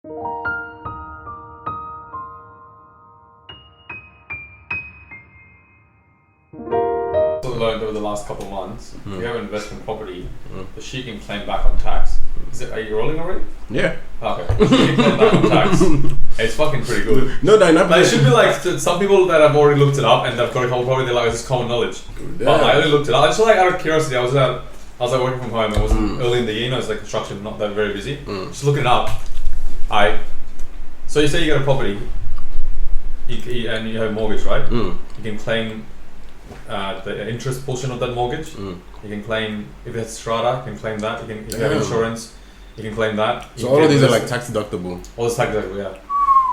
Learned over the last couple of months, if you have an investment property, the sheet can claim back on tax. Are you rolling already? Yeah. Okay. The sheet can claim back on tax. It's fucking pretty good. No, not like, it should be like some people that have already looked it up and they've got a couple property. They're like, it's common knowledge. Yeah. But I only looked it up. I just like out of curiosity. I was like working from home. It was early in the year. It was like construction, not that very busy. Just looking it up. So you say you get a property, and you have a mortgage, right? You can claim the interest portion of that mortgage. You can claim if it's strata, you can claim that. If you have insurance, you can claim that. So all of these are like tax deductible. All this tax deductible, yeah.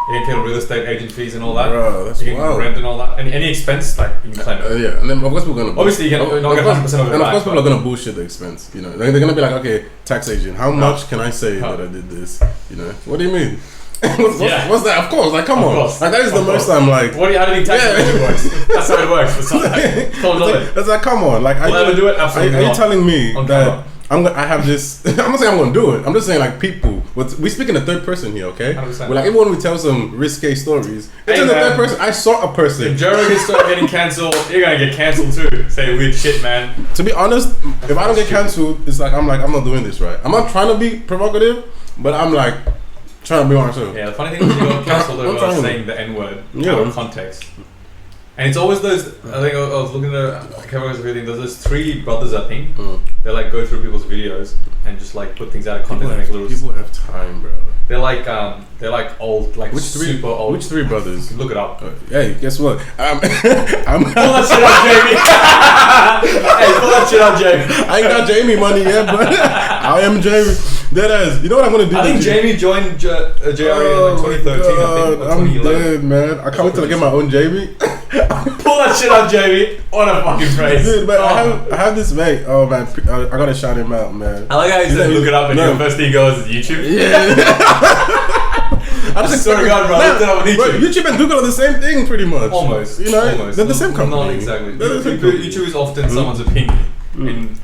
You can claim real estate agent fees and all that. Bro, that's you can rent and all that. Any expense, like you can claim it. Yeah, and then of course we're gonna. Obviously, you can not get 100% of it and of back, course, people are gonna bullshit the expense. You know, like, they're gonna be like, okay, tax agent, how much can I say that I did this? You know, what do you mean? what's that? Of course, like, come on. Like, that is the most I'm like. How do you think tax agent works? That's how it works. It's not like, that's like, come on. Like, will I ever do it? Absolutely Are you telling me that I have this? I'm not saying I'm gonna do it. I'm just saying, like, people. We speak in the third person here, okay? 100%. We're like, even when we tell some risque stories, it's in the third person. I saw a person. If Joe Rogan starts getting cancelled, you're gonna get cancelled too. Say weird shit, man. To be honest, if I don't get cancelled, it's like I'm not doing this right. I'm not trying to be provocative, but I'm like trying to be myself. Yeah, the funny thing is you got cancelled over saying the N-word out of context. And it's always those, I think I was looking at Kevin's video, there's those three brothers, I think. They like go through people's videos and just like put things out of context. People have time, bro. They're like old, like super old. Which three brothers? Look it up. Hey, guess what? I'm pull that shit out, Jamie. Hey, pull that shit out, Jamie. I ain't got Jamie money yet, but I am Jamie. Deadass. You know what I'm gonna do? I think Jamie joined JRE in like 2013. God, I think. I'm dead, man. I can't wait till I get my own Jamie. Pull that shit out, Jamie. What a fucking phrase. Dude, but I have this mate. Oh man, I gotta shout him out, man. I like how you said look it up and your first thing goes is YouTube. Yeah. I just swear to God, bro. Look it up on YouTube. Bro, YouTube and Google are the same thing, pretty much. Almost. You know, almost. They're the same company. Not exactly. YouTube is often someone's opinion. And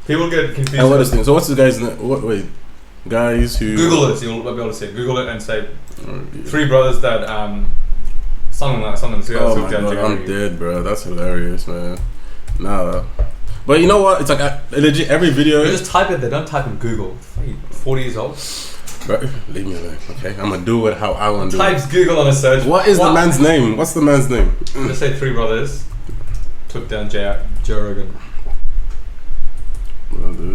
people get confused. And what is thing? So what's the guy's name? Wait, guys who Google it. You'll be able to say. Google it and say three brothers that something. Oh my God, I'm dead, bro. That's hilarious, man. Nah. But you know what? It's like legit every video. You just type it there. Don't type in Google. 40 years old. Bro, leave me alone, okay? I'm gonna do it how I want to do it. Types Google on a search. What is the man's name? What's the man's name? Let's say three brothers took down Joe Rogan.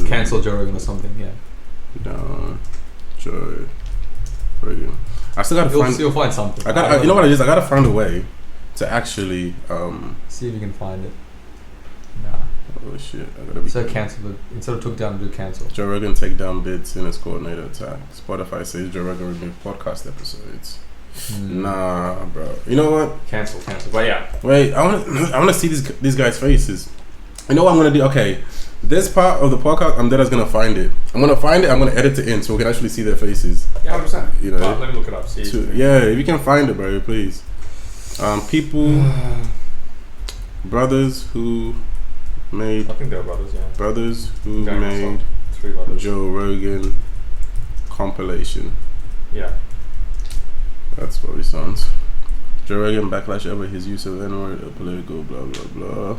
Cancel Joe Rogan or something, yeah. No, Joe Rogan. I still gotta find. You'll find something. You know what it is? I gotta find a way to actually see if you can find it. Nah. Oh shit! I gotta be. So cancel it instead of took down, do cancel. Joe Rogan take down bids in his coordinator attack. Spotify says Joe Rogan removed podcast episodes. Nah, bro. You know what? Cancel. But yeah. Wait, I wanna see these guys' faces. You know what I'm gonna do? Okay, this part of the podcast, I'm gonna find it. I'm gonna find it. I'm gonna edit it in so we can actually see their faces. Yeah, 100%. You know. Let me look it up. See. Yeah, if you can find it, bro, please. People, brothers who made. I think they were brothers. Yeah. Brothers who made three brothers. Joe Rogan compilation. Yeah. That's what it sounds. Joe Rogan backlash over his use of N-word, political, blah blah blah.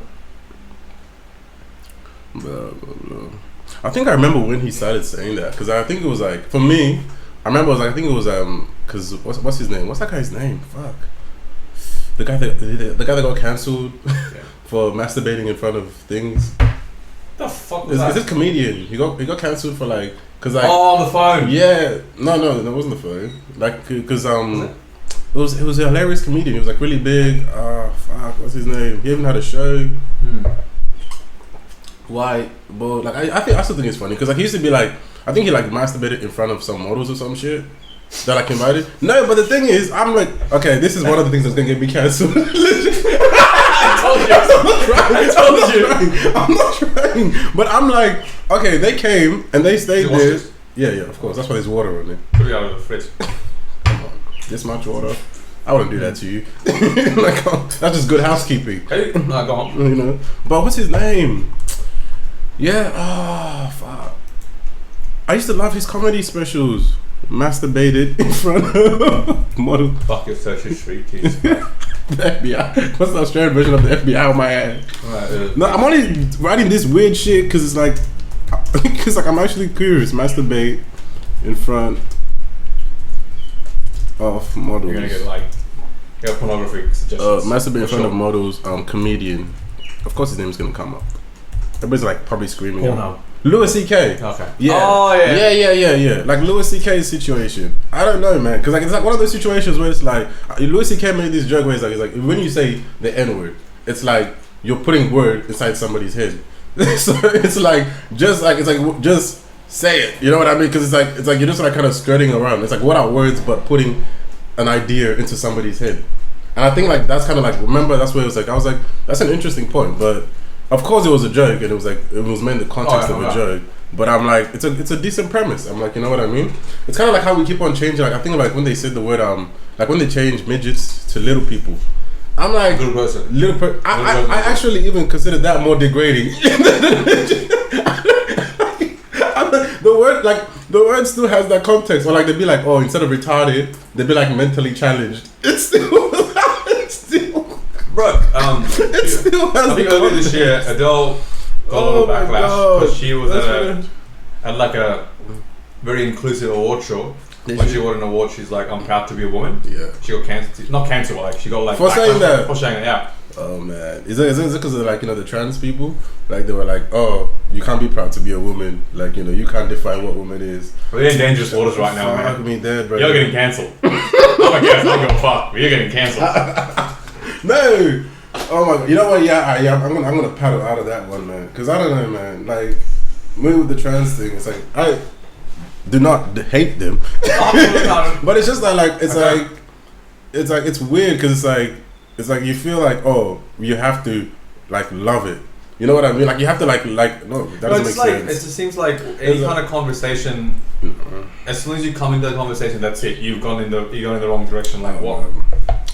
Blah blah blah. I think I remember when he started saying that because I think it was like for me. I remember I think it was because what's his name? What's that guy's name? Fuck. The guy that got cancelled for masturbating in front of things. The fuck was that? Is this comedian? He got cancelled for like because like on the phone. Yeah, no, that wasn't the phone. Like because it was a hilarious comedian. He was like really big. Fuck, what's his name? He even had a show. Why? But like I still think it's funny because like he used to be like I think he like masturbated in front of some models or some shit that like invited. No, but the thing is, I'm like, okay, this is one of the things that's gonna get me cancelled. I told you. I'm not trying. But I'm like, okay, they came and they stayed there. Yeah, of course. That's why there's water on it. Put it out of the fridge. Come on, this much water. I wouldn't do that to you. Like, that's just good housekeeping. Hey, no, go on. You know. But what's his name? Yeah. Oh fuck. I used to love his comedy specials. masturbated in front of model. Fuck your search history, Jesus Christ. The FBI. What's the Australian version of the FBI on my ass? Right, no, I'm only writing this weird shit because it's like, I'm actually curious. Masturbate in front of models. You're gonna get like, pornography suggestions. Masturbate in front of models. Comedian. Of course, his name's gonna come up. Everybody's like probably screaming. Pornhub. Louis C.K. Okay. Yeah. Oh yeah. Yeah. Like Louis C.K.'s situation. I don't know, man, because like it's like one of those situations where it's like Louis C.K. made this joke where it's like when you say the N-word, it's like you're putting word inside somebody's head. So it's like just say it. You know what I mean? Because it's like you're just like kind of skirting around. It's like what are words but putting an idea into somebody's head. And I think like that's kind of like remember that's where it was like I was like that's an interesting point, but. Of course, it was a joke, and it was meant in the context of a joke. But I'm like, it's a decent premise. I'm like, you know what I mean? It's kind of like how we keep on changing. Like I think like when they said the word like when they changed midgets to little people, I'm like little person. I actually even consider that more degrading. The word still has that context. Or like they'd be like, oh, instead of retarded, they'd be like mentally challenged. It's still. Bro, it still has I think earlier this year, Adele got a little backlash because she was at like a very inclusive award show. When she won an award, she's like, "I'm proud to be a woman." Yeah. She got cancelled. Not cancelled, like she got like for saying that. For saying that, yeah. Oh man, is it because of like the trans people? Like they were like, "Oh, you can't be proud to be a woman. Like you can't define what woman is." We're in dangerous waters right now, man. Me dead, bro. You're getting cancelled. I guess I don't give a fuck. But you're getting cancelled. No, oh my god! You know what? Yeah. I'm gonna paddle out of that one, man. Because I don't know, man. Like, me with the trans thing, it's like I do not hate them, but it's just that it's weird because it's like you feel like you have to like love it. You know what I mean? Like you have to like no, that doesn't make sense. It just seems like any kind of conversation. As soon as you come into the conversation, that's it. You've gone in the wrong direction. Like what?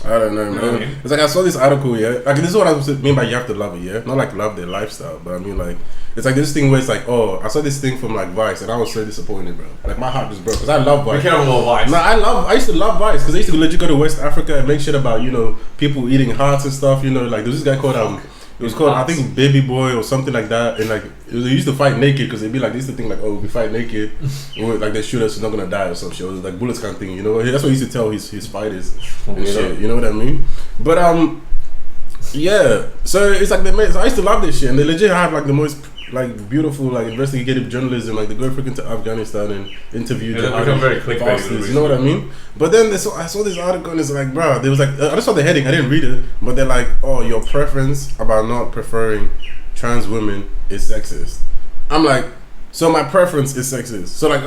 I don't know, man. You know what I mean? It's like I saw this article, yeah. Like this is what I mean by you have to love it, yeah. Not like love their lifestyle, but I mean like it's like this thing where it's like, I saw this thing from like Vice, and I was so disappointed, bro. Like my heart just broke because I love Vice. We can't have a little Vice. No, I used to love Vice because I used to legit go to West Africa and make shit about people eating hearts and stuff. Like there's this guy called it was called I think Baby Boy or something like that, and like they used to fight naked because they'd be like they used to think like we fight naked, like they shoot us, we're not gonna die or some shit. It was like bullets kind of thing, That's what he used to tell his fighters and shit. You know what I mean? But yeah. So it's like so I used to love this shit, and they legit have like the most like beautiful like investigative journalism. Like they go freaking to Afghanistan and interview. Yeah, they become very clickbait. You know what I mean? But then I saw this article and it's like, bro, they was like, I just saw the heading. I didn't read it, but they're like, your preference about not preferring trans women is sexist. I'm like, so my preference is sexist. So like,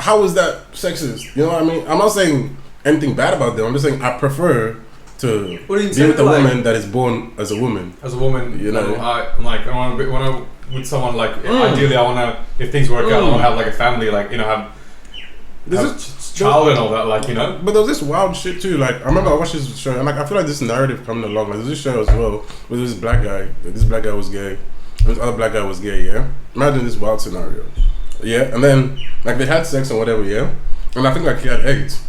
how is that sexist? You know what I mean? I'm not saying anything bad about them. I'm just saying I prefer to be with a woman that is born as a woman. As a woman, I want to with someone like ideally I want to, if things work out, I want to have like a family, like have child and all that, like But there was this wild shit too. Like I remember I watched this show, and like I feel like this narrative coming along. Like there's this show as well where this black guy. This black guy was gay. This other black guy was gay. Yeah. Imagine this wild scenario. Yeah, and then like they had sex and whatever. Yeah, and I think like he had AIDS.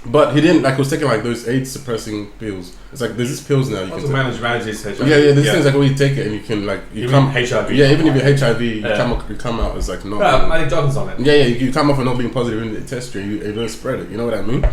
But he didn't, like, he was taking, like, those AIDS suppressing pills. It's like, there's these pills now you can take. Manage this HIV. Yeah, there's things, like, where you take it and you can, like... HIV. Yeah, even if you're HIV, you come out as, like, not... Yeah, Magic Johnson's on it. Yeah, you come off and not being positive in the test and you don't spread it. You know what I mean?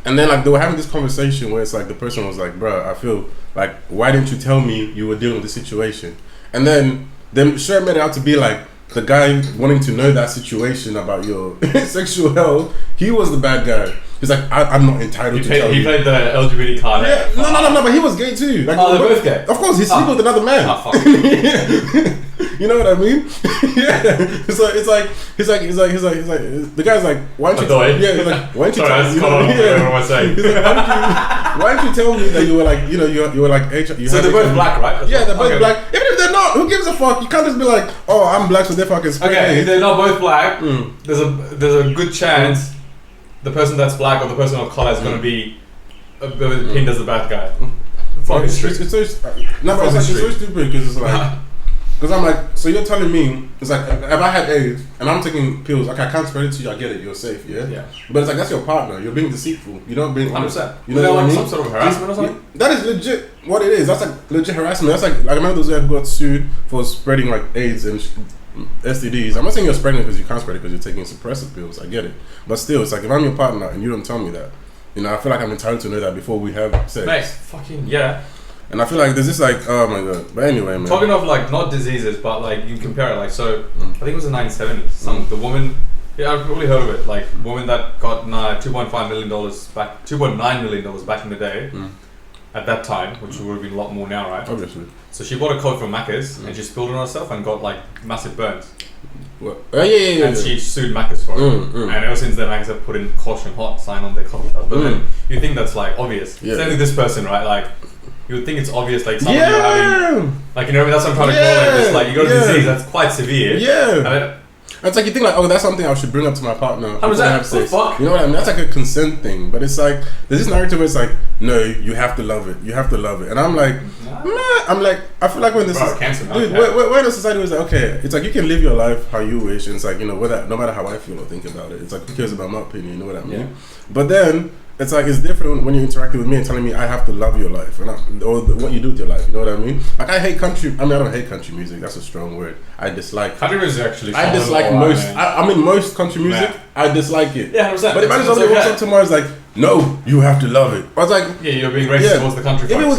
And then, like, they were having this conversation where it's like, the person was like, bruh, I feel, like, why didn't you tell me you were dealing with this situation? And then, the show made it out to be, like, the guy wanting to know that situation about your sexual health, he was the bad guy. He's like, I'm not entitled to tell you. He played the LGBT card. Yeah, no, but he was gay too. Like, they're both gay. Of course, he's sleeping with another man. Fuck. You know what I mean? Yeah. So he's like, the guy's like, why don't you? Yeah, he's like, why don't you tell me? Why don't you tell me that you were like, you were like HIV? So they're both black, right? Yeah, they're both black. Even if they're not, who gives a fuck? You can't just be like, oh, I'm black, so therefore I can spread. Okay, if they're not both black, there's a good chance the person that's black or the person of color is going to be pinned as the bad guy. It's so stupid because it's like Because I'm like, so you're telling me, it's like, if I had AIDS and I'm taking pills, okay, I can't spread it to you, I get it, you're safe, yeah? Yeah. But it's like, that's your partner, you're being deceitful, you don't being honest. 100%. You know what I mean? Some sort of harassment or something? That is legit what it is. That's like legit harassment. That's like I remember those guys who got sued for spreading like AIDS and STDs. I'm not saying you're spreading it because you can't spread it because you're taking suppressive pills. I get it. But still, it's like if I'm your partner and you don't tell me that, you know, I feel like I'm entitled to know that before we have sex. Mate, fucking, yeah. And I feel like there's this like, oh my god. But anyway, man. Talking of like, not diseases, but like, you compare it, like, so, I think it was the 1970s. The woman, yeah, I've probably heard of it, like, woman that got $2.5 million back, $2.9 million back in the day, at that time, which would have been a lot more now, right? Obviously. So she bought a coat from Macca's, and she spilled it on herself and got like massive burns. What? Yeah. And she sued Macca's for it. And ever since then, Macca's have put in caution hot sign on their coffee shop. But then you think that's like obvious. Yeah. Same with this person, right? Like, you would think it's obvious, like someone you're having, like, you know, that's what I'm trying to call it. It's like, you got a disease that's quite severe. Yeah. It's like you think like, oh, that's something I should bring up to my partner. How does that have sex? Fuck? You know what I mean? That's like a consent thing. But it's like, there's this narrative where it's like, no, you have to love it. You have to love it. And I'm like, I feel like when this is, dude, we're in a society where it's like, okay, it's like you can live your life how you wish. And it's like, you know, whether, no matter how I feel or think about it, it's like, who cares about my opinion? You know what I mean? Yeah. But then, it's like, it's different when you're interacting with me and telling me I have to love your life or what you do with your life. You know what I mean? Like, I hate country. I mean, I don't hate country music. That's a strong word. I dislike country music. Actually, I dislike most. I mean, most country music. I dislike it. Yeah, 100%. But if I just walks up tomorrow, it's like, no, you have to love it. I was like, yeah, you're being racist towards the country. Even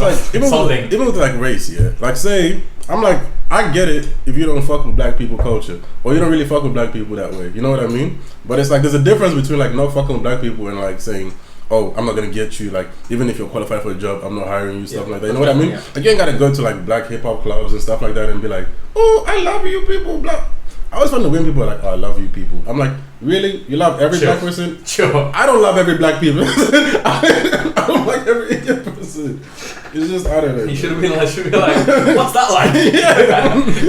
with like race, yeah. Like, say, I'm like, I get it if you don't fuck with black people culture or you don't really fuck with black people that way. You know what I mean? But it's like there's a difference between like not fucking with black people and like saying, oh, I'm not gonna get you, like, even if you're qualified for a job, I'm not hiring you, stuff like that. You know what I mean? Like, you ain't gotta go to like black hip hop clubs and stuff like that and be like, oh, I love you people, blah. I always find the when people are like, oh, I love you people. I'm like, really? You love every black person? Sure. I don't love every black people. I don't like every Indian person. It's just, I don't know. You should be like, what's that like?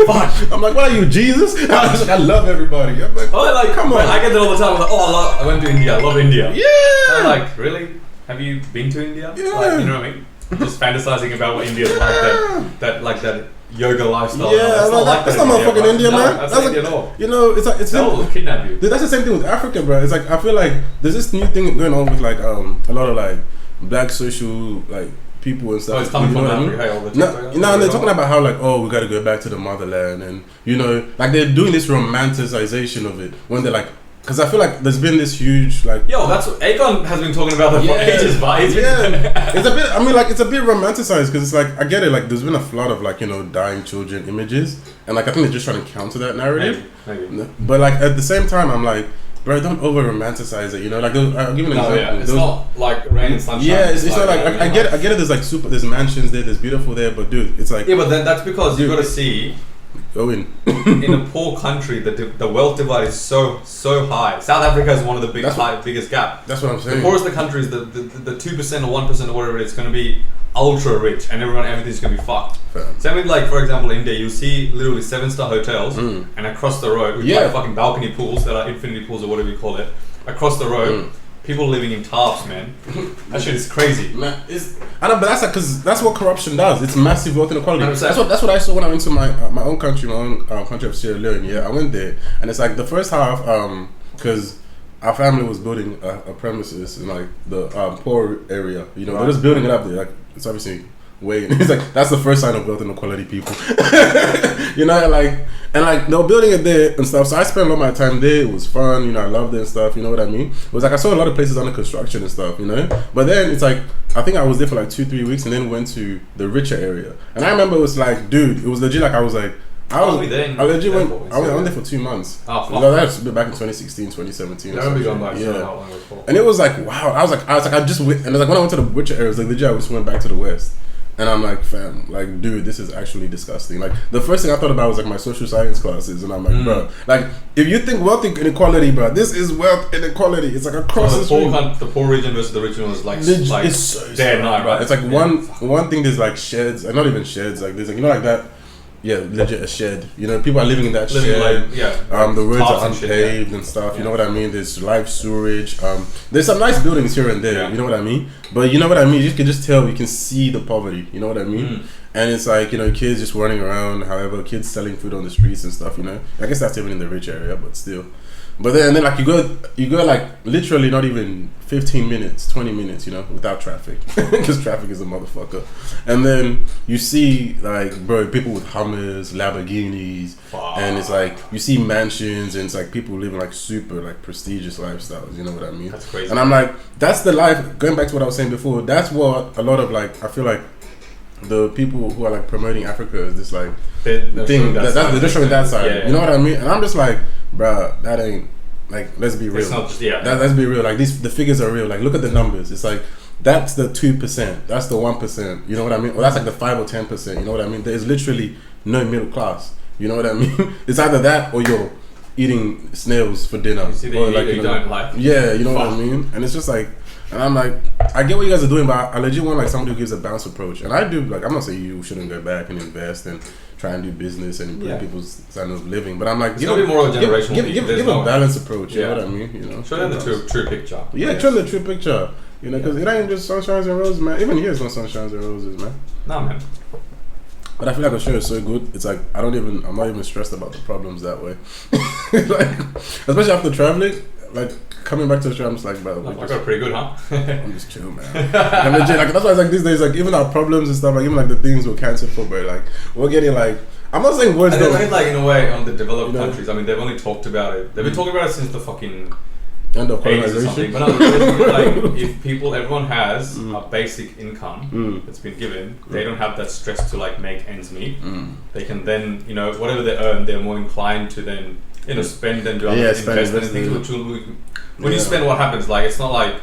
Fuck. I'm like, what are you, Jesus? I love everybody. I'm like, come on. I get that all the time. I'm like, I went to India. I love India. Yeah. I'm like, really? Have you been to India? Yeah. Like, you know what I mean? Just fantasizing about what India's like, that yoga lifestyle. Yeah, that's not motherfucking India, man. That's not India at all. You know, it's like they'll kidnap you. Dude, that's the same thing with Africa, bro. It's like I feel like there's this new thing going on with like a lot of like black social like people and stuff. Oh, it's coming from Africa all the time. No, and they're talking about how like, oh, we got to go back to the motherland, and you know, like they're doing this romanticization of it when they're like. Because I feel like there's been this huge like... Yo, that's what... Akon has been talking about that for ages, but it's it's a bit... I mean, like, it's a bit romanticized because it's like... I get it, like, there's been a flood of, like, you know, dying children images. And, like, I think they're just trying to counter that narrative. Maybe. But, like, at the same time, I'm like... Bro, don't over-romanticize it, you know? Like, I'll give you an example. Yeah. It's not like rain and sunshine. Yeah, it's not like... I get it, there's, like, there's mansions there, there's beautiful there, but, dude, it's like... Yeah, but then that's because you've got to see... Go in. In a poor country, the wealth divide is so high. South Africa is one of the biggest gap. That's what I'm saying. The poorest of the countries, the 2% or 1% or whatever it is, going to be ultra rich, and everything's going to be fucked. Same with, like, for example, India, you see literally 7-star hotels, and across the road with like fucking balcony pools that are infinity pools or whatever you call it. Across the road. People living in tarps, man. That shit is crazy. Man, I know, but that's like because that's what corruption does. It's massive wealth inequality. That's what I saw when I went to my own country, country of Sierra Leone. Yeah, I went there, and it's like the first half, because our family was building a premises in like the poor area. You know, they're just building it up there. Like it's obviously way. It's like that's the first sign of wealth inequality, people. You know, and they were building it there and stuff. So I spent a lot of my time there. It was fun. You know, I loved it and stuff. You know what I mean? It was like I saw a lot of places under construction and stuff. You know, but then it's like I think I was there for like 2-3 weeks and then went to the richer area. And I remember it was like, dude, it was legit. Like I was like. I went there for 2 months. Oh, fuck. That was back in 2016, 2017. And it was like, wow. I was like, I just went, and it was like when I went to the richer areas, like legit, I just went back to the west. And I'm like, fam, like, dude, this is actually disgusting. Like, the first thing I thought about was like my social science classes, and I'm like, bro, like, if you think wealth inequality, bro, this is wealth inequality. It's like across the street. The poor region versus the rich one is like it's so day and night, right? It's like one thing. There's like sheds, and not even sheds. Like there's like, you know, like that. Yeah, legit a shed. You know, people are living in that shed. The roads are unpaved and stuff. You know what I mean? There's live sewerage. There's some nice buildings here and there. You know what I mean? But you know what I mean? You can just tell. You can see the poverty. You know what I mean? And it's like, you know, kids just running around, however, kids selling food on the streets and stuff, you know. I guess that's even in the rich area, but still. But then, and then like you go like literally not even 15 minutes, 20 minutes, you know, without traffic, because traffic is a motherfucker. And then you see like, bro, people with Hummers, Lamborghinis, and it's like you see mansions, and it's like people living like super like prestigious lifestyles. You know what I mean? That's crazy. And I'm like, that's the life. Going back to what I was saying before, that's what a lot of like, I feel like the people who are like promoting Africa is this like thing they're just showing that side. Yeah. You know what I mean? And I'm just like, bruh, that ain't like, let's be real. It's not just, let's be real. Like the figures are real. Like look at the numbers. It's like that's the 2%. That's the 1%. You know what I mean? Or that's like the 5 or 10%. You know what I mean? There is literally no middle class. You know what I mean? It's either that or you're eating snails for dinner. You see or like, you don't like. Yeah, you know what I mean? And it's just like, and I'm like, I get what you guys are doing, but I legit want like somebody who gives a balanced approach. And I do, like, I'm not saying you shouldn't go back and invest and try and do business and improve people's standard of living, but I'm like, it's gotta be more of a generational thing. Give a balanced approach. You know what I mean? You know, show them the true picture. Yeah, show them the true picture. You know, because it ain't just sunshines and roses, man. Even here, it's not sunshines and roses, man. Nah, man. But I feel like Australia is so good. It's like I'm not even stressed about the problems that way. Like, especially after traveling, like coming back to Australia, I'm just like, bro, I got pretty good, huh? I'm just chill, man. I'm legit, like, that's why it's like these days, like even our problems and stuff, like even like the things we're cancer for, bro, like we're getting like, I'm not saying words. And they've made like in a way on the developed countries. I mean, they've only talked about it. They've been talking about it since the fucking end of colonization or something. But no, like if everyone has a basic income that's been given, they don't have that stress to like make ends meet. They can then, you know, whatever they earn, they're more inclined to then, you know, spend and do other investments. When you spend, what happens? Like, it's not like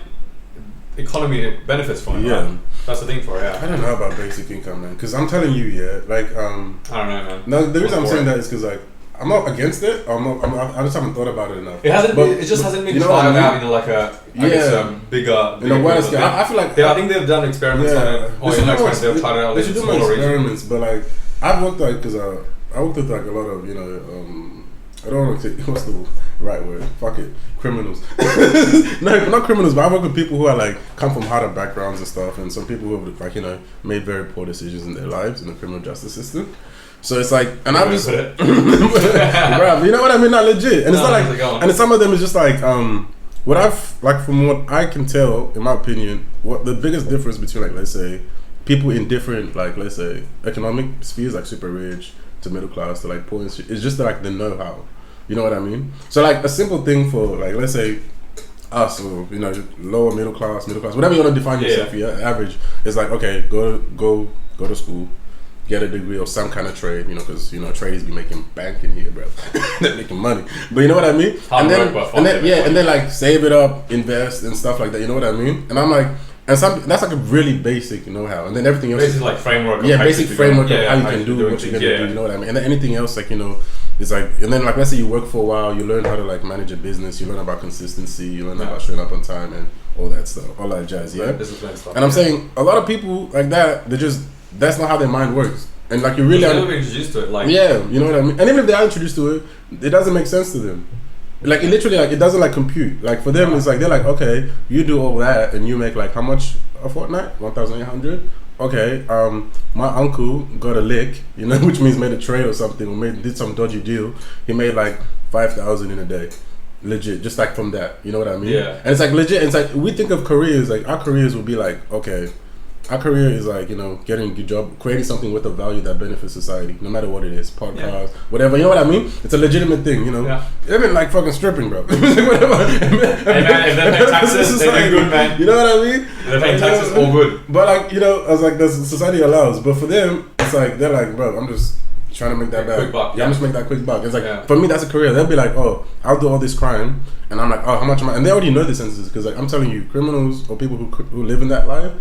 economy benefits from it. Right? That's the thing for it. I don't know about basic income, man. Because I'm telling you, like, I don't know, man. No, the reason I'm saying that is because like, I'm not against it. I just haven't thought about it enough. It just hasn't been tried out in like a bigger. In a wider scale. I feel like I think they've done experiments on it. They've tried it out. They should do more experiments, but like I've worked like because I worked with like a lot of, you know, I don't want to say what's the right word. Fuck it, criminals. No, not criminals, but I work with people who are like come from harder backgrounds and stuff, and some people who have like, you know, made very poor decisions in their lives in the criminal justice system. So it's like, and I'm just, bro, you know what I mean? Not legit, and it's not like, and some of them is just like, what I've like from what I can tell, in my opinion, what the biggest difference between like, let's say, people in different like, let's say, economic spheres, like super rich to middle class to like poor and shit, it's just like the know-how. You know what I mean? So like a simple thing for like, let's say, us or, you know, lower middle class, whatever you want to define yourself, average, it's like, okay, go to school. Get a degree or some kind of trade, you know, because, you know, tradies be making bank in here, bro. They're making money, but you know what I mean. And then like save it up, invest and stuff like that. You know what I mean? And I'm like, and that's like a really basic know-how, and then everything else. Basic like framework. Basic framework of how you can do what you're gonna do. You know what I mean? And then anything else, like, you know, it's like, and then like let's say you work for a while, you learn how to like manage a business, you learn about consistency, you learn about showing up on time and all that stuff, all that jazz. Yeah. And I'm saying a lot of people like that, that's not how their mind works. And like you really are introduced to it, like, you know what I mean? And even if they are introduced to it, it doesn't make sense to them. Like it literally, like it doesn't like compute. Like for them, it's like they're like, okay, you do all that and you make like how much a fortnight? 1,800. Okay, my uncle got a lick, you know, which means made a trade or something, or did some dodgy deal. He made like 5,000 in a day. Legit, just like from that, you know what I mean? Yeah. And it's like legit. It's like we think of careers, like our careers will be like, okay, our career is like, you know, getting a good job, creating something with a value that benefits society, no matter what it is, podcast, whatever. You know what I mean? It's a legitimate thing, you know. Yeah. Even like fucking stripping, bro. Whatever. Hey man, if they're paying taxes, they're good, man. You know what I mean? If they're paying taxes, all good. But like, you know, I was like, the society allows. But for them, it's like they're like, bro, I'm just trying to make that back. Quick buck. Yeah, I'm just make that quick buck. It's like for me, that's a career. They'll be like, oh, I'll do all this crime, and I'm like, oh, how much am I? And they already know the sentences because, like, I'm telling you, criminals or people who live in that life,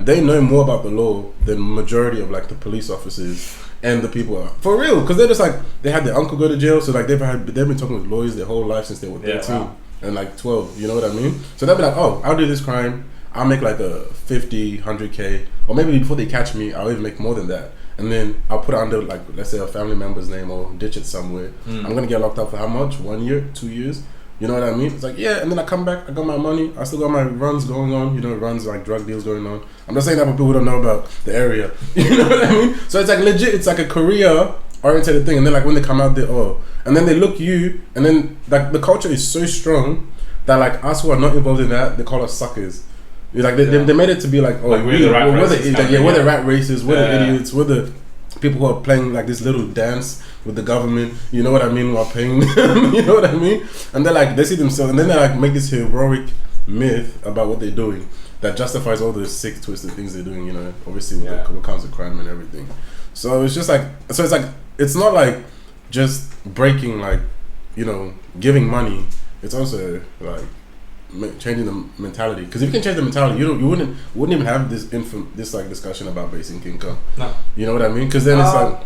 they know more about the law than majority of like the police officers and the people for real. Because they're just like they had their uncle go to jail, so like they've been talking with lawyers their whole life since they were 13 and like 12. You know what I mean? So they'll be like, oh, I'll do this crime. I'll make like a 50, 100K, or maybe before they catch me, I'll even make more than that. And then I'll put it under, like, let's say a family member's name or ditch it somewhere. I'm going to get locked up for how much? 1 year? 2 years? You know what I mean? It's like, yeah, and then I come back, I got my money, I still got my runs going on, runs like drug deals going on. I'm not saying that for people who don't know about the area. You know what I mean? So it's like legit, it's like a career-oriented thing, and then like when they come out, and then they look you, and then like the culture is so strong that like us who are not involved in that, they call us suckers. Like they made it to be like, we're the rat races, we're the idiots, we're the people who are playing like this little dance with the government, you know what I mean, while paying them, you know what I mean? And they're like, they see themselves, and then they like make this heroic myth about what they're doing that justifies all the sick, twisted things they're doing, obviously with what comes with crime and everything. So it's just like, it's not like just breaking, like, giving money. It's also like changing the mentality. Because if you can change the mentality, you wouldn't even have this like discussion about basic income. No. You know what I mean? Because then it's like,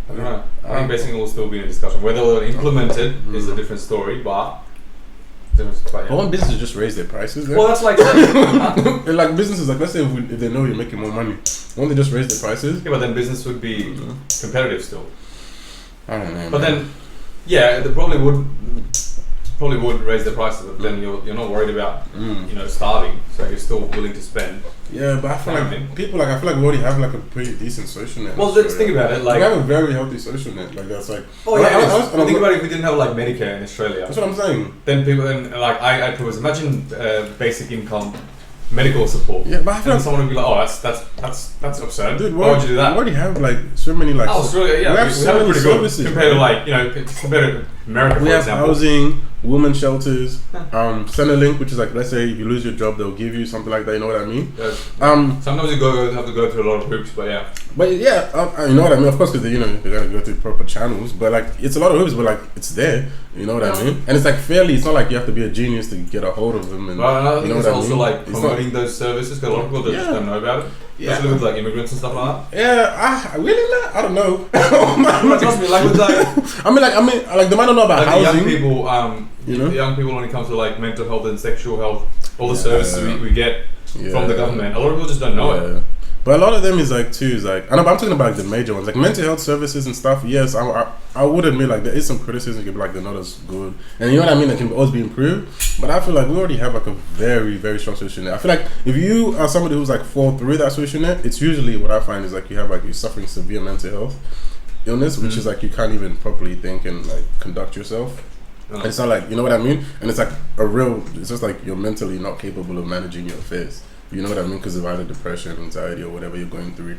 I don't know. I think basic income will still be in a discussion. Whether they'll implement it is a different story, but won't businesses just raise their prices? Well, that's like like businesses, like let's say if they know you're making more money, won't they just raise their prices? Yeah, but then business would be competitive still. I don't know. But then, they probably would raise the prices, but then you're not worried about starving, so you're still willing to spend. Yeah, but I feel like people I feel like we already have like a pretty decent social net. Well, let's think about it. Like we have a very healthy social net. Like that's like. Oh yeah. Think about it, if we didn't have like Medicare in Australia. That's what I'm saying. Then people I propose imagine basic income medical support. Yeah, but I feel like someone would be like, oh, that's absurd. Dude, why would you do that? We already have like so many like. Australia, we have so many pretty services good compared to like compared to America. We for have example. housing, women's shelters, Centrelink, which is like, let's say if you lose your job, they'll give you something like that. You know what I mean? Sometimes you have to go through a lot of hoops, but yeah. But yeah, you know what I mean. Of course, because they gotta go through proper channels. But like, it's a lot of hoops, but like, it's there. You know what I mean? And it's like fairly. It's not like you have to be a genius to get a hold of them. And I think it's also like promoting those services, because a lot of people just don't know about it. Yeah. Especially with like immigrants and stuff like that. Yeah, really? I don't know. Trust me, like with like. I mean, they might not know about like housing. The young people, the young people when it comes to like mental health and sexual health, all the services we get from the government. A lot of people just don't know it. But a lot of them is like I know, but I'm talking about like the major ones, like mental health services and stuff. Yes, I would admit like there is some criticism, like they're not as good, and you know what I mean. They can always be improved. But I feel like we already have like a very, very strong social net. I feel like if you are somebody who's like fall through that social net, it's usually what I find is like you're suffering severe mental health illness, which is like you can't even properly think and like conduct yourself. And it's not like, you know what I mean? And it's like it's just like you're mentally not capable of managing your affairs. You know what I mean? Because of either depression, anxiety, or whatever you're going through.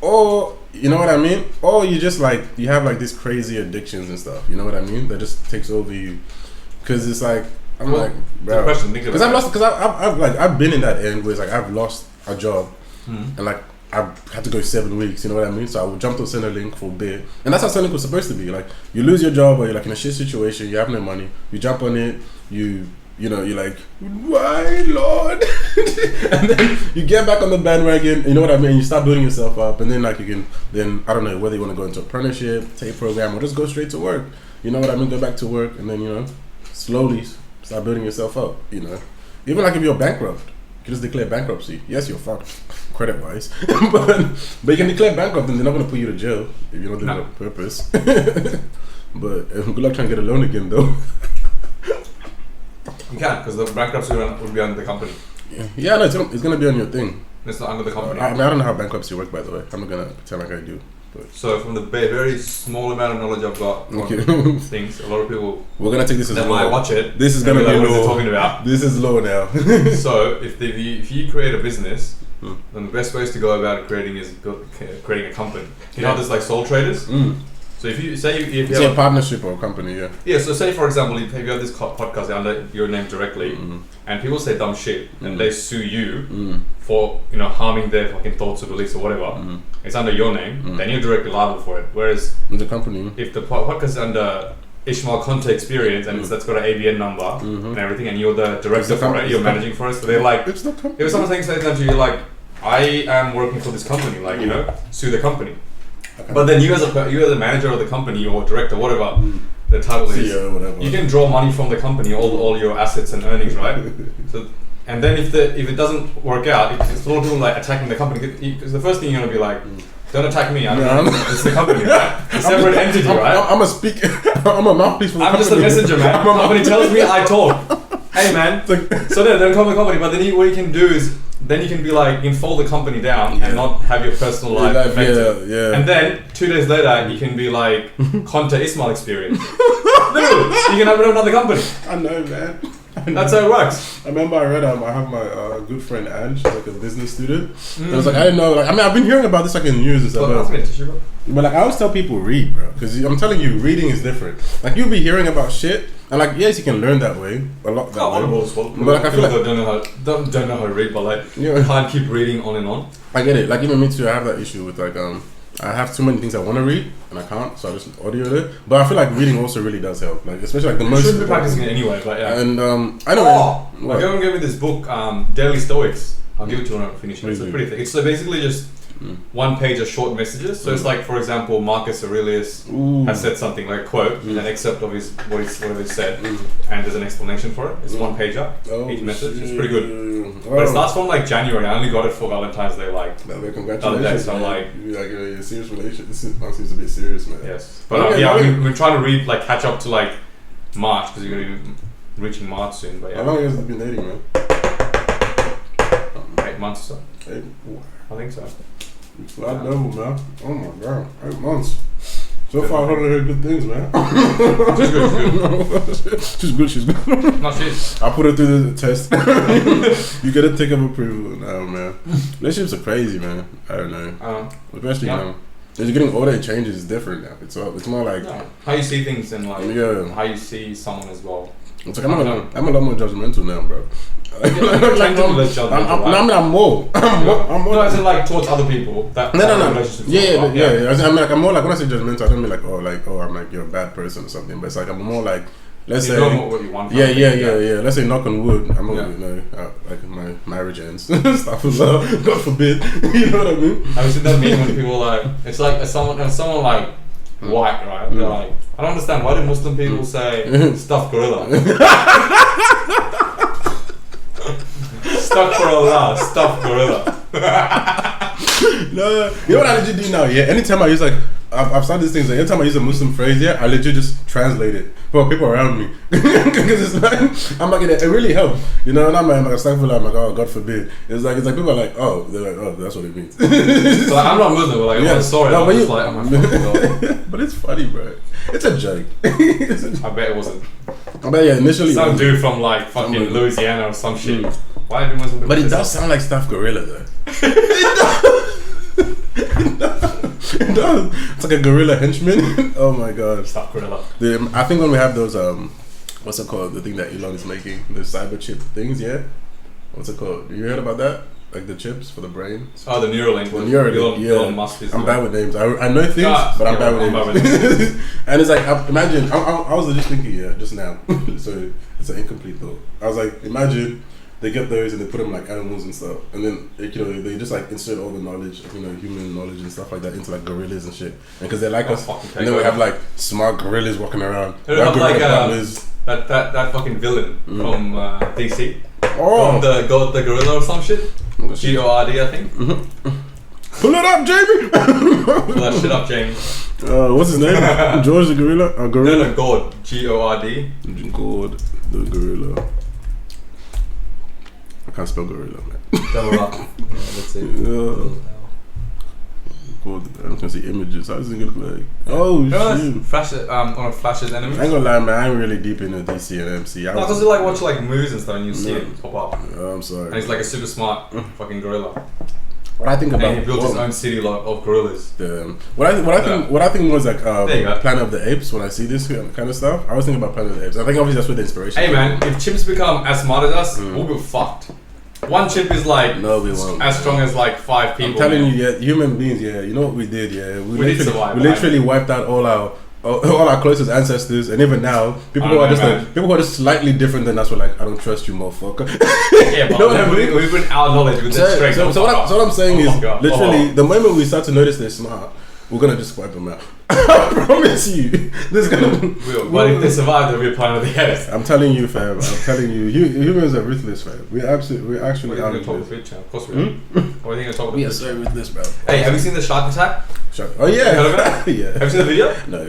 Or, you know what I mean? Or you just like, you have like these crazy addictions and stuff. You know what I mean? That just takes over you. Because it's like, I'm like, bro. Because I've been in that end where it's like I've lost a job and like I've had to go 7 weeks, you know what I mean? So I would jump to Centrelink for a bit. And that's how Centrelink was supposed to be. Like, you lose your job or you're like in a shit situation, you have no money, you jump on it, you're like, why, Lord? And then you get back on the bandwagon, you know what I mean? You start building yourself up, and then like you can, then I don't know whether you want to go into apprenticeship, take program, or just go straight to work. You know what I mean? Go back to work, and then, slowly start building yourself up, Even like if you're bankrupt, you can just declare bankruptcy. Yes, you're fucked, credit-wise. but you can declare bankrupt, and they're not going to put you to jail if you're not doing it on purpose. But good luck trying to get a loan again, though. You can't, because the bankruptcy would be under the company. Yeah, no, it's going to be on your thing. It's not under the company. I don't know how bankruptcy works, by the way. I'm not going to pretend like I do. But. So from the very small amount of knowledge I've got on things, a lot of people we're going to take this as law. Might watch it. This is going to be law. Talking about. This is law now. So if you create a business, then the best ways to go about creating is creating a company. You know, there's like sole traders. So if you say if you have a partnership or a company, yeah. So say for example, if you have this podcast under your name directly, and people say dumb shit, and they sue you for harming their fucking thoughts or beliefs or whatever, it's under your name, then you're directly liable for it. Whereas the company, if the podcast is under Ismail Conte Experience and that's got an ABN number and everything, and you're the director for it, you're managing for it, so they're like, it's the company. If someone says that to you, like, I am working for this company, like sue the company. Okay. But then you as a manager of the company or director, whatever the title is, CEO, whatever, you can draw money from the company, all your assets and earnings, right? So, and then if it doesn't work out, it's a lot of people like attacking the company, because the first thing you're gonna be like, Don't attack me. It's the company, right? It's a separate entity, right? I'm a speaker. I'm a mouthpiece for the company. I'm just a messenger, man. The company tells me, I talk. Hey, man. So then come to the company, but then what you can do is, then you can be like, you can fold the company down and not have your personal life affected. Yeah. And then 2 days later, you can be like, Conta Ismail experience. Literally, you can have another company. I know, man. That's how it works. I remember I have my good friend Anne, she's like a business student. And I was like, I didn't know, like, I mean, I've been hearing about this like in news and stuff. But like, I always tell people read, bro. Because I'm telling you, reading is different. Like, you'll be hearing about shit. And like, yes, you can learn that way, a lot that way. But like, I feel like don't know how to read, but like, you can't keep reading on and on. I get it. Like, even me too, I have that issue with like, I have too many things I want to read and I can't, so I just audio it. But I feel like reading also really does help, like especially like the most. You should be practicing it anyway, but yeah. And I know. Like, everyone gave me this book, Daily Stoics. I'll give it to you when I finish it. It's pretty thick. It's basically just 1 page of short messages. So it's like, for example, Marcus Aurelius has said something like a quote, an excerpt of his whatever he said, and there's an explanation for it. It's 1 page up, each message. It's pretty good. But it starts from like January. I only got it for Valentine's Day, like congratulations. So I'm like, your serious relationship. This seems a bit serious, man. Yes, but we've been trying to read, like, catch up to like March, because you're gonna be reaching March soon. But yeah. How long has it been dating, man? 8 months or so. 8? I think so. Flat double, man. Oh my god, 8 months. So far, I've heard good things, man. She's good. She's good. No, she is. I put her through the test. You get a tick of approval now, man. Relationships are crazy, man. I don't know. Especially now. As you're getting older, it changes. It's different now. It's more like how you see things and like how you see someone as well. It's like I'm a lot more judgmental now, bro. I'm more. No, as in like towards other people. No. Yeah. I'm more like, when I say judgmental, I don't mean like, I'm like, you're a bad person or something. But it's like, I'm more like, let's say, what you want. Yeah. Let's say, knock on wood. I'm not, like my marriage ends. Stuff with love. God forbid. You know what I mean? Have you seen that meme when people like, it's like someone like white, right? They're like, I don't understand, why do Muslim people say stuffed gorilla? Stuffed gorilla. No, you know what I legit do now? Yeah, anytime I use like, I've started these things. Like, anytime I use a Muslim phrase, I legit just translate it for people around me, because it's like, I'm like, it really helps, you know. And I'm like, I'm like, oh, God forbid. It's like people are like, oh, they're like, oh, that's what it means. So like, I'm not Muslim, but like, I'm sorry. No, I'm just like, oh my God. But it's funny, bro. It's a joke. I bet it wasn't. I bet initially. Some dude from like fucking Louisiana or some shit. Why do Muslim people? But it does sound like stuffed gorilla though. It does. It's like a gorilla henchman. Oh my god. Stuffed gorilla. I think when we have those what's it called? The thing that Elon is making, the cyber chip things. Yeah. What's it called? You heard about that? Like the chips for the brain. Oh, the Neuralink. Elon Musk is. I'm bad with names. I know things, but I'm bad with names. And it's like, imagine. I was just thinking, just now. So it's an incomplete thought. I was like, imagine they get those and they put them like animals and stuff, and then they just like insert all the knowledge, human knowledge and stuff like that into like gorillas and shit. And because they like us, and then we have like smart gorillas walking around. They have like that fucking villain from DC. From the gorilla or some shit. GORD, I think. Pull it up, Jamie. Pull that shit up, Jamie. What's his name? George the gorilla. Gorilla. No, Gord. GORD. Gord the gorilla. I can't spell gorilla, man. Let's see. I'm gonna see images. How does it look like? Oh shit! Flash, one of Flash's enemies. I ain't gonna lie, man. I'm really deep into DC and MC. No, because you like watch like movies and stuff, and you see it pop up. I'm sorry. And he's like a super smart fucking gorilla. What I think about, and he built his own city of gorillas. What I think was like Planet of the Apes. When I see this kind of stuff, I was thinking about Planet of the Apes. I think obviously that's where the inspiration. Hey man, if chimps become as smart as us, we'll be fucked. One chimp is like as strong as like 5 people. I'm telling you, human beings, you know what we did, we did survive. We literally wiped out all our closest ancestors, and even now, people who are just slightly different than us were like, I don't trust you, motherfucker. Yeah, but we bring our knowledge with this strength. So what I'm saying is, literally, the moment we start to notice they're smart, We're gonna just wipe them out. I promise you. This gonna. But if they survive, they'll be a part of the house. I'm telling you, fam. I'm telling you. Humans are ruthless, fam. We're actually What are you going to talk with Rich? Of course we are. What are you going to talk with? We are so ruthless, bro. Hey, have you seen the shark attack? Oh yeah. You heard of it? Yeah. Have you seen the video? No.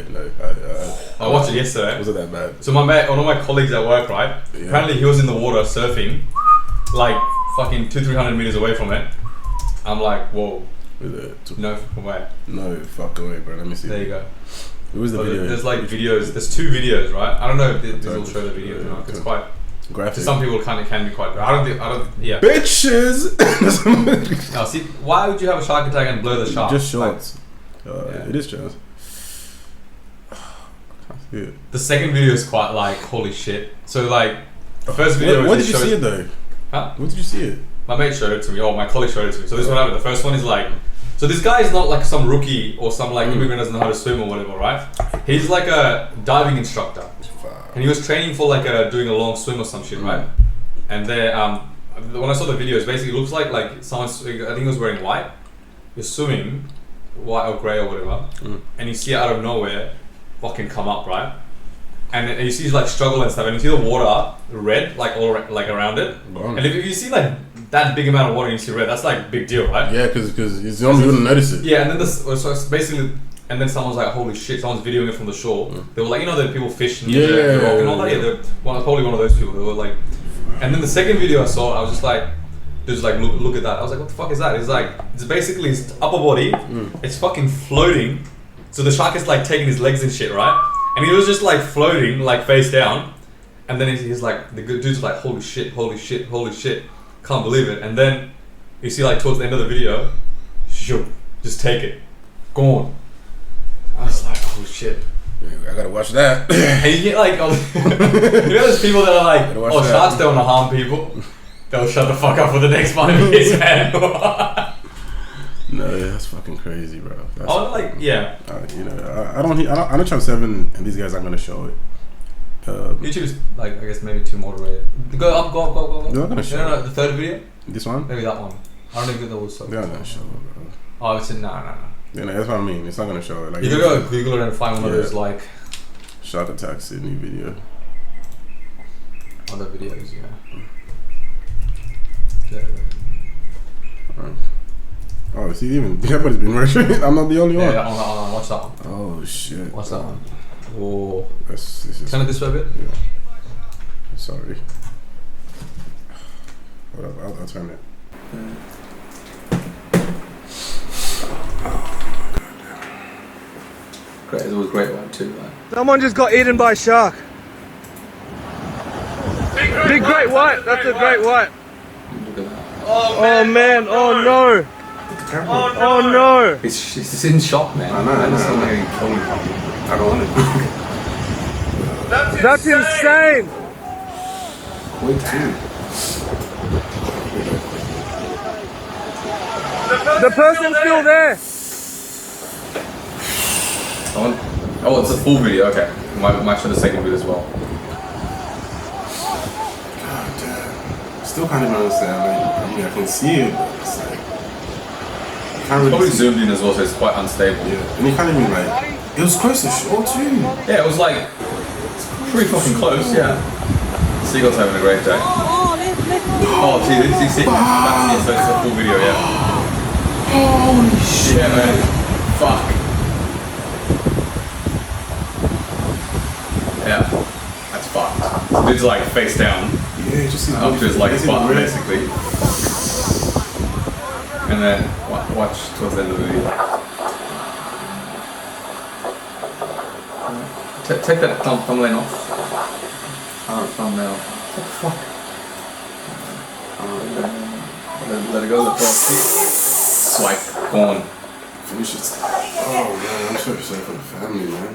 I watched it yesterday. Was it that bad? So one of my colleagues at work, right? Yeah. Apparently he was in the water surfing, like fucking 200-300 meters away from it. I'm like, whoa. No fucking way. No fucking way, bro. Let me see. There you go. It was the video. There's like videos. There's 2 videos, right? I don't know if these will show the videos or not. It's quite graphic. To some people, it can be quite. I don't. Yeah. Bitches. Now, see, why would you have a shark attack and blur the shark? Just shorts. It is just. The second video is quite like holy shit. So like, the first video. Where did you see it though? Huh? Where did you see it? My mate showed it to me. My colleague showed it to me. So this is what happened. The first one is like, so this guy is not like some rookie or some like immigrant doesn't know how to swim or whatever, right? He's like a diving instructor, and he was training for like doing a long swim or some shit, right? And there, when I saw the videos, basically it looks like someone's. I think he was wearing white. You're swimming, white or grey or whatever, and you see it out of nowhere, fucking come up, right? And you see like struggle and stuff, and you see the water red, like all like around it. And if you see like that big amount of water and you see red, that's like big deal, right? Yeah, because it's the only you wouldn't notice it. Yeah, and then so it's basically, and then someone's like, holy shit, someone's videoing it from the shore. They were like, you know, the people fishing the rock and all that. Yeah, they're probably one of those people. They were like, and then the second video I saw, I was just like, look at that. I was like, what the fuck is that? It's like, it's basically his upper body. It's fucking floating. So the shark is like taking his legs and shit, right? And he was just like floating, like face down. And then he's like, the good dude's like, holy shit, can't believe it. And then you see like towards the end of the video, just take it, go on. I was like, oh shit. I gotta watch that. And you get like, you know those people that are like, oh, sharks don't want to harm people. They'll shut the fuck up for the next 5 years, man. No, that's fucking crazy, bro. That's yeah. I know Chayan Sen and these guys aren't gonna show it. YouTube is like, I guess maybe too moderated. Go up. They're not gonna show No, the third video? This one? Maybe that one. I don't think that was so. They're not gonna show it, bro. Oh, it's in, no. Yeah, that's what I mean. It's not gonna show it. Like, you gotta go Google it and find one of those like Shark Attack Sydney video. Other videos, yeah. Alright. Oh, see, even everybody's been working. I'm not the only one. Yeah, watch that one. Oh shit. Watch that one. Oh. This is turn it this way a bit. Yeah. Sorry. Hold up, I'll turn it. Great, it was a great one too, man. Someone just got eaten by a shark. Big great white. That's a great white. Look at that. Oh man. Oh no. Oh no. It's in shock, man. I know. I don't want it. That's insane. Wait, too. The person's still there. Oh, it's a full video. Okay, might show the second video as well. God damn. Still can't even understand. Like, I mean, I can see it, but it's like you can't really. Probably zoomed in as well, so it's quite unstable. Yeah, and you can't even like. It was close to shore too. Yeah, it was like pretty fucking close. Yeah. Seagull's having a great day. Oh, see this? See? That's so it's a full video. Yeah. Holy shit, yeah, man. Fuck. Yeah, that's fucked. Dude's like face down. Yeah, just up to his like butt basically. And then watch towards the end of the video. Take that thumbnail off. Thumbnail. What the fuck? Let it go. Let it go. Swipe. Go on. Finish it. Oh man, I'm so sorry for the family, man.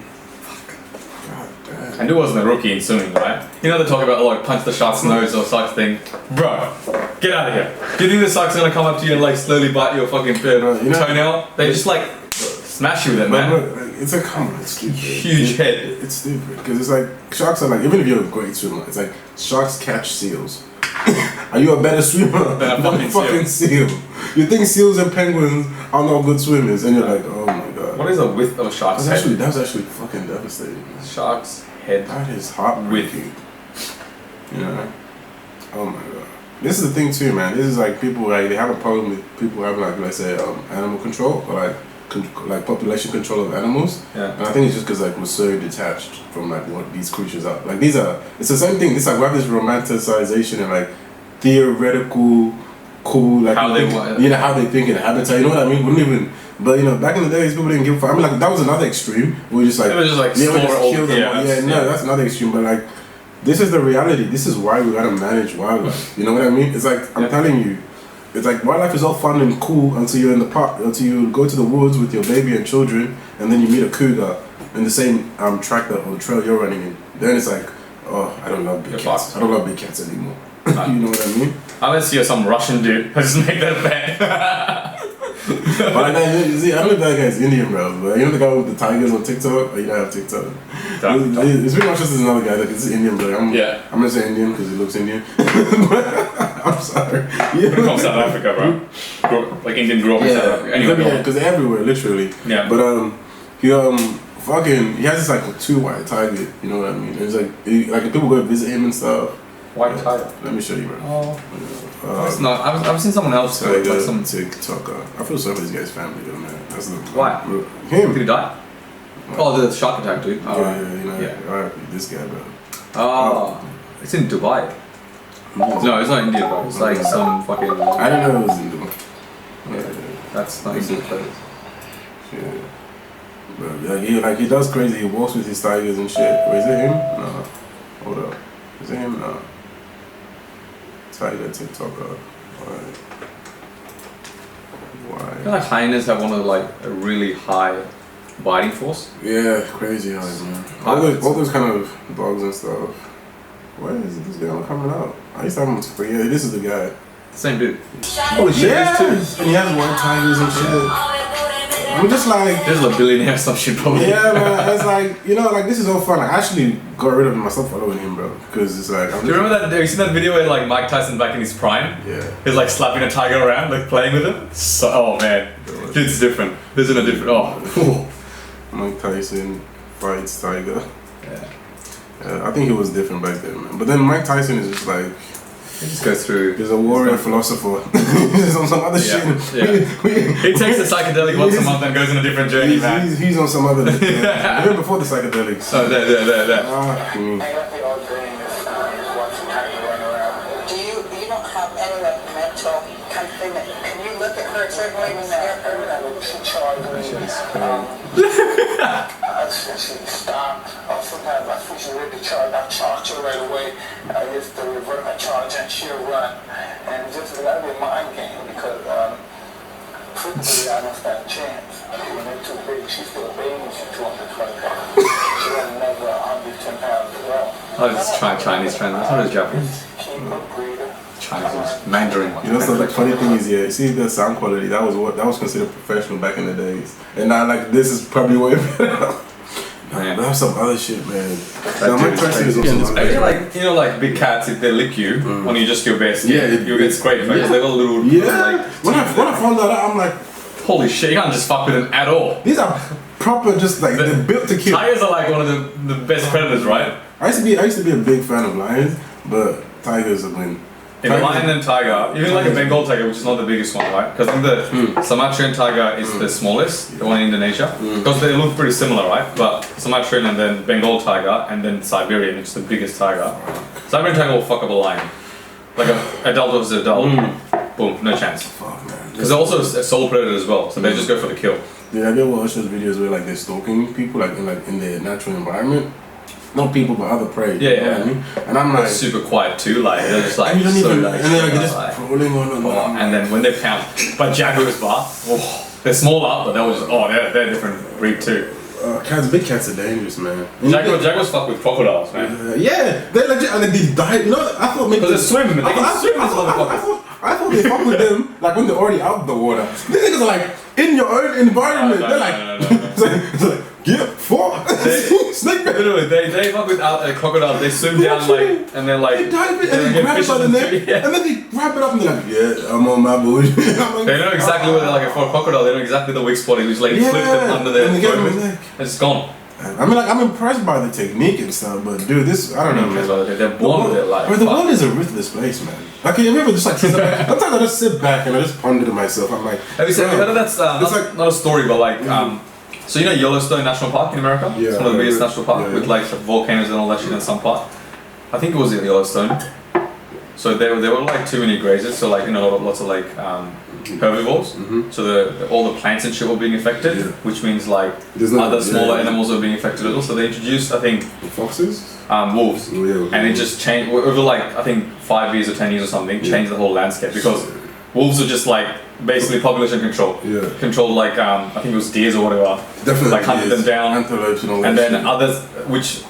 God damn. And it wasn't a rookie in swimming, right? You know they talk about like punch the shark's nose or shark's thing. Bro, get out of here. Do you think the shark's gonna come up to you and like slowly bite your fucking toenail? They just like smash you with it, man. It's like, come on, it's stupid. Huge head. It's stupid because it's like sharks are like, even if you're a great swimmer, it's like sharks catch seals. Are you a better swimmer than a fucking seal? You think seals and penguins are not good swimmers, and you're like, oh my god. What is the width of a shark's head? That's actually fucking devastating. Shark's head. That is heartbreaking. You know? Oh my god. This is the thing too, man. This is like people like they have a problem with people having like let's say animal control or like population control of animals. Yeah. And I think it's just because like we're so detached from like what these creatures are. Like these are. It's the same thing. It's like we have this romanticization and like theoretical, cool like how they how they think in habitat. You know what I mean? Wouldn't even. But you know, back in the days, people didn't give a fuck. I mean, like that was another extreme. We just like it was just like kill them. No, that's another extreme. But like, this is the reality. This is why we gotta manage wildlife. You know what I mean? It's like I'm telling you, it's like wildlife is all fun and cool until you're in the park, until you go to the woods with your baby and children, and then you meet a cougar in the same track or trail you're running in. Then it's like, oh, I don't love big cats. I don't love big cats anymore. You know what I mean? Unless you're some Russian dude, just make that bet. But like that, see, I don't know if that guy's Indian, bro. But you know the guy with the tigers on TikTok? Or you don't have TikTok? It's pretty much just another guy. Like it's Indian, but I'm gonna say Indian because he looks Indian. I'm sorry. Yeah. From South Africa, bro. Like Indian grew up in South Africa. Yeah, because they're everywhere, literally. Yeah. But he has this like 2 white tigers. You know what I mean? It's like people go visit him and stuff. White tiger. Let me show you, bro. Oh. It's not. I've seen someone else do it. Like some TikToker. I feel sorry for this guy's family, though, man. That's the why? Him. Did he die? Oh, the shark attack, dude. Oh, Alright, this guy, bro. Oh, it's in Dubai. No, it's not India, bro. It's like some fucking. I didn't know it was in Dubai. Yeah, that's not Indian place. Yeah. But he does crazy. He walks with his tigers and shit. Or is it him? No. Hold up. Is it him? No. Tiger TikToker. Why? I feel like hyenas have one of a really high biting force. Yeah, crazy eyes, man. All those kind of dogs and stuff. Where is this guy coming out? I used to have him for this is the guy. Same dude. Oh shit! Yeah. And he has white tigers and shit. I'm just like there's a billionaire some shit probably. Yeah, man. It's like this is all fun. I actually got rid of him myself following him, bro. Because it's like. Do you remember that? Have you seen that video where Mike Tyson back in his prime? Yeah. He's slapping a tiger around, playing with him. So, oh man, it's different. There's a different. Oh. Mike Tyson fights tiger. Yeah. I think he was different back then, man. But then Mike Tyson is just like. He just goes through. He's a warrior philosopher. He's on some other shit. Yeah. He takes the psychedelic once a month and goes on a different journey, man. He's on some other. Even before the psychedelics. Oh, there. Do you don't have any mental kind of thing that can you look at her a certain way and scare her? She stopped. Sometimes I push her with the charge. I charge her right away. I just revert my charge and she'll run. And just that'll be a mind game because frequently I don't stand a chance. When they're too big, she's still a baby. She's 220 pounds. She runs another 110 pounds as well. I'll just try Chinese translate. What is Japanese? Chinese, Mandarin. You know, so the funny thing is, you see the sound quality. That was considered professional back in the days, and now this is probably way better. Man, that's some other shit, man. I feel like big cats, if they lick you when you just your bare skin, you get scraped. They got a little. When I found that out, I'm like, holy shit! You can't just fuck with them at all. These are proper, just they're built to kill. Tigers are one of the best predators, right? I used to be a big fan of lions, but tigers have been. In a lion and tiger, even a Bengal tiger, which is not the biggest one, right? Because I think the Sumatran tiger is the smallest, the one in Indonesia. Because they look pretty similar, right? But Sumatran and then Bengal tiger and then Siberian, which is the biggest tiger. Siberian tiger will fuck up a lion. Like an adult versus adult, boom, no chance. Fuck, man. Because they're also a sole predator as well, so they just go for the kill. Yeah, I get watch those videos where they're stalking people in their natural environment. Not people, but other prey. Yeah, you know what I mean? And I'm they're super quiet too. They're just and you don't even, and they're just rolling on. And then when they pounce, but jaguars bar, they're smaller, but they're a different breed too. Big cats are dangerous, man. Jaguars fuck with crocodiles, man. Yeah, they're legit, and they die. You know, I thought maybe because they swim. They can swim as motherfuckers. I thought they fuck with them when they're already out of the water. These niggas are in your own environment. They're it's like Get fucked. Snake man. Literally, they fuck with crocodiles. They swim down like, and they're like, they dive it and they grab it by the neck, and then they grab it up and they're like, yeah, I'm on my board. Like, they know exactly where they're like for a crocodile. They know exactly the weak spot. Which like flip them under their throat. It's gone. I mean, like, I'm impressed by the technique and stuff, but dude, this, I don't know, man. They're born with it, like. The world is a ruthless place, man. Like, you ever just like, sometimes I just sit back and I just ponder to myself. I'm like, have you heard of that? Not a story, but like, so you know Yellowstone National Park in America? Yeah. It's one of the biggest national parks with like volcanoes and all that shit in some part. I think it was in Yellowstone. So there were like too many grazers, so like, you know, lots of like herbivores. So all the plants and shit were being affected, which means like other smaller animals were being affected as well. So they introduced, I think, foxes, wolves, and it just changed over like I think 5 years or 10 years or something. Changed the whole landscape because wolves are just like basically population control. Controlled like I think it was deers or whatever. Definitely, like hunted them down, antelopes and all that. And then others which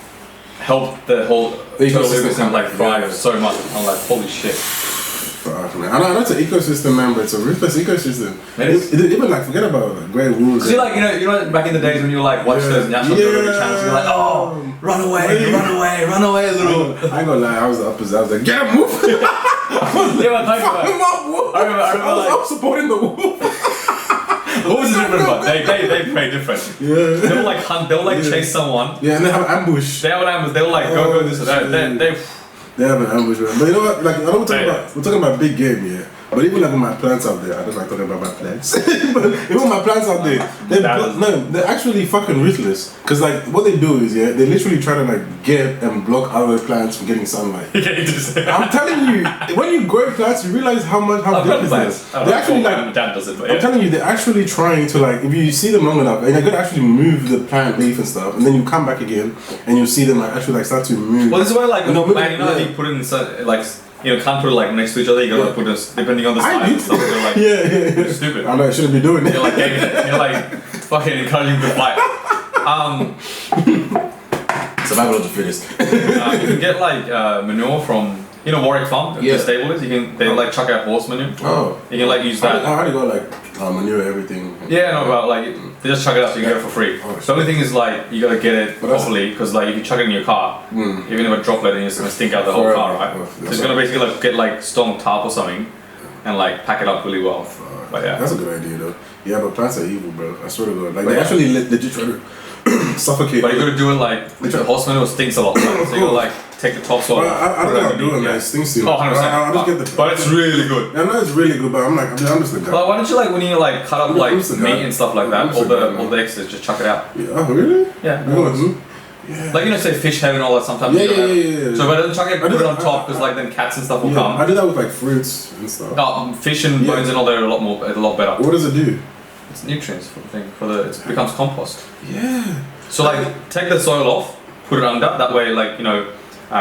helped the whole ecosystem like thrive so much. I'm like, holy shit. Fuck, man. I know it's an ecosystem, man, but it's a ruthless ecosystem. Even like, forget about like great wolves. Because you know, back in the days when you like watch those National Geographic channels, you're like, oh, run away, little. I ain't gonna lie, I was the opposite. I was like, get him, wolf. I was supporting the wolf. Wolves is different, but they play different. Yeah. They'll like hunt, they'll like chase someone. Yeah, and they have an ambush. They'll like go this or that. They have an ambush, man. But you know what? Like, I know we're talking about big game, yeah. But even like with my plants out there, I don't like talking about my plants. But even my plants out there, they're actually fucking ruthless. Cause like what they do is, they literally try to like get and block other plants from getting sunlight. I'm telling you, when you grow plants, you realize how different it is. They actually like, Dad does it, but I'm telling you, they're actually trying to like, if you see them long enough, and they're gonna actually move the plant leaf and stuff, and then you come back again, and you see them like actually like start to move. Well, this is why like, how you put it in like. You know, can't put it like next to each other. You gotta put it depending on the size and stuff. You're like, yeah. Stupid. I know I shouldn't be doing it. You're like fucking encouraging the fight. Survival of the fittest. You can get like manure from Warwick Farm. The stable is. They like chuck out horse manure. Oh. You can like use that. I already got like manure everything. Yeah, no, but like they just chuck it out so you can get it for free. Oh, the only thing is like you gotta get it properly because like if you chuck it in your car, even if a droplet, and it's gonna stink out the whole car, right? So it's gonna basically like get like strong tarp or something, and like pack it up really well. But yeah, that's a good idea though. Yeah, but plants are evil, bro. I swear to God. Like they actually legit try to suffocate. But you gotta do it like the horse manure stinks a lot, right? So you gotta like take the topsoil. I don't know how to do it, man. It stinks too. Oh, 100%. But it's really good. Yeah, I know it's really good, but I'm just the guy. Well, why don't you like when you like cut up like meat and stuff like that, all the excess, just chuck it out. Yeah, oh really? Yeah. Yeah. Like say fish head and all that sometimes. Yeah. So if I don't chuck it, put it on top because like then cats and stuff will come. I do that with like fruits and stuff. No, fish and bones and all that are a lot better. What does it do? It's nutrients for the thing. It becomes compost. Yeah. So like take the soil off, put it under. That way like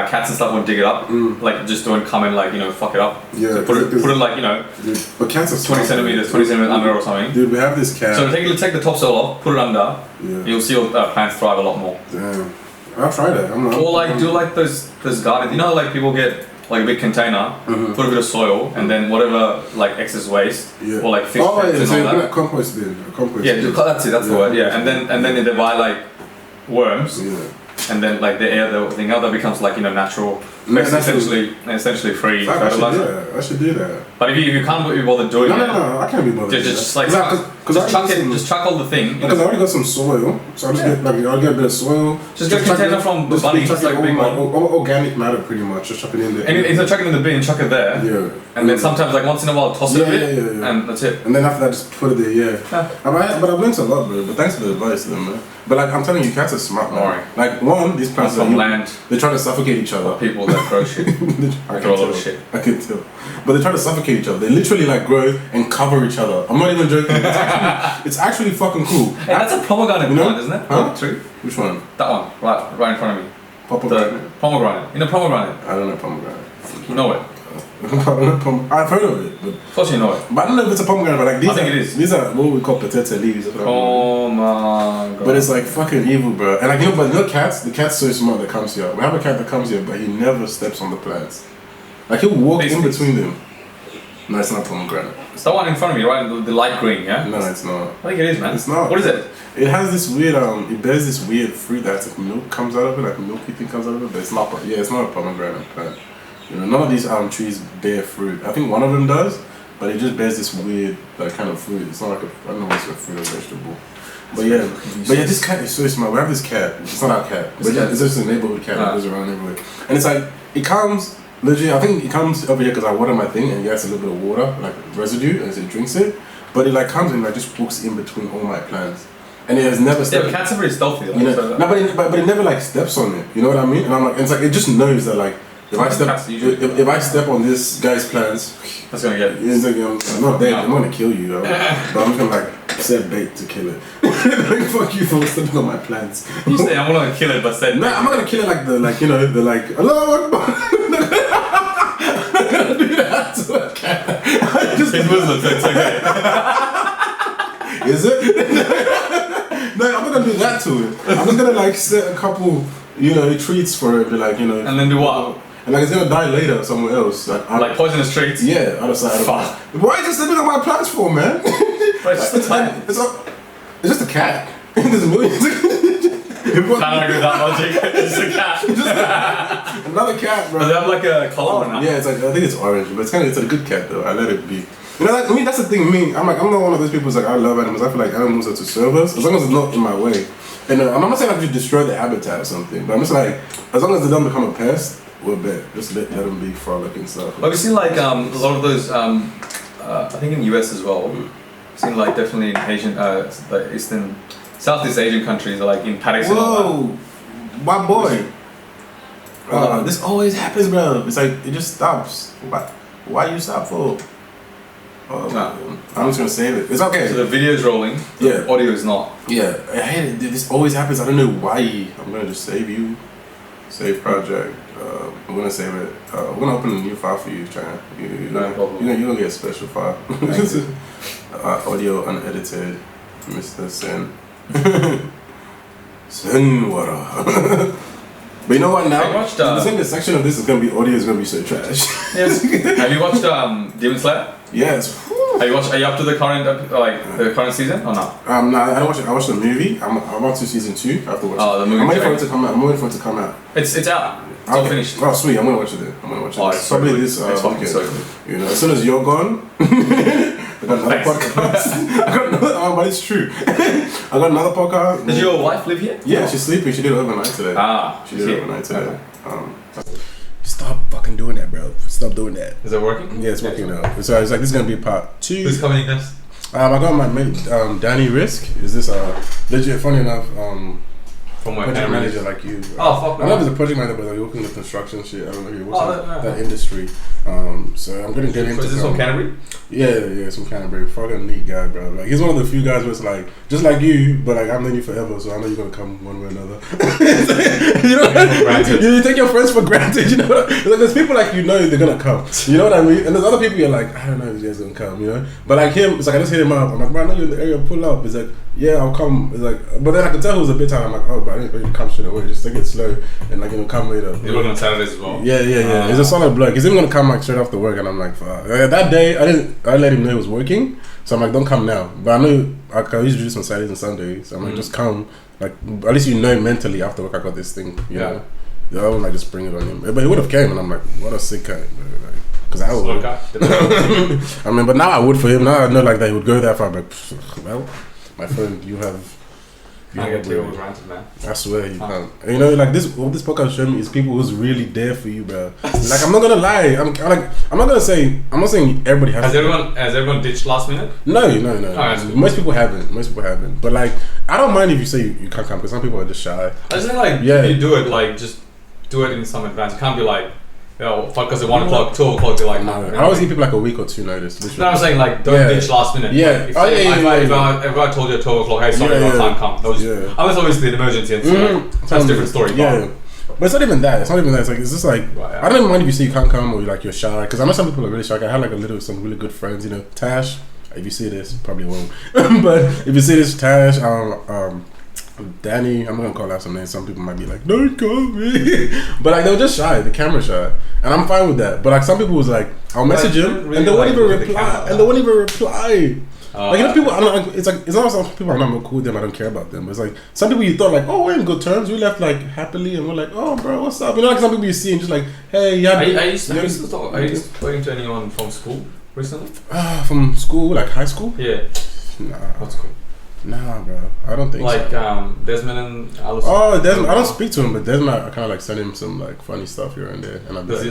cats and stuff won't dig it up. Like just don't come and like fuck it up. Yeah. So put it like Dude, but cats are 20 centimeters under or something. Dude, we have this cat. So take the topsoil off, put it under. Yeah. You'll see your plants thrive a lot more. Damn. I'll try that. Or like do like those gardens. You know, like people get like a big container, put a bit of soil, and then whatever like excess waste or like fish and so all that. Compost bin. That's it. That's the word. Yeah, and then they buy like worms. Yeah. And then like the air the thing out that becomes like natural, essentially free fertilizer. I should do that. But if you can't be bothered doing it, no, I can't be bothered. Just chuck all the thing. Because I already got some soil, so I'll get a bit of soil. Just get a container from the bunny, just like a big one. Organic matter, pretty much. Just chuck it in there. And instead of chucking it in the bin, chuck it there. Yeah. And then sometimes like once in a while toss it a bit, and that's it. And then after that, just put it there. Yeah. But I've learned a lot, bro. But thanks for the advice, then, man. But like I'm telling you, cats are smart, man. Like these plants from land. They're trying to suffocate each other. People that grow shit. I grow a lot of shit. I can tell. But they try to suffocate each other. They literally like grow and cover each other. I'm not even joking. It's actually fucking cool. Hey, that's a pomegranate plant, isn't it? Huh? True. Which one? That one, right in front of me. Pomegranate. Pomegranate. You know pomegranate? I don't know pomegranate. You know it. I've heard of it. Of course you know it. But I don't know if it's a pomegranate, but like these are what we call potato leaves. Oh my god. But it's like fucking evil, bro. And like the cat's so smart that comes here. We have a cat that comes here, but he never steps on the plants. Like he'll walk in between them. No, it's not pomegranate. It's the one in front of me, right? The light green, yeah? No, it's not. I think it is, man. It's not. What is it? It has this weird, it bears this weird fruit that's like milk comes out of it, like a milky thing comes out of it, but it's not, it's not a pomegranate plant. You know, none of these trees bear fruit. I think one of them does, but it just bears this weird, like, kind of fruit. It's not like I don't know if it's a fruit or vegetable. But yeah, this cat is so smart. We have this cat. It's not our cat, but it's just a neighborhood cat that goes around everywhere. And it's like, it comes, legit, I think it comes over here because I water my thing and it gets a little bit of water, like residue, as it drinks it. But it like comes and like just walks in between all my plants. And it has never stepped. Yeah, but cats are very stealthy. Like, you know, no, but it never like steps on it. You know what I mean? And I'm like, it's like it just knows that like if I step on this guy's plants, that's gonna get it. It's like I'm not dead. I'm gonna kill you. But I'm just gonna like set bait to kill it. Like fuck you for stepping on my plants. You say I'm gonna kill it, but said no, I'm not gonna kill it like hello. I'm not gonna do that to a cat. It's Muslim, so it's okay. Is it? No, I'm not gonna do that to it. I'm just gonna like set a couple, treats for it, like and then do what? And like it's gonna die later somewhere else. Like poisonous treats? Yeah, other side of it. Why is it sitting on my plants for, man? But it's just a cat. It's just a cat. There's millions. Can't argue with that logic. It's just a cat. Another cat, bro. Does it have like a collar or not? Yeah, it's like I think it's orange, but it's a good cat though. I let it be. You know, like, I mean, that's the thing. I'm not one of those people who's like, I love animals. I feel like animals are to serve us, as long as it's not in my way. And I'm not saying I have to destroy the habitat or something, but I'm just like, as long as they don't become a pest, we're bet. Just let them be frolic and stuff. But we've seen like a lot of those, I think in the US as well, we've seen like definitely in Asian, like Southeast Asian countries, like in paddocks and all that. My boy. This always happens, bro. It's like, it just stops. Why you stop for? I'm just gonna save it. It's okay. So the video's rolling. The audio is not. Yeah, I hate it. This always happens. I don't know why. I'm gonna just save you. Save project. I'm gonna save it. We're gonna open a new file for you, Chayan. You're gonna get a special file. Audio unedited. Mr. Sen. Sen water. But you know what? Now I watched, the section of this is gonna be audio is gonna be so trash. Yes. Have you watched Demon Slayer? Yes. Are you up to the current the current season or not? No, I don't watch it. I watched the movie. I'm up to season 2. I have to watch it. The movie. I'm waiting for it to come out. It's out. It's all finished. Oh sweet, I'm gonna watch it then. It's probably so this weekend. so good. You know, as soon as you're gone, I got another podcast. But it's true. I got another podcast. Does your wife live here? Yeah, she's sleeping. She did it overnight today. She did it overnight today. Stop fucking doing that, bro. Stop doing that. Is it working? Yeah, it's working now. So it's like this is gonna be part 2. Who's coming next? I got my mate, Danny Risk. Is this legit? Funny enough, from my project manager like you. Oh fuck! I know there's a project manager, but you're working in the construction shit. I don't know if you're working that yeah. industry. So I'm gonna get into. Is this from Canterbury? Yeah, it's from Canterbury. Fucking neat guy, bro. Like he's one of the few guys where it's like just like you, but like I've known you forever, so I know you're gonna come one way or another. You take your friends for granted. You know, like there's people like they're gonna come. You know what I mean? And there's other people you're like I don't know if this guy's gonna come. You know, but like him, it's like I just hit him up. I'm like, bro, I know you're in the area. Pull up. He's like, yeah, I'll come. It's like, but then I can tell he was a bit tired. I'm like, oh, but I didn't really come straight away. Just take it slow and like come later. You're working on Saturdays as well. Yeah. He's a solid bloke. He's even gonna come like straight after work, and I'm like, fuck. That day I let him know he was working, so I'm like, don't come now. But I know I usually do this on Saturdays and Sundays. So I'm like, just come. Like at least mentally after work I got this thing. You know, I would like just bring it on him. But he would have came, and I'm like, what a sick guy. Because I would. I mean, but now I would for him. Now I know like that he would go that far. But well, my friend, you have. I get terrible granted, man. I swear you can't. You know, like what this podcast showed me is people who's really there for you, bro. Like I'm not gonna lie. I'm not saying everybody has. Has everyone ditched last minute? No. Oh, Most people haven't. But like, I don't mind if you say you can't come because some people are just shy. I just think like if you do it, like just do it in some advance. You can't be like, because at 1 o'clock, 2 o'clock, they're like, no. I always give people like a week or 2 notice. Literally. No, I'm saying like don't ditch last minute. Yeah. Like, if I told you at 12 o'clock, hey, sorry, I can't come. Unless obviously an emergency and that's a different story. Yeah. But it's not even that. It's like it's just like I don't even mind if you say you can't come or you're shy. Because I know some people are really shy. I had like some really good friends. Tash. If you see this, probably won't. But if you see this, Tash, Danny, I'm gonna call out some names. Some people might be like, "Don't call me," but like they were just shy, the camera shy, and I'm fine with that. But like some people was like, I'll message him, really and they won't even reply, and they won't even reply. Like you know, people, I'm not, it's like it's not some people I'm not cool with them. I don't care about them. But it's like some people you thought like, oh, we're in good terms. We left like happily, and we're like, oh, bro, what's up? You know, like some people you see and just like, hey, yeah. Are you talking to anyone from school recently? From school, like high school? Yeah. Nah. What's cool? Nah, bro. I don't think like, so. Like Desmond and Allison. Oh, Desmond. I don't speak to him, but Desmond, I kind of like send him some like funny stuff here and there. And I'll be he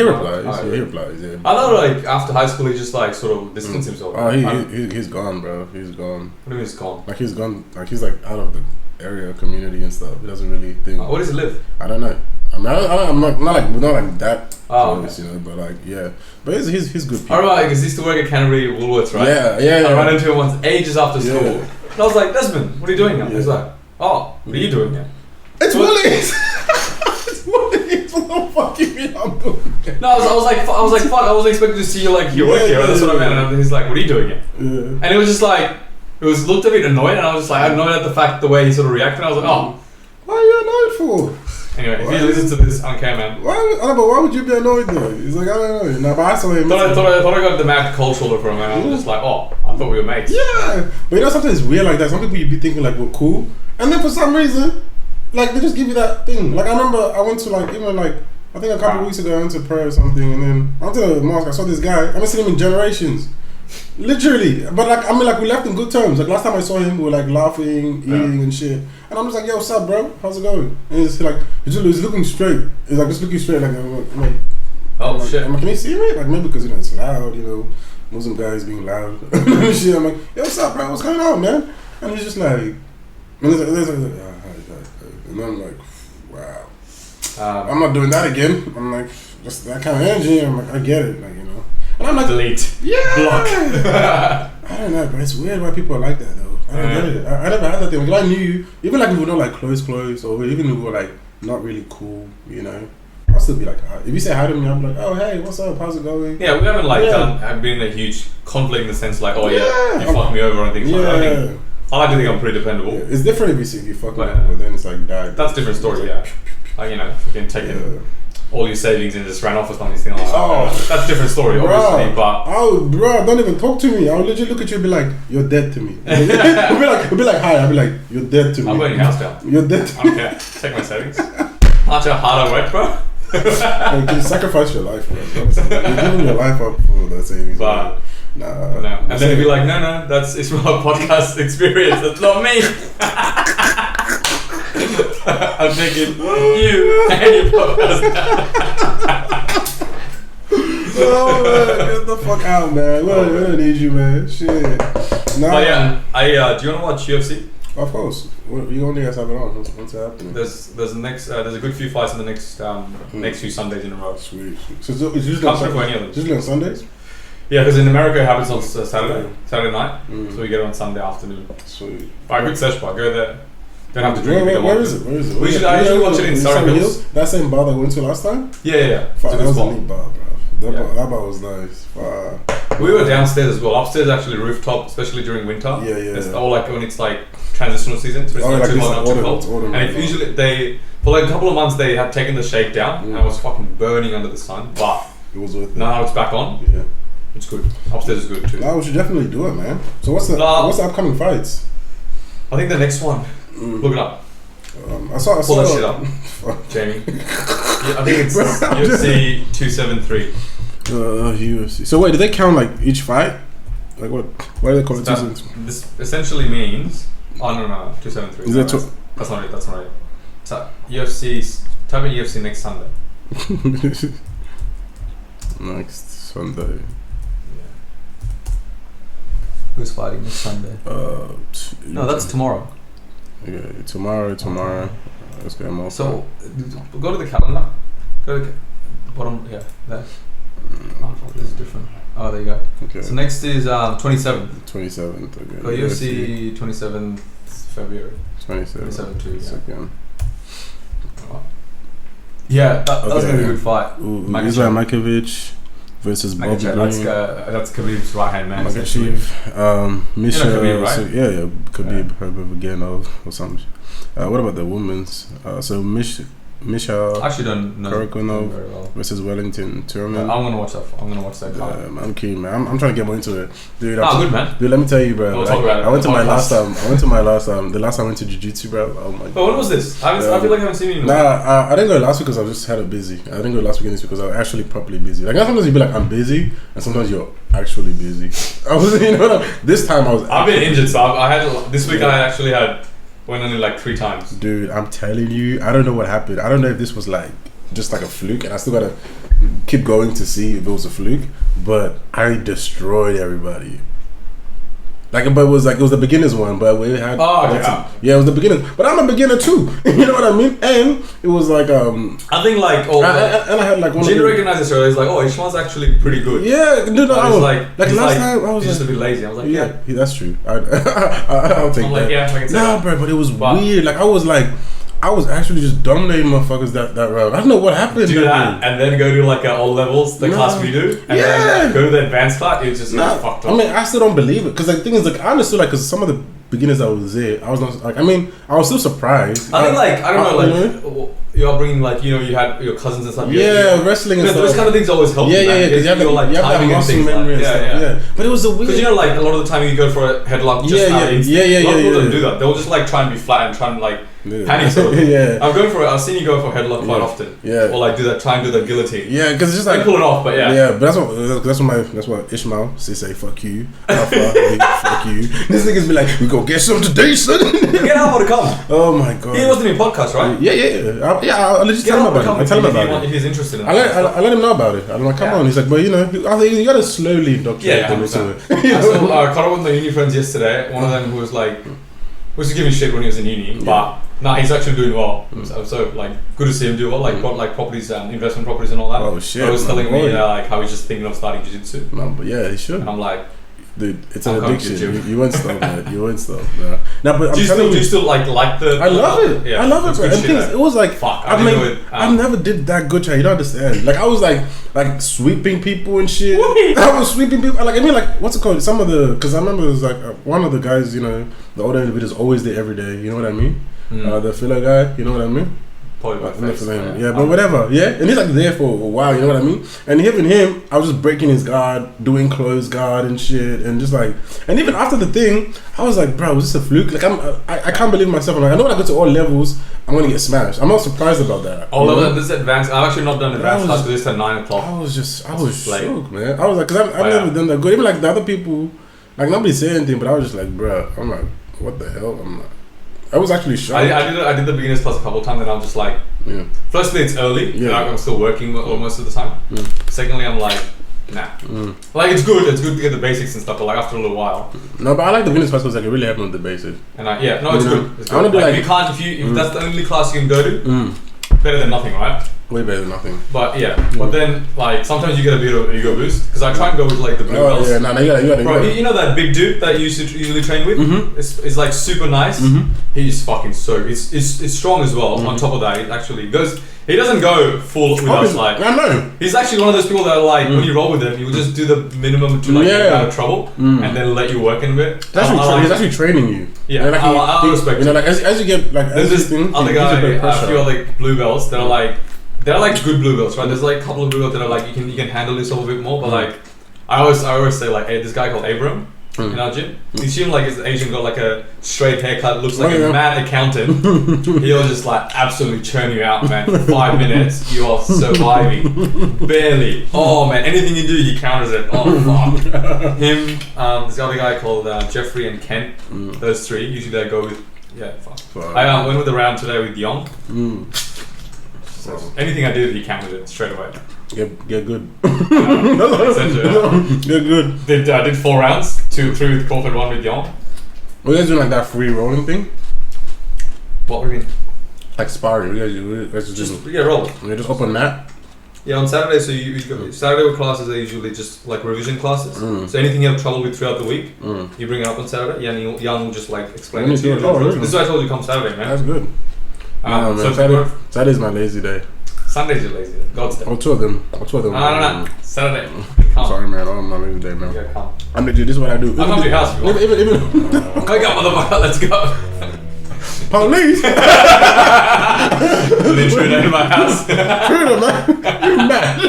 replies. He replies. Yeah. I know, like after high school, he just like sort of distanced himself. Oh, he's gone, bro. He's gone. What do you mean he's gone? Like he's gone. Like he's like out of the area, community and stuff. He doesn't really think. Where does he live? I don't know. I'm not like that close, you know, but like yeah, but he's good people. Alright, because he used to work at Canterbury Woolworths, right? Yeah. I ran into him once ages after school, and I was like, Desmond, what are you doing now? He's like, oh, what are you doing now? It's Woolies. It's Woolies. What the fuck you mean I'm doing? No, I was like, fuck, I wasn't expecting to see you like you work here. That's what I meant. And he's like, what are you doing here? Yeah. And it was just like, it was looked a bit annoyed, and I was just like, annoyed at the way he sort of reacted. I was like, oh, what are you annoyed for? Anyway, if you listen to this, I don't care, man. Why would you be annoyed though? He's like, I don't know. No, but I saw him. I thought I got the mad cold shoulder from him, and I was just like, oh, I thought we were mates. Yeah, but you know something is weird like that. Some people you'd be thinking like we're cool, and then for some reason, like they just give you that thing. Like I remember I went to like even like I think a couple of weeks ago I went to prayer or something, and then I went to the mosque. I saw this guy. I haven't seen him in generations. Literally, but like I mean, like we left in good terms. Like last time I saw him, we were like laughing, eating, and shit. And I'm just like, "Yo, what's up, bro? How's it going?" And he's like, he's looking straight. He's like just looking straight, like, like oh like, shit. I'm like, can you see me? Like maybe because you know it's loud, you know, Muslim guys being loud. Shit. I'm like, "Yo, what's up, bro? What's going on, man?" And he's just like, and I'm like, wow. I'm not doing that again. I'm like, just that kind of energy. I'm like, I get it, like you know. And I'm like, delete. Yeah. Block. I don't know, but it's weird why people are like that though. I don't get it. I never had that thing. Like I knew you, even like if we were not like close, or even if we were like not really cool, you know. I'll still be like, if you say hi to me, I'm like, oh hey, what's up? How's it going? Yeah, we haven't like been in a huge conflict in the sense like, oh yeah, you fucked me over and things like that. I like to think I'm pretty dependable. Yeah. It's different if you fuck me over, but then it's like that. That's a different story, yeah. Like, you know, fucking taking all your savings and just ran off or something like that. Oh, that's a different story, obviously, but... bro, don't even talk to me. I'll literally look at you and be like, you're dead to me. I'll be like, hi. I'll be like, you're dead to me. I'm burning your house down. You're dead to me. Okay, take my savings. Aren't you hard at work, bro? Like, you sacrifice your life, bro. Honestly. You're giving your life up for that savings. But... Nah. No. And then he'd be like, no, that's Ismail podcast experience. That's not me. I'm taking you and your podcast. Oh man, get the fuck out, man. We don't need you, man. Shit. Nah. But yeah, do you want to watch UFC? Of course. You only have to have it on. What's happening? There's a good few fights in the next few Sundays in a row. Sweet. So it's usually on Sundays. Yeah, because in America it happens on Saturday night, so we get it on Sunday afternoon. Sweet. Alright, good search bar. Go there. Don't have to drink. Where is it? I usually watch it in Surrey Hills. That same bar that we went to last time? Yeah. Fuck, that was a neat bar, bro. That bar was nice. We were downstairs as well. Upstairs actually rooftop, especially during winter. Yeah. It's all like when it's like transitional season, so it's not too hot, not too cold. And if usually for like a couple of months they had taken the shade down and it was fucking burning under the sun, but it was worth it. Now it's back on. Yeah. It's good. Upstairs is good too. No, we should definitely do it, man. So what's the upcoming fights? I think the next one. Look it up. I saw Pull that shit up, Jamie. Yeah, I think it's UFC 273. UFC. So wait, do they count like each fight? Like what? Why do they call it 273? This essentially means. Oh no, 273. Is that that's not it. That's not it. So UFC. Type in UFC next Sunday. Next Sunday. Yeah. Who's fighting next Sunday? No, that's tomorrow. Okay, tomorrow. Let's get more. So, go to the calendar. Go to the bottom. Yeah, there. This is different. Oh, there you go. Okay. So next is 27th. 27th. Okay. Go UFC 27th February. 27 too. Second. Yeah, that was gonna be a good fight. Ismail Makovic, versus Bobby Green. That's Khabib's right hand man. Makhachev, Misha, Khabib, right? so, yeah, Khabib, Nurmagomedov or something. What about the women's? So Misha, I actually don't know very well. versus Wellington Turman. I'm gonna watch that card. I'm keen, man. I'm trying to get more into it, dude. Good man. Dude, let me tell you, bro. We'll talk about it. I went to my last the last time I went to jiu-jitsu, bro. Oh my god. But when was this? I feel like I haven't seen you. Nah, I didn't go last week because I just had it busy. I didn't go last weekend this week because I was actually properly busy. Like sometimes you be like I'm busy, and sometimes you're actually busy. This time I was. I've been injured, so I had this week. I actually had. Went only like 3 times. Dude, I'm telling you, I don't know what happened. I don't know if this was like just like a fluke, and I still gotta keep going to see if it was a fluke. But I destroyed everybody. But it was the beginners one, but we had. Yeah, it was the beginners, but I'm a beginner too. You know what I mean? And it was like I think like I had like one. Didn't recognize this earlier. It's like Ismail's actually pretty good. Yeah, dude. I was like last time I was just a bit lazy. I was like, yeah, that's true. I'll take that. I can say nah, bro, but it was weird. I was actually just dominating motherfuckers that round. I don't know what happened. Do that and then go to like all levels, the class we do, and then go to the advanced class. It's just fucked up. I mean, I still don't believe it because the thing is, like, I understood because some of the beginners that was there, I was not like. I mean, I was still surprised. I think I don't know, you're bringing you had your cousins and stuff. Wrestling and stuff. Those kind of things always help. Yeah, because you have that muscle memory and stuff. Yeah, but it was a weird. Because a lot of the time you go for a headlock. A lot of people don't do that. They'll just try and be flat and try and panic sort of. I've seen you go for a headlock quite often. Yeah. Or do that, try and do the guillotine. Yeah, because it's just pull it off, but yeah, but that's what Ismail say fuck you. Fuck you. This niggas be like, we go get some today, son. Get out to come. Oh my god. He wasn't in podcast, right? Yeah. I'll just tell him about it. I tell him about it. If he's interested in I let him know about it. I'm like, come on. He's like, but I think you gotta slowly indoctrinate them into it. I caught up with my uni friends yesterday. One of them was to give me shit when he was in uni, but he's actually doing well. So good to see him do well. Got properties, investment properties and all that. Oh shit! He was telling me how he's just thinking of starting jiu-jitsu. No, but yeah, he should. And I'm like, dude, it's an addiction. You won't stop, man. You won't stop. No, but do you still like the? I love it. Yeah, I love it, bro. And things, it was like, fuck. I never did that good. You don't understand. I was like sweeping people and shit. I was sweeping people. What's it called? Some of the, because I remember it was one of the guys. The older individuals always there every day. You know what I mean? The filler guy. You know what I mean? But whatever, and he's there for a while, you know what I mean? And even him, I was just breaking his guard, doing close guard and shit, and just and even after the thing, I was like, bro, was this a fluke? I can't believe myself. I know when I go to all levels, I'm gonna get smashed. I'm not surprised about that. All levels, this is advanced. I've actually not done advanced class because it's at 9 o'clock. I was shook, man. I was like, because I've never done that good. Even the other people, nobody said anything, but I was just like, bro, I'm like, what the hell? I was actually shocked. I did the beginners class a couple of times, and I'm just like, firstly, it's early. Yeah. I'm still working most of the time. Secondly, I'm like, nah. It's good. It's good to get the basics and stuff, but after a little while. No, but I like the beginners class because it really helped with the basics. And it's good. It's good. I want to do if that's the only class you can go to, better than nothing, right? Way better than nothing. But but then sometimes you get a bit of ego boost because I try and go with the blue belts. You gotta. Bro, you know that big dude that you used to usually train with? It's super nice. He's fucking it's strong as well. On top of that, he doesn't go full with us. I know. He's actually one of those people that when you roll with him, he will just do the minimum to get out of trouble and then let you work in a bit. He's actually training you. Yeah, I respect it. As you get there's this other guy, a few other blue belts that are they're good blue belts, right? There's a couple of blue belts that are you can handle yourself a bit more, but I always say hey, this guy called Abram in our gym. You see him his Asian got a straight haircut, looks like a mad accountant. He'll just absolutely churn you out, man. For 5 minutes, you are surviving. Barely. Oh man, anything you do, he counters it. Oh fuck. Him, this other guy called Jeffrey and Kent. Those three. Usually they go with fuck. I went with the round today with Young. So anything I did, he counted it straight away. Get good. Get good. I did 4 rounds, 2, 3 with Crawford, 1 with Young. Were you guys doing that free rolling thing? What do you mean? Sparring. You guys just roll. You just open that. Yeah, on Saturday, so you go, Saturday with classes are usually just revision classes. So anything you have trouble with throughout the week, you bring it up on Saturday. Young will just explain it to you. This is why I told you come Saturday, man. That's good. Saturday's my lazy day. Sundays you're lazy. God's day. I'll tour them. No. Saturday. Come. Sorry, man. I'm not lazy day, man. Yeah, come. I'm legit. This is what I do. I'll come to your house if you want. Even Wake up, motherfucker. Let's go. police. Literally in my house. Freedom, man. You mad?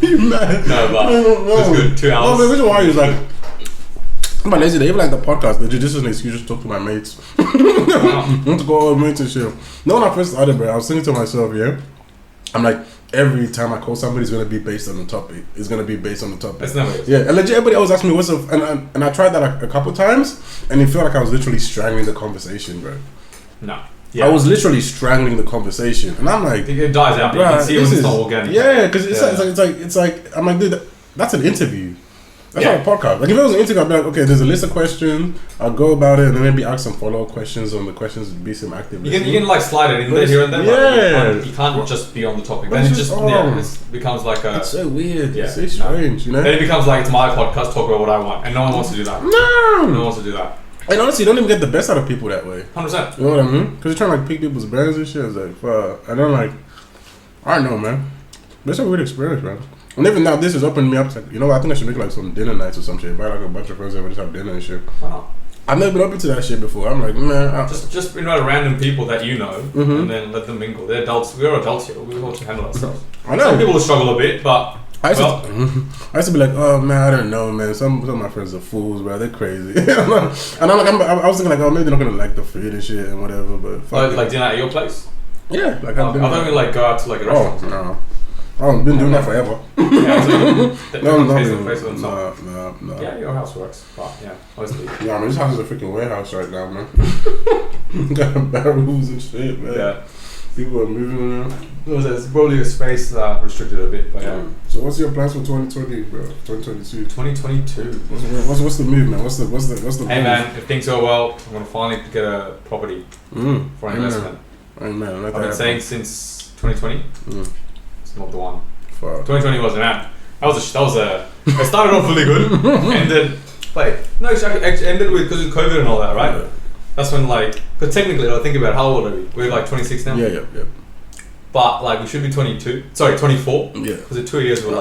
You mad? No, but it's good. 2 hours. Oh, the reason why is like, I'm not lazy. They even like the podcast. This is an excuse to talk to my mates. I want to go out with mates and shit. No, when I first started, bro, I was thinking to myself, yeah, I'm like, every time I call somebody, it's gonna be based on the topic. It's gonna be based on the topic. That's never. Yeah, and legit, everybody always asks me what's up, and I tried that a couple times, and it felt like I was literally strangling the conversation, bro. No. Yeah. I was literally strangling the conversation, and I'm like, it dies out. You can see it when it's not organic. Yeah, because it's like I'm like, dude, that's an interview. That's not a podcast. Like if it was an interview, I'd be like, okay, there's a list of questions. I'll go about it, and then maybe ask some follow-up questions on the questions. Be some active. You can like slide it in there here and there. Yeah, you can't just be on the topic. Then it just it becomes like a. It's so weird. Yeah, it's so strange, you know. Then it becomes like it's my podcast. Talk about what I want, and no one wants to do that. No one wants to do that. And honestly, you don't even get the best out of people that way. 100%. You know what I mean? Because you're trying to like pick people's brains and shit. It's like, fuck. And I'm like, I don't know, man. But it's a weird experience, man. And even now, this has opened me up to, like, you know, I think I should make like some dinner nights or some shit. Invite like a bunch of friends over, just have dinner and shit. Wow. I've never been open to that shit before. I'm like, man. Just invite random people that you know, and then let them mingle. They're adults. We're adults here. We want to handle ourselves. I know. Some people struggle a bit, but. I used to be like, oh man, I don't know, man. Some of my friends are fools, bro. They're crazy. I was thinking like, oh, maybe they're not gonna like the food and shit and whatever. But like dinner at your place? Yeah, like I don't even like go out to like a restaurant. No. I've been doing that forever. Yeah, No. Yeah, your house works, but yeah, honestly. Yeah, man, this house is a freaking warehouse right now, man. Got barrels and shit, man. Yeah. People are moving around. There's probably a space restricted a bit, but yeah. So what's your plans for 2020, bro? 2022. 2022. What's the move, man? What's the Hey man, if things go well, I'm gonna finally get a property for an investment. Amen. I've been saying since 2020. It's not the one. Fuck. 2020 wasn't that. It started off really good. Ended. Actually ended with because of COVID and all that, right? Yeah. That's when because technically, I think about how old are we? We're like 26 now. Yeah. But we should be 24. Yeah. Because in 2 years we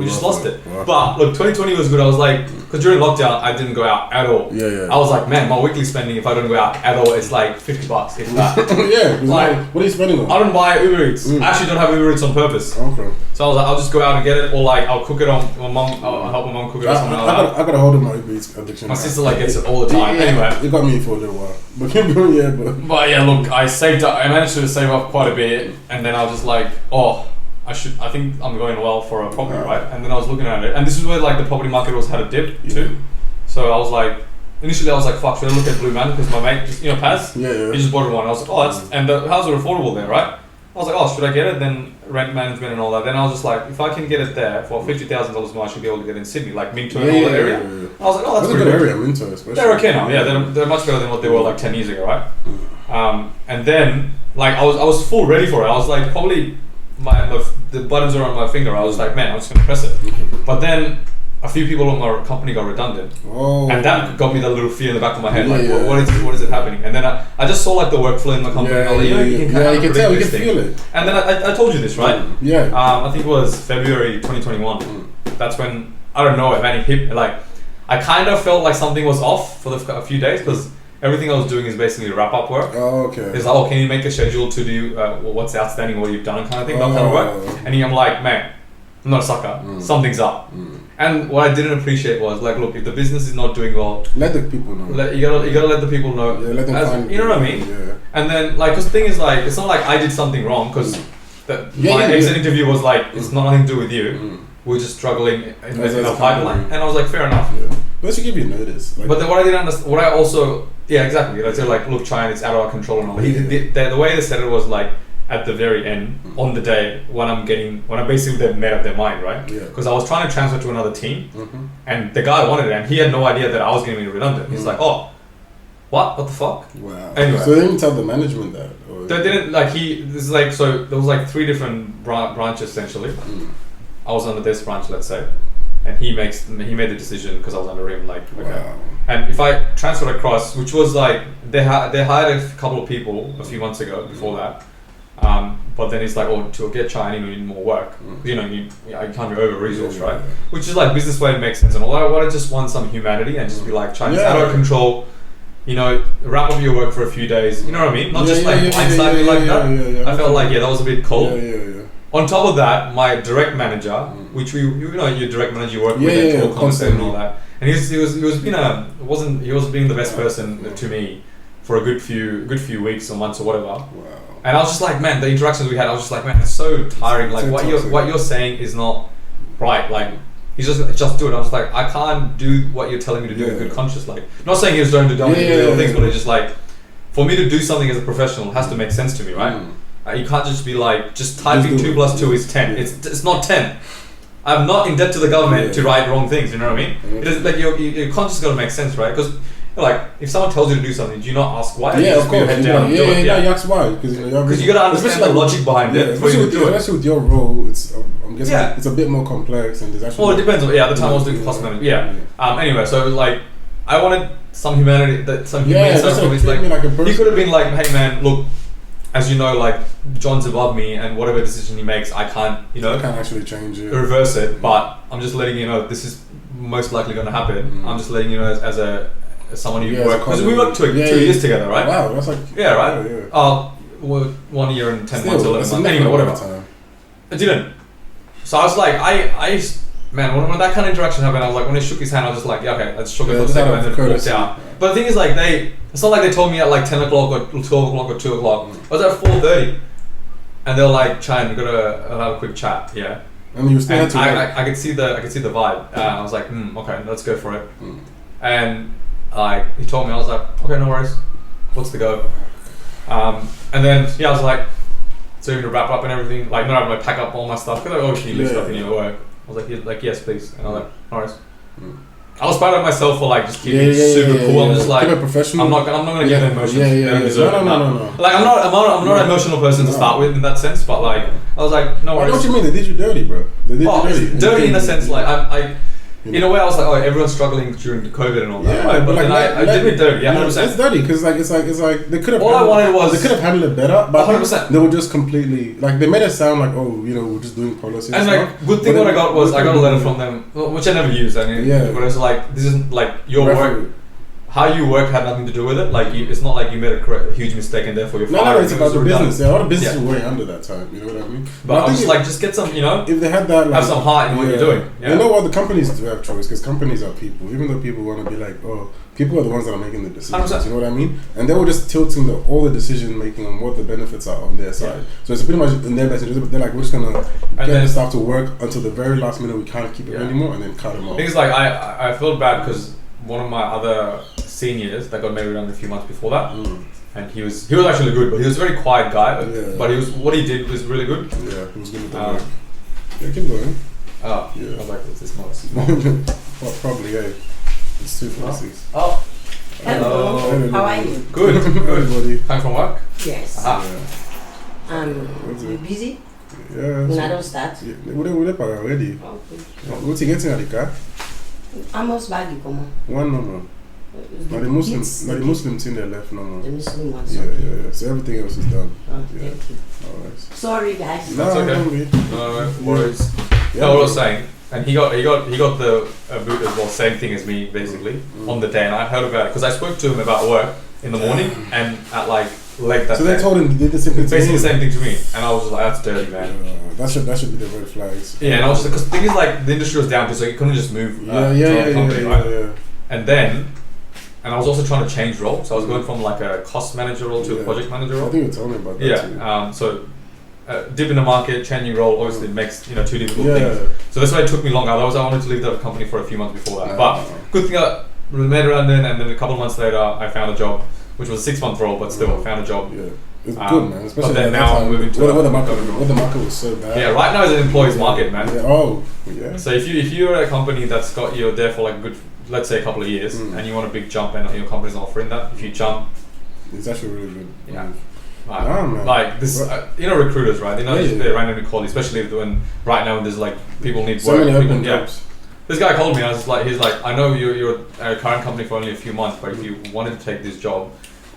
just lost it. Wow. But look, 2020 was good. I was like, because during lockdown I didn't go out at all. Yeah. I was like, man, my weekly spending if I don't go out at all, it's like $50 if that. Yeah. What are you spending on? I don't buy Uber Eats. I actually don't have Uber Eats on purpose. Okay. So I was like, I'll just go out and get it, or I'll cook it on my mum. I'll help my mum cook it or something like that. I got a hold of my Uber Eats addiction. My sister gets it all the time. Yeah, anyway, it got me for a little while. But yeah, look, I saved up. I managed to save up quite a bit, and then I was just like, I think I'm going well for a property, right? And then I was looking at it, and this is where the property market had a dip too. So I was like, initially I was like, fuck, should I look at Blue Mountain? Because my mate just, Paz, he just bought one. I was like, and the houses are affordable there, right? I was like, should I get it? Then rent management and all that. Then I was just like, if I can get it there for $50,000 more, I should be able to get it in Sydney, like Minto and all that area. I was like, that's a good area, Minto especially. They're okay now, yeah. They're much better than what they were 10 years ago, right? And then I was full ready for it. I was like, probably the buttons are on my finger. I was like, man, I'm just gonna press it. But then a few people in my company got redundant, and that got me that little fear in the back of my head, what is it happening? And then I just saw the workflow in my company. You can tell, you can feel it. And then I told you this, right? Yeah. I think it was February 2021. That's when I don't know, man. It hit I kind of felt like something was off for a few days because everything I was doing is basically wrap up work. Oh, okay. It's like, can you make a schedule to do what's outstanding, what you've done, kind of thing, that kind of work. And I'm like, man, I'm not a sucker. Something's up. And what I didn't appreciate was look, if the business is not doing well, let the people know. You gotta let the people know. Yeah, let them you know what I mean? Yeah. And then because the thing is it's not like I did something wrong because my exit interview was it's not nothing to do with you. We're just struggling in the pipeline, and I was like, fair enough. Yeah. But you give you notice. But then what I didn't understand, what I also exactly. I said look, Chayan, it's out of our control and all. The way they said it was at the very end, on the day when I'm basically made up their mind, right? Yeah. Because I was trying to transfer to another team, and the guy wanted it, and he had no idea that I was going to be redundant. He's like, what the fuck? Wow. Anyway, so they didn't tell the management that. They didn't. So there was 3 different branches essentially. I was under this branch, let's say, and he made the decision because I was under him. Okay. Wow. And if I transferred across, which was they hired a couple of people a few months ago before that. But then it's like, oh, to get Chayan, you need more work. You know, you can't be over-resourced, right? Which is like business way it makes sense. And although I just want some humanity and just be like, Chayan's out of control. You know, wrap up your work for a few days. You know what I mean? Not just like blindside me like that. I felt like that was a bit cold. On top of that, my direct manager, which you know, your direct manager you work with and talk constantly and all that, and he was being the best person to me for a good few weeks or months or whatever. Wow. And I was just like, man, the interactions we had, I was just like, man, it's so tiring. Like what you're saying is not right. Like he's just do it. I was like, I can't do what you're telling me to do with good conscience. Like, not saying he was trying to do little things, but it's just like, for me to do something as a professional, it has to make sense to me, right? You can't just be like, just typing 2 + 2 is 10. It's not 10. I'm not in debt to the government to write wrong things. You know what I mean? It is like your conscience got to make sense, right? Because like, if someone tells you to do something, do you not ask why? Yeah, of course. Your head down and do it. You ask why, because you got to understand the logic behind it. Especially with your role, I'm guessing it's a bit more complex, and there's actually. Well, it depends. At the time I was doing cost management. Anyway, so like, I wanted some humanity, some humane stuff from it. Like, he could have been like, hey man, look, as you know, like John's above me, and whatever decision he makes, I can't actually change it, reverse it. But I'm just letting you know this is most likely going to happen. I'm just letting you know as someone who worked, because we worked 2 years together, right? Wow, that's like 1 year and 10 months, 11 months. Anyway, whatever. I didn't. So I was like, man, when that kind of interaction happened, I was like, when he shook his hand, I was just like, yeah, okay, let's shook it for a second and then walked out. But the thing is, like, it's not like they told me at like 10 o'clock or 12 o'clock or 2 o'clock. I was at 4:30, and they were like, Chayan, you gotta have a quick chat, yeah. And you still had to. I could see the vibe. I was like, okay, let's go for it. And like he told me, I was like, okay, no worries. What's the go? And then I was like, so you're gonna wrap up and everything, like not having to pack up all my stuff because I obviously leave stuff in your work. I was like, yes, please. And I was like, no worries. I was proud of myself for like just keeping it super cool. I'm just like, I'm not gonna get the emotions. No. Like I'm not an emotional person to start with in that sense, but like I was like, no worries. What do you mean? They did you dirty, bro? They did you dirty. Dirty in the sense like I in a way, I was like, oh, everyone's struggling during the COVID and all that. Yeah, but like, I did it dirty. 100%. It's dirty because it's like they could have. All I wanted was they could have handled it better, but 100%. They were just completely like they made it sound like, oh, you know, we're just doing policies. And like, good thing what I got was I got a letter from them, which I never used. I mean, but it's like this isn't like your work. How you work had nothing to do with it. Like, it's not like you made a huge mistake and therefore you're fired. No, it's about the business. A lot of businesses were way under that time. You know what I mean? But I was just like, just get some, you know. If they had that, like, have some heart in what you're doing. You know what? The companies do have choice because companies are people. Even though people want to be like, oh, people are the ones that are making the decisions. 100%. You know what I mean? And they were just tilting all the decision making on what the benefits are on their side. So it's pretty much in their best interest. They're like, we're just gonna get the staff to work until the very last minute. We can't keep it anymore, and then cut them off. Things like I felt bad because one of my other seniors that got married a few months before that, and he was actually good, but he was a very quiet guy. But what he did was really good. Yeah, he was good with the work. Keep going. I was like, what's this noise? Well, probably, yeah. It's 2:46. Oh. Hello. How are you? Good. Everybody. Coming from work? Yes. You busy? Yeah. When I don't start? Yeah, we're already. Okay. What's he getting at the car? Almost baggy, come on. One no. Now the Muslim team they left no more. The Muslim ones. Yeah. So everything else is done. Oh, thank you. Alright. Sorry guys. That's okay. No worries. No, what I was saying, and he got the boot as well, same thing as me basically on the day, and I heard about it because I spoke to him about work in the morning and at like late that day. So they told him they did the same thing. Basically the same thing to me, and I was just like, that's dirty, man. That should be the red flags. Yeah, and I was just because the thing is like the industry was down too, so you couldn't just move to a company, right? And then. And I was also trying to change roles. So I was going from like a cost manager role to a project manager role. I think you told me about that too. So dip in the market, changing role, obviously makes two difficult things. So that's why it took me long. Otherwise, I wanted to leave the company for a few months before that. But good thing I made around then, and then a couple of months later, I found a job, which was a 6-month role, but still, I found a job. Yeah. It's good, man. Especially but then now I'm moving to what the market was so bad. Yeah, right now is an employee's market, man. Yeah. So if you're at a company that's got you there for like a good, let's say a couple of years, and you want a big jump, and your company's not offering that, if you jump, it's actually really good. Yeah. Like this, recruiters, right? They randomly call you, especially when right now when there's like people need so work. Many open jobs. This guy called me. I was like, he's like, I know you're at a current company for only a few months, but if you wanted to take this job,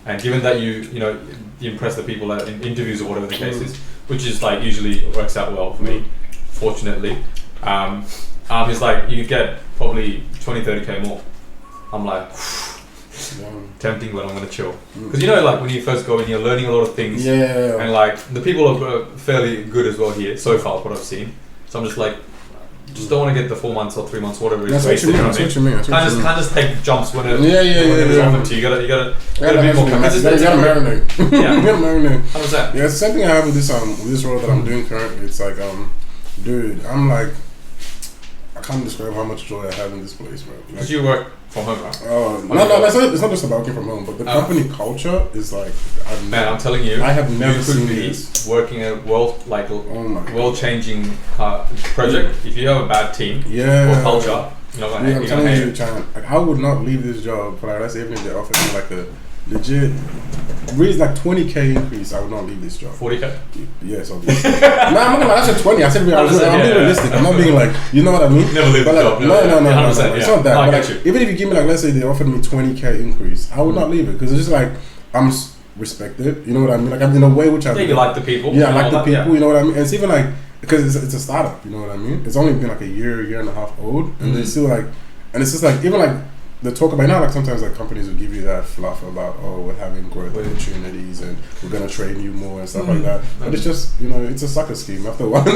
And given that you know, you impress the people that in interviews or whatever the case is, which is like usually works out well for me, fortunately. It's like you get probably 20-30k more. I'm like, tempting, but I'm gonna chill. Because you know, like when you first go in, you're learning a lot of things. And like the people are fairly good as well here so far, what I've seen. So I'm just like, just don't want to get the 4 months or 3 months, whatever it is. That's what you mean. Can't just take jumps when it it's offered to you. You gotta be more committed. You gotta marinate. You gotta marinate. 100%. Yeah, it's the same thing I have with this role that I'm doing currently. It's like, dude, I'm like, I can't describe how much joy I have in this place, bro. Because you work from home, right? No, it's not just about working from home, but the company culture is like, I'm telling you, I have never seen be this. working a world-changing project. If you have a bad team or culture, you're not gonna I'm telling you, Chayan, like, I would not leave this job for like, let's say even if they offered me like a legit, really like 20k increase, I would not leave this job. 40k? Yes, obviously. I'm not gonna lie, I said 20. I said I'm being realistic. I'm not being like, you know what I mean? Never leave the job. No. It's not that. But like, even if you give me like, let's say they offered me 20k increase, I would not leave it because it's just like I'm respected. You know what I mean? Like I'm in a way which I you like the people. Yeah, I like the people. You know what I mean? And it's even like because it's a startup. You know what I mean? It's only been like a year and a half old, and they're still like, and it's just like even like. The talk about now, like sometimes like companies will give you that fluff about we're having growth opportunities and we're gonna train you more and stuff like that. But it's just it's a sucker scheme after a while. Some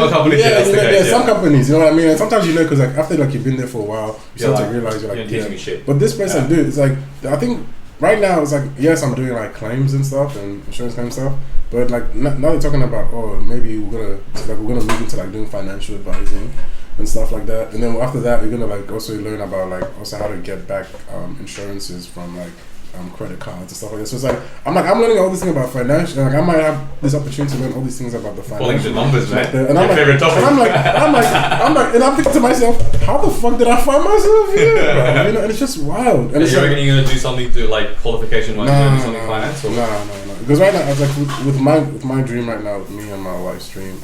companies, some companies, you know what I mean. And sometimes because like after like you've been there for a while, you start to realize you're like teaching me shit. But this place, like, dude, it's like I think right now it's like yes, I'm doing like claims and stuff and insurance claim stuff. But like now they're talking about maybe we're gonna move into like doing financial advising and stuff like that, and then after that we're gonna like also learn about like also how to get back insurances from like credit cards and stuff like that. So it's like I'm learning all this thing about financial, and like I might have this opportunity to learn all these things about the financial. Pulling the numbers, man. And I'm favorite topic. And I'm thinking to myself, how the fuck did I find myself here? Bro? You know, and it's just wild. And you reckon you're gonna do something to like qualification wise, something finance? Or? No. Because right now, I was like with my dream right now, with me and my wife's dream,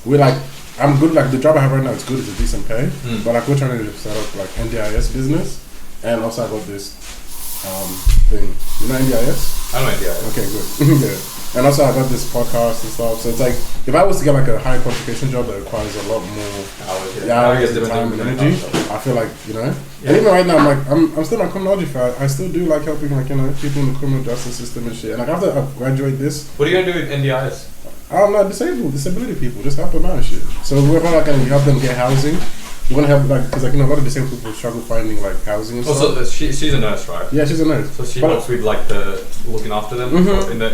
we're like. I'm good, like the job I have right now is good, it's a decent pay, but like we're trying to set up like NDIS business, and also I got this thing, you know NDIS? I know NDIS. Okay, good. Yeah. And also I got this podcast and stuff, so it's like, if I was to get like a high qualification job that requires a lot more hours, time and energy, I feel like, and even right now I'm still a criminology fan, I still do like helping like, people in the criminal justice system and shit, and like after I graduate this. What are you gonna do with NDIS? I'm not disability people, just help them out and shit. So we're not gonna help them get housing. We're gonna help because like a lot of disabled people struggle finding like housing and stuff. So she's a nurse, right? Yeah, she's a nurse. So she helps with like the looking after them in the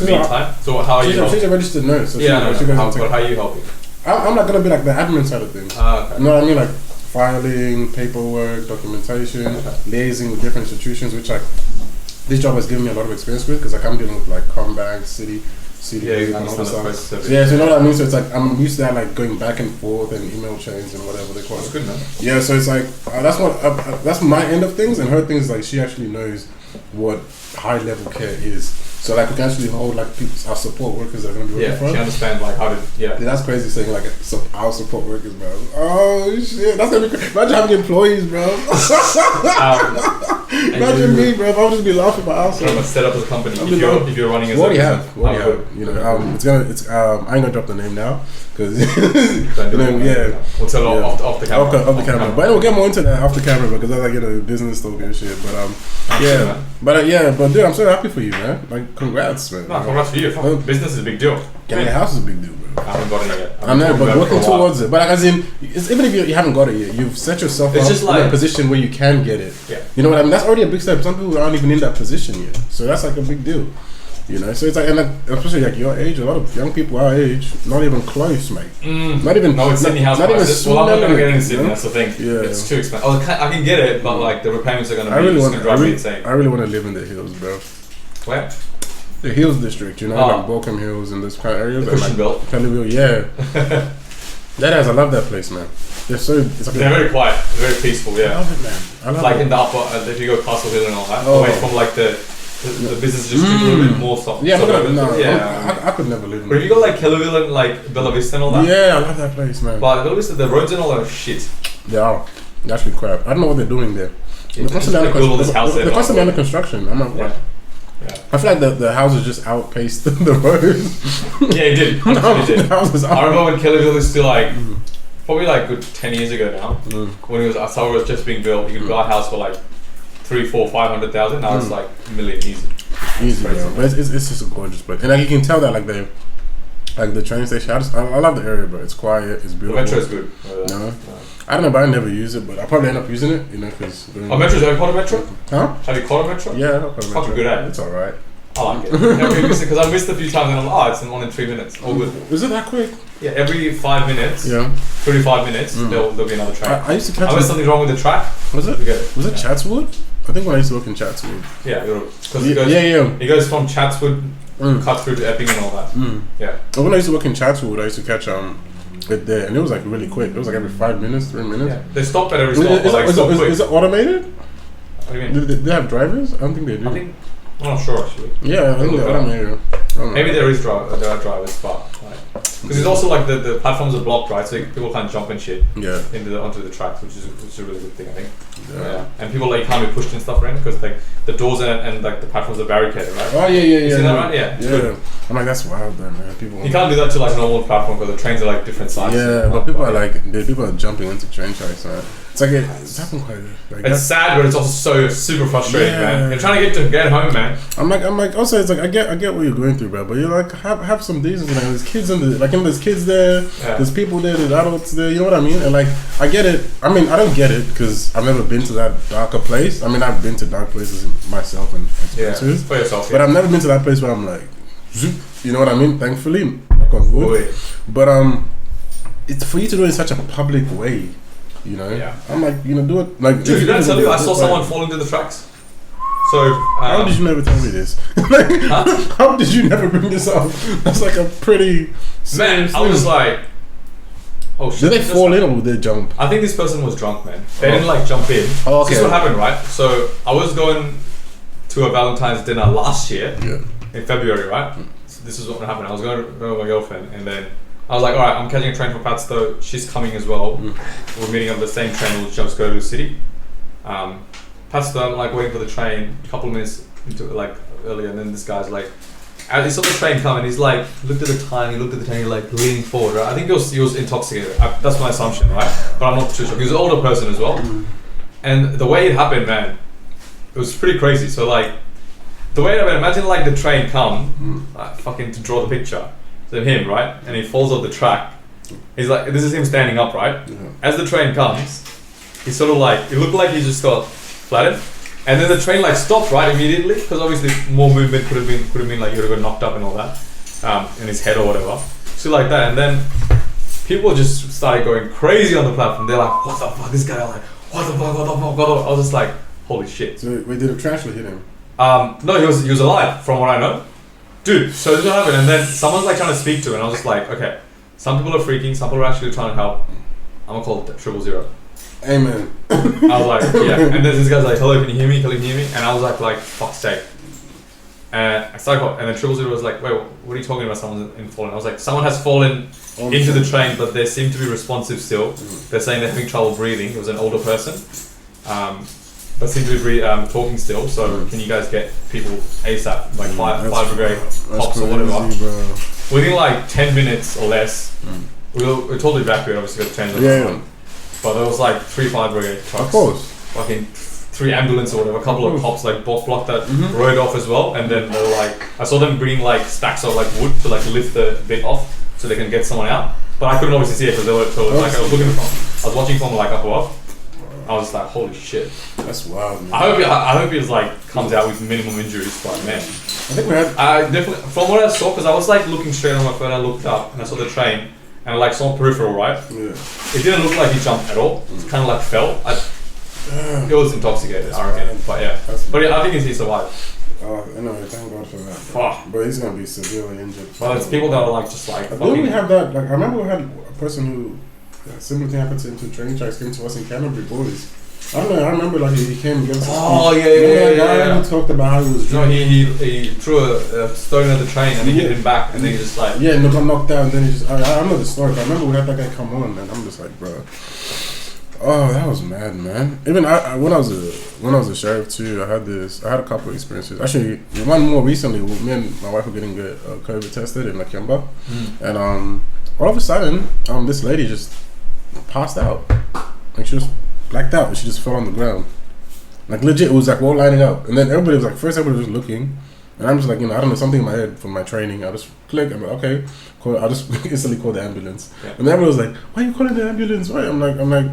meantime. So how are you? She's a registered nurse. So but how are you helping? I'm not gonna be like the admin side of things. Okay. You know what I mean? Like filing, paperwork, documentation, liaising with different institutions, which like this job has given me a lot of experience with because like I'm dealing with like Combank, City and all this stuff. So you know what I mean? So it's like I'm used to that, like going back and forth and email chains and whatever they call it. That's good, man. Yeah, so it's like that's my end of things, and her thing is like she actually knows what high level care is. So like we can actually hold like our support workers that are going to be working for us. She understands like how to that's crazy saying like our support workers, bro. Oh shit, that's gonna be crazy. Imagine having employees, bro. Imagine me, bro. If I would just be laughing my ass off. Set up as a company if you're running as what do you have? I ain't gonna drop the name now because we'll tell off the camera. Off the camera. But we'll get more into that off the camera because that's like business talk and shit. But but dude, I'm so happy for you, man. Like congrats, man. No, congrats for you. Business is a big deal. Getting a house is a big deal, bro. I haven't got it yet. I know, but working towards it. But like, as in, even if you haven't got it yet, you've set yourself up in a position where you can get it. Yeah. You know what I mean? That's already a big step. Some people aren't even in that position yet. So that's like a big deal. So it's like, and like, especially like your age, a lot of young people our age, not even close, mate. Not even. No, it's Sydney house prices. Well, I'm not going to get it in Sydney, that's the thing. Yeah. It's too expensive. I can get it, but like the repayments are going to be drive me insane. I really want to live in the hills, bro. Where? The Hills District, like Balcombe Hills and this kind of areas. The Cushion Belt. Pellyville, yeah. I love that place, man. They're very quiet, very peaceful, yeah. I love it, man. I love it. In the upper, if you go Castle Hill and all that, away from like the business district, a little bit more stuff. Yeah, I could never live in. But if you go like Kellerville and like Bella Vista and all that. Yeah, I love that place, man. But Bella Vista, the roads and all that are shit. They are. They're actually crap. I don't know what they're doing there. They're constantly under construction. I'm like, what? Yeah. I feel like the houses just outpaced the road. Yeah, it did. The houses I remember when Kellyville was still like, probably like good 10 years ago now, when it was, I saw it was just being built. You could buy a house for like 3, 4, 500,000. Now it's like $1 million easy. Easy, bro. But it's just a gorgeous place, and like you can tell that like the train station. I love the area, bro. It's quiet. It's beautiful. The metro is good. No. I don't know, but I never use it. But I probably end up using it, you know, because. Metro. Have you caught a metro? Huh? Have you caught a metro? Yeah, I've caught a metro. Fucking good at it. It's alright. I like it. Because I missed a few times and I'm like, it's in 1 in 3 minutes. All good. Is it that quick? Yeah, every 5 minutes. Yeah. 35 minutes. There'll be another train. I used to catch. Unless something's wrong with the track. Was it Chatswood? I think when I used to work in Chatswood. Yeah, because it goes from Chatswood, cut through to Epping and all that. Yeah. But when I used to work in Chatswood, I used to catch it there, and it was like really quick. It was like every 5 minutes, 3 minutes. Yeah. They stop at every stop. Is it automated? What do you mean? Do they have drivers? I don't think they do. I'm not sure actually. Yeah, I think they're automated. Maybe there are drivers, but because it's also like the platforms are blocked, right? So people can't jump and shit onto the tracks, which is a really good thing, I think. Yeah. And people like can't be pushed and stuff around because like the doors and like the platforms are barricaded, right? Oh yeah. You see that right? Yeah. Yeah. I'm like, that's wild, then, man. People. You can't do that to like normal platform because the trains are like different sizes. Yeah, but people are jumping into train tracks, man. It's like it's happened quite. Like, it's sad, but it's also so super frustrating, man. You're trying to get home, man. I'm like. Also, it's like I get what you're going through, bro. But you're like, have some decency. Like, there's kids there's kids there. Yeah. There's people there. There's adults there. You know what I mean? And like, I get it. I mean, I don't get it because I've never been to that darker place. I mean, I've been to dark places myself and experiences. For yourself. But I've never been to that place where I'm like, zoop. You know what I mean? Thankfully, but it's for you to do it in such a public way. You know, I'm like, do it like. Dude, did I tell you I saw someone fall into the tracks? So how did you never tell me this? How did you never bring this up? That's like a pretty man. I was like, oh shit! Did they fall in or did they jump? I think this person was drunk, man. They didn't like jump in. Oh, okay. This is what happened, right? So I was going to a Valentine's dinner last year in February, right? So this is what happened. I was going with my girlfriend, and then I was like, all right, I'm catching a train for Padstow. She's coming as well. We're meeting on the same train. We'll just go to the city. Padstow, I'm like waiting for the train. A couple of minutes into like earlier, and then this guy's like, he saw the train come, and he's like, looked at the time. He looked at the train, like leaning forward. Right? I think he was intoxicated. That's my assumption, right? But I'm not too sure. He was an older person as well, and the way it happened, man, it was pretty crazy. So like, the way it happened, imagine like the train come, fucking to draw the picture. So him, right? And he falls off the track. He's like, this is him standing up, right? Yeah. As the train comes, he sort of like, it looked like he just got flattened. And then the train like stopped right immediately because obviously more movement could have been like he would have got knocked up and all that, in his head or whatever. So like that, and then people just started going crazy on the platform. They're like, what the fuck? This guy, like, what the fuck? I was just like, holy shit. So wait, did a transfer hit him? No, he was alive from what I know. Dude, so this is what happened, and then someone's like trying to speak to him, and I was just like, okay, some people are freaking, some people are actually trying to help. I'm gonna call it 000. Amen. I was like, yeah, and then this guy's like, hello, can you hear me? And I was like, fuck's sake. And I started calling, and then 000 was like, wait, what are you talking about? Someone's fallen. I was like, someone has fallen into the train, but they seem to be responsive still. They're saying they're having trouble breathing. It was an older person. But seem to be talking still, so can you guys get people ASAP, like five brigade cops or whatever? Bro. Within like 10 minutes or less, we were told to evacuate, obviously got changed. But there was like 3 fire brigade trucks. Of course. Fucking 3 ambulance or whatever, a couple of cops like blocked that road off as well, and then they were like, I saw them bringing like stacks of like wood to like lift the bit off so they can get someone out. But I couldn't obviously see it because they were like, I was watching from like up above. I was like, holy shit. That's wild, man. I hope he was like comes out with minimum injuries, but man. I think we had. I definitely, from what I saw, because I was like looking straight on my phone, I looked up and I saw the train and I like saw peripheral, right? Yeah. It didn't look like he jumped at all. It kind of like fell. He was intoxicated, I reckon. But yeah. But yeah, I think he survived. Oh, anyway, thank God for that. Fuck. But he's gonna be severely injured. Well, it's people that are like just like. Didn't we have that? Like, I remember we had a person who. Similar thing happened to train tracks came to us in Canterbury, boys. I don't know. I remember like he came and gave us. Oh yeah. He talked about how he was. No, he threw a stone at the train and he hit him back and then he just like. Yeah, got knocked down. And then he just. I know the story, but I remember we had that guy come on and I'm just like, bro. Oh, that was mad, man. Even when I was a sheriff too, I had a couple of experiences. Actually, one more recently. Me and my wife were getting COVID tested in Nakemba, and all of a sudden, this lady just passed out. Like she just blacked out. And she just fell on the ground. Like legit, it was like we're all lining up, and then everybody was like, first everybody was just looking, and I'm just like, I don't know, something in my head from my training. I just click. I'm like, okay, cool. I just instantly call the ambulance, and then everybody was like, why are you calling the ambulance? Why? I'm like.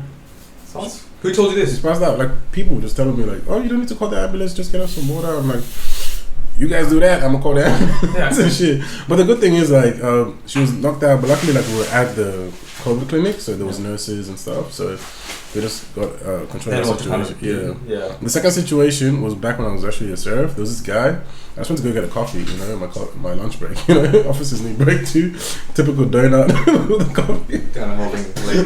Who told you this? She passed out. Like people were just telling me like, oh, you don't need to call the ambulance. Just get us some water. I'm like, you guys do that. I'm gonna call the ambulance and shit. But the good thing is like, she was knocked out. But luckily, like we were at the COVID clinic, so there was nurses and stuff. So they just got control of the situation. Yeah. The second situation was back when I was actually a sheriff. There was this guy. I just went to go get a coffee, my lunch break. Officers need break too. Typical donut with a coffee. Kind of holding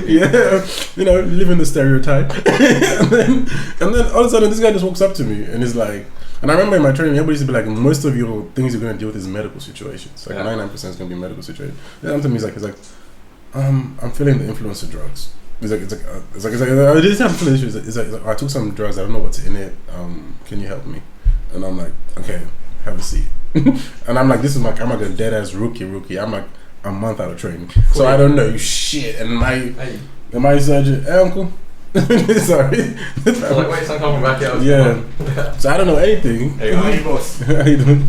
yeah, living the stereotype. and then all of a sudden, this guy just walks up to me and is like, and I remember in my training, everybody used to be like, most of your things you're going to deal with is medical situations. Like 99% is going to be medical situations. Then to me, he's like, I'm feeling the influence of drugs. It's like I didn't have feeling issues. It's like I took some drugs. I don't know what's in it. Can you help me? And I'm like, okay, have a seat. And I'm like, I'm like a dead ass rookie. I'm like a month out of training, so I don't know you shit. And my surgeon, hey, uncle. Sorry. Like, wait, some coming back out. Yeah. So I don't know anything. Hey, boss. How you doing?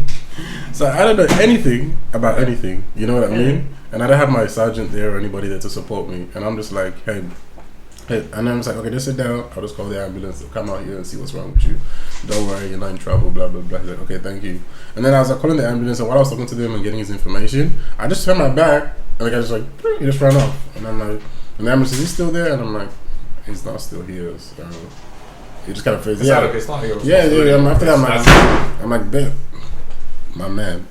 So I don't know anything about anything. You know what I mean? And I don't have my sergeant there or anybody there to support me. And I'm just like, hey. And then I'm just like, okay, just sit down. I'll just call the ambulance. They'll come out here and see what's wrong with you. Don't worry, you're not in trouble, blah, blah, blah. He's like, okay, thank you. And then I was like calling the ambulance. And while I was talking to them and getting his information, I just turned my back. And the guy just like, he just ran off. And I'm like, and the ambulance, is he still there? And I'm like, he's not still here. So he just kind of phrased, yeah. It's not here. Yeah. After that, I'm like, bet. My man.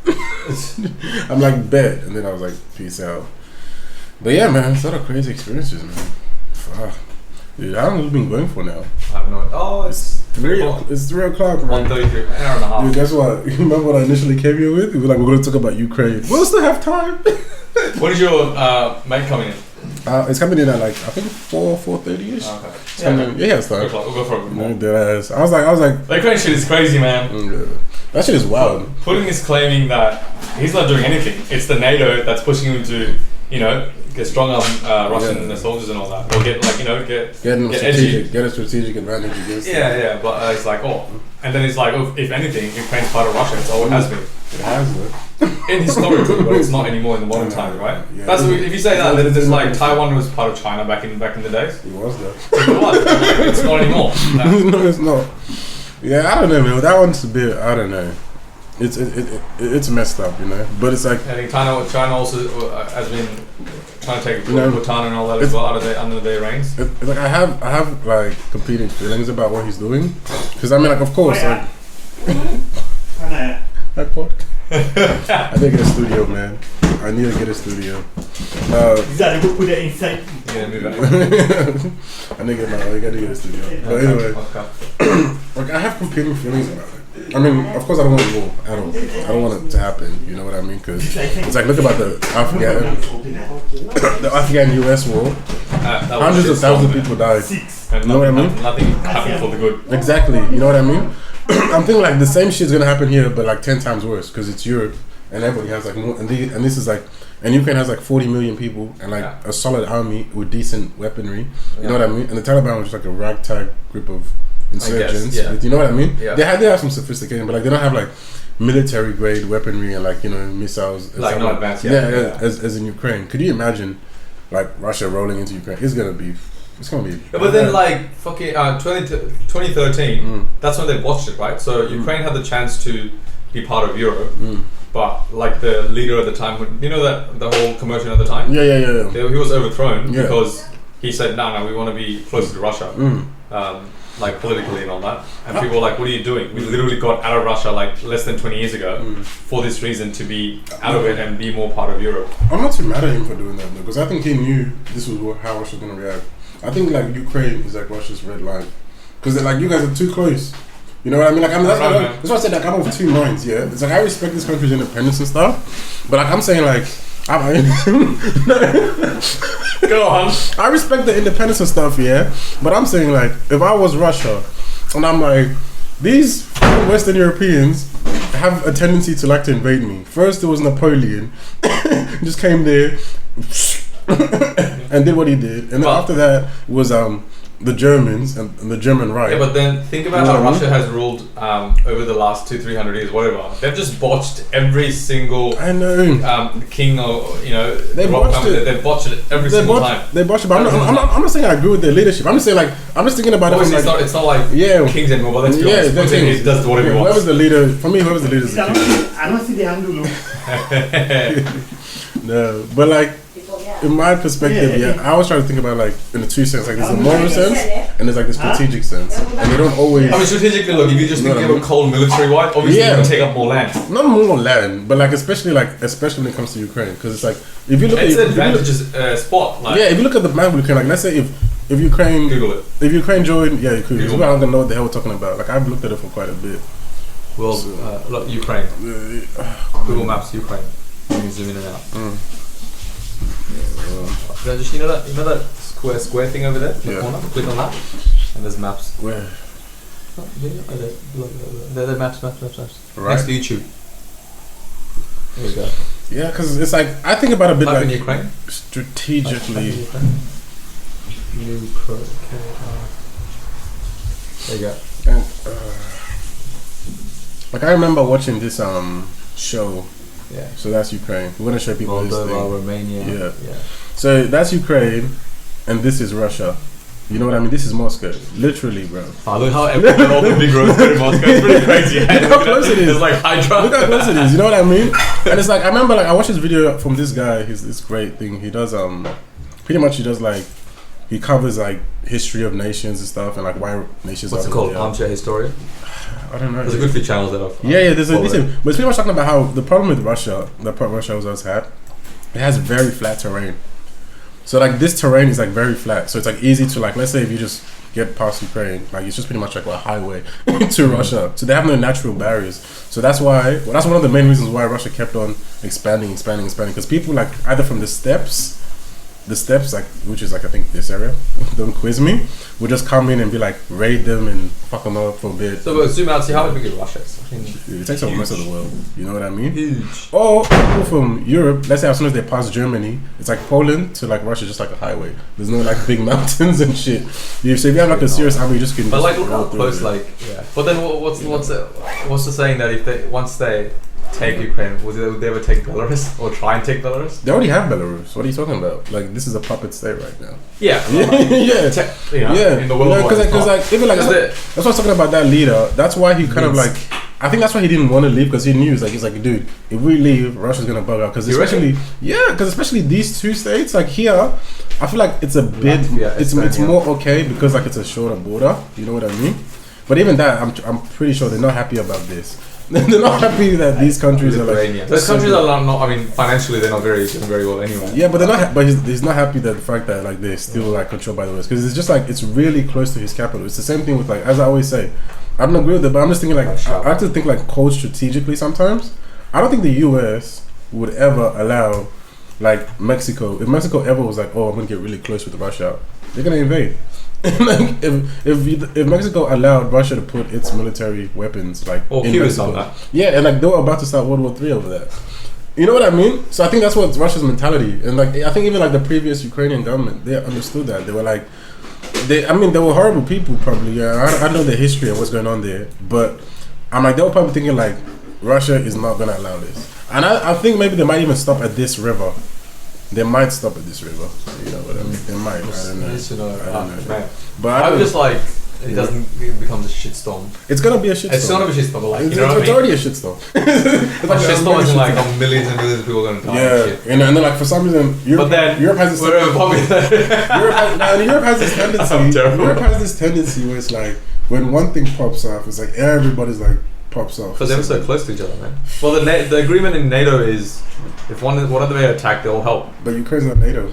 I'm like, bet. And then I was like, peace out. But yeah, man, it's a lot of crazy experiences, man. Fuck. Dude, how long have we been going for now? I have no idea. Oh, it's 3 o'clock. It's 3 o'clock, man. 1:33, an hour and a half. Dude, guess what? You remember what I initially came here with? We were like, we're going to talk about Ukraine. We'll still have time. When is your mate coming in? It's coming in at like, I think 4:30ish. Okay. Yeah, it's time. We'll go for it. I was like, that Ukraine shit is crazy, man. That shit is wild. Putin is claiming that he's not doing anything. It's the NATO that's pushing him to, get strong on Russian soldiers and all that, or get a strategic advantage against. Yeah. But it's like, and then it's like, if anything, Ukraine's part of Russia. It's all it has been. It has been. In historically, but it's not anymore in the modern time, right? Yeah, that's if you say that, then it's like Taiwan was part of China back in the days. It was though. It was. It's not anymore. No, it's not. Yeah, I don't know, man. That one's a bit. I don't know. It's messed up, But it's like I think China also has been trying to take Bhutan and all that as well under their reigns. It's like I have like competing feelings about what he's doing, because I mean, like, of course, like. I need to get a studio, man. I need to get a studio. Exactly, we'll put it inside. Yeah, move I need to get a studio. But anyway, like I have competing feelings about it. I mean, of course, I don't want war at all. I don't want it to happen. You know what I mean? Because it's like, look about the Afghan-US war. Hundreds of thousands of people died. And you know what I mean? Nothing happened for the good. Exactly. You know what I mean? I'm thinking like the same shit's gonna happen here, but like 10 times worse, because it's Europe and everybody has like more. And this is like, and Ukraine has like 40 million people and like a solid army with decent weaponry. You know what I mean? And the Taliban was just like a ragtag group of insurgents. You know what I mean? Yeah. They have some sophistication, but like they don't have like military grade weaponry and like missiles. Like not advanced. As in Ukraine. Could you imagine like Russia rolling into Ukraine? It's gonna be. But then like fucking 2013, that's when they watched it, right? So Ukraine had the chance to be part of Europe, but like the leader at the time, that the whole commotion at the time. Yeah. He was overthrown because he said, no, we want to be closer to Russia, like politically and all that. And people were like, what are you doing? We literally got out of Russia like less than 20 years ago for this reason, to be out of it and be more part of Europe. I'm not too mad at him for doing that though, because I think he knew this was how Russia was going to react. I think like Ukraine is like Russia's red line, because like you guys are too close. You know what I mean? Like that's why I said like I'm of two minds. Yeah, it's like I respect this country's independence and stuff, but like I'm saying like Go on. I respect the independence and stuff, yeah. But I'm saying like, if I was Russia, and I'm like, these Western Europeans have a tendency to like to invade me. First, it was Napoleon, just came there and did what he did, and then after that was the Germans and the German Reich. Yeah, but then think about how Russia has ruled over the last 200-300 years, whatever. They've just botched every single king or they've botched it every single time. They botched it, but I'm not saying I agree with their leadership. I'm just saying like I'm just thinking about obviously it. It's not like kings anymore, but let's be honest. He does whatever he wants. Whoever's the leader, for me, whoever's the leader is the king. I don't see the angle. No, but like in my perspective, I always try to think about like in the two sense, like there's a moral sense and there's like the strategic sense, and they don't always. I mean, strategically, look, if you just think of a cold military wide, obviously you're gonna take up more land. Not more land, but like especially when it comes to Ukraine, because it's like if you look it's at an advantageous spot. Like, if you look at the map of Ukraine, like let's say if Ukraine, Google it. If Ukraine joined, you could. People aren't gonna know what the hell we're talking about. Like I've looked at it for quite a bit. Well, look, Ukraine. Google Maps, Ukraine. Let me zoom in and out. Just you know that square thing over there in the corner. Click on that, and there's maps. Where? They're maps. Right. Next to YouTube. There you go. Yeah, because it's like I think about a bit Type like in Ukraine. Strategically. Ukraine. There you go. And, like I remember watching this show. Yeah. So that's Ukraine. We're gonna show people this thing. Romania. Yeah. So that's Ukraine, and this is Russia. You know what I mean? This is Moscow, literally, bro. Oh, look how all the big roads are in Moscow. It's pretty crazy. Look how close it is. It's like Hydra. Look how close it is. You know what I mean? And it's like I remember, like I watched this video from this guy. He's this great thing. He does pretty much he does like he covers like history of nations and stuff, and like why nations. What's it called? Armchair Historian. I don't know. There's a good few channels that I've there's a decent, but it's pretty much talking about how the problem with Russia, the part Russia always had, it has very flat terrain. So like this terrain is like very flat, so it's like easy to like let's say if you just get past Ukraine, like it's just pretty much like a highway to Russia. So they have no natural barriers. So that's why that's one of the main reasons why Russia kept on expanding, because people like either from the steppes like which is like I think this area, don't quiz me, would just come in and be like raid them and fuck them up for a bit. So but zoom out, see how big is Russia? It takes up most of the world. You know what I mean? Huge. Or people from Europe, let's say as soon as they pass Germany, it's like Poland to like Russia, just like a highway. There's no like big mountains and shit. So if you have like a serious army, you just can. But like look how close, like But then what's the saying that if they once they take Ukraine, would they ever take Belarus or try and take Belarus? They already have Belarus. What are you talking about? Like this is a puppet state right now. Yeah, In the world, because like even like that's what I was talking about that leader. That's why he kind of like. I think that's why he didn't want to leave, because he knew he's like, dude, if we leave, Russia's gonna bug out. Because especially these two states, like here, I feel like it's a bit, it's more okay because like it's a shorter border. You know what I mean? But even that, I'm pretty sure they're not happy about this. They're not happy that these countries are like. Those countries are not. I mean, financially, they're not doing very well anyway. Yeah, but they're not. But he's not happy that the fact that like they're still like controlled by the West, because it's just like it's really close to his capital. It's the same thing with like, as I always say, I don't agree with it, but I'm just thinking like I have to think like cold strategically sometimes. I don't think the US would ever allow like Mexico. If Mexico ever was like, oh, I'm gonna get really close with Russia, they're gonna invade. Like if Mexico allowed Russia to put its military weapons like in Mexico, that. Yeah, and like they were about to start World War III over that. You know what I mean? So I think that's what Russia's mentality, and like I think even like the previous Ukrainian government, they understood that. They were like, they were horrible people probably. Yeah, I know the history of what's going on there, but I'm like they were probably thinking like Russia is not gonna allow this, and I think maybe they might even stop at this river. They might stop at this river. You know what I mean? They might. I don't know. But I'm just like, it becomes a shitstorm. It's gonna be a shitstorm. It's gonna be a shitstorm, but like, it's already a shitstorm. It's like a shitstorm is like millions and millions of people are gonna die. Yeah, and then like for some reason, Europe has this. Europe has this tendency. Europe has this tendency where it's like when one thing pops off, it's like everybody's like pops off. Because they're so close to each other, man. Well, the agreement in NATO is if one of them get attacked, they'll help. But Ukraine's not NATO.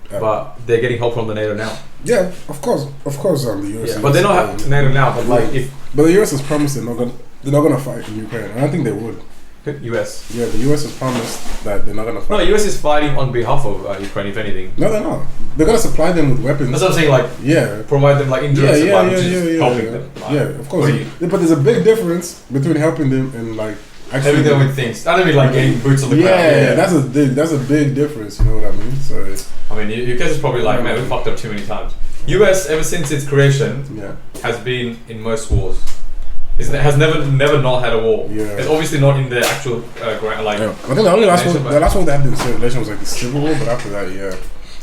But they're getting help from the NATO now. Yeah, of course, the US. Yeah, but they're not NATO now. But like, but the US has promised they're not gonna fight in Ukraine. I don't think they would. US. Yeah, the US has promised that they're not gonna fight. No, US is fighting on behalf of Ukraine, if anything. No, they're not. They're gonna supply them with weapons. That's what I'm saying, like, Yeah. provide them, like, indirect supply, which is helping them. Yeah, of course. But there's a big difference between helping them and, like, actually... Helping them with things. I don't mean, like, getting boots on the ground. Yeah, that's a big difference, you know what I mean? So I mean, UK is probably like, man, we fucked up too many times. US, ever since its creation, has been in most wars. It has never not had a war. Yeah. It's obviously not in the actual like. Yeah. I think the only last one they had in circulation was like the Civil War, but after that, I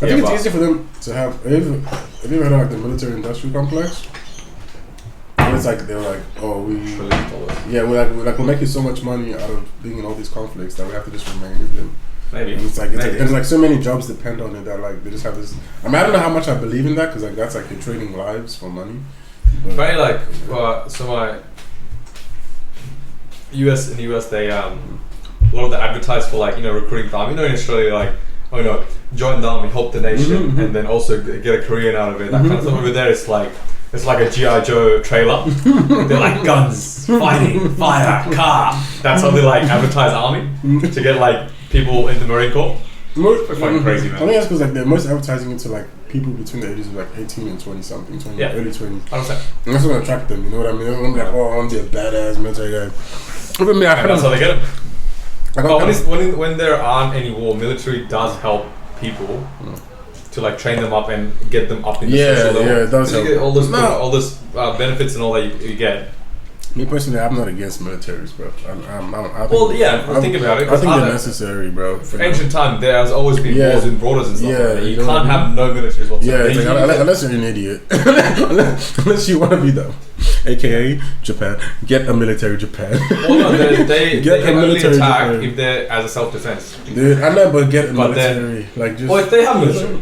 think it's easier for them to have. Have you ever heard of like the military-industrial complex? And it's like they're like, oh, we're making so much money out of being in all these conflicts that we have to just remain with them. Maybe. And it's like there's like so many jobs depend on it that like they just have this. I mean, I don't know how much I believe in that because like that's like you're trading lives for money. But like, so my US they a lot of the advertise for like recruiting time. In Australia like join the army, help the nation, and then also get a career out of it. That kind of stuff. Over there it's like a G.I. Joe trailer. They're like guns, fighting, fire, car. That's how they like advertise army to get like people in the Marine Corps. It's fucking crazy, man. I think that's because like they're most advertising into like people between the ages of like 18 and 20 something, early 20s. And that's what attract them, you know what I mean? They're gonna be like, oh, I want to be a badass military guy. And that's how they get them. But when there aren't any war, military does help people to like train them up and get them up in the social level. Yeah, it does help. You get all those benefits and all that you get. Me personally, I'm not against militaries, bro. Think about it. I think they're necessary, bro. For ancient time, there has always been wars and borders and stuff. Yeah, you can't have no militaries whatsoever. Yeah, like, unless you're an idiot. unless you want to be them. AKA Japan. Get a military Japan. Well, no, they can only attack Japan if they're as a self-defense. Dude, I know, but get a military. Like just. Well, if they have military.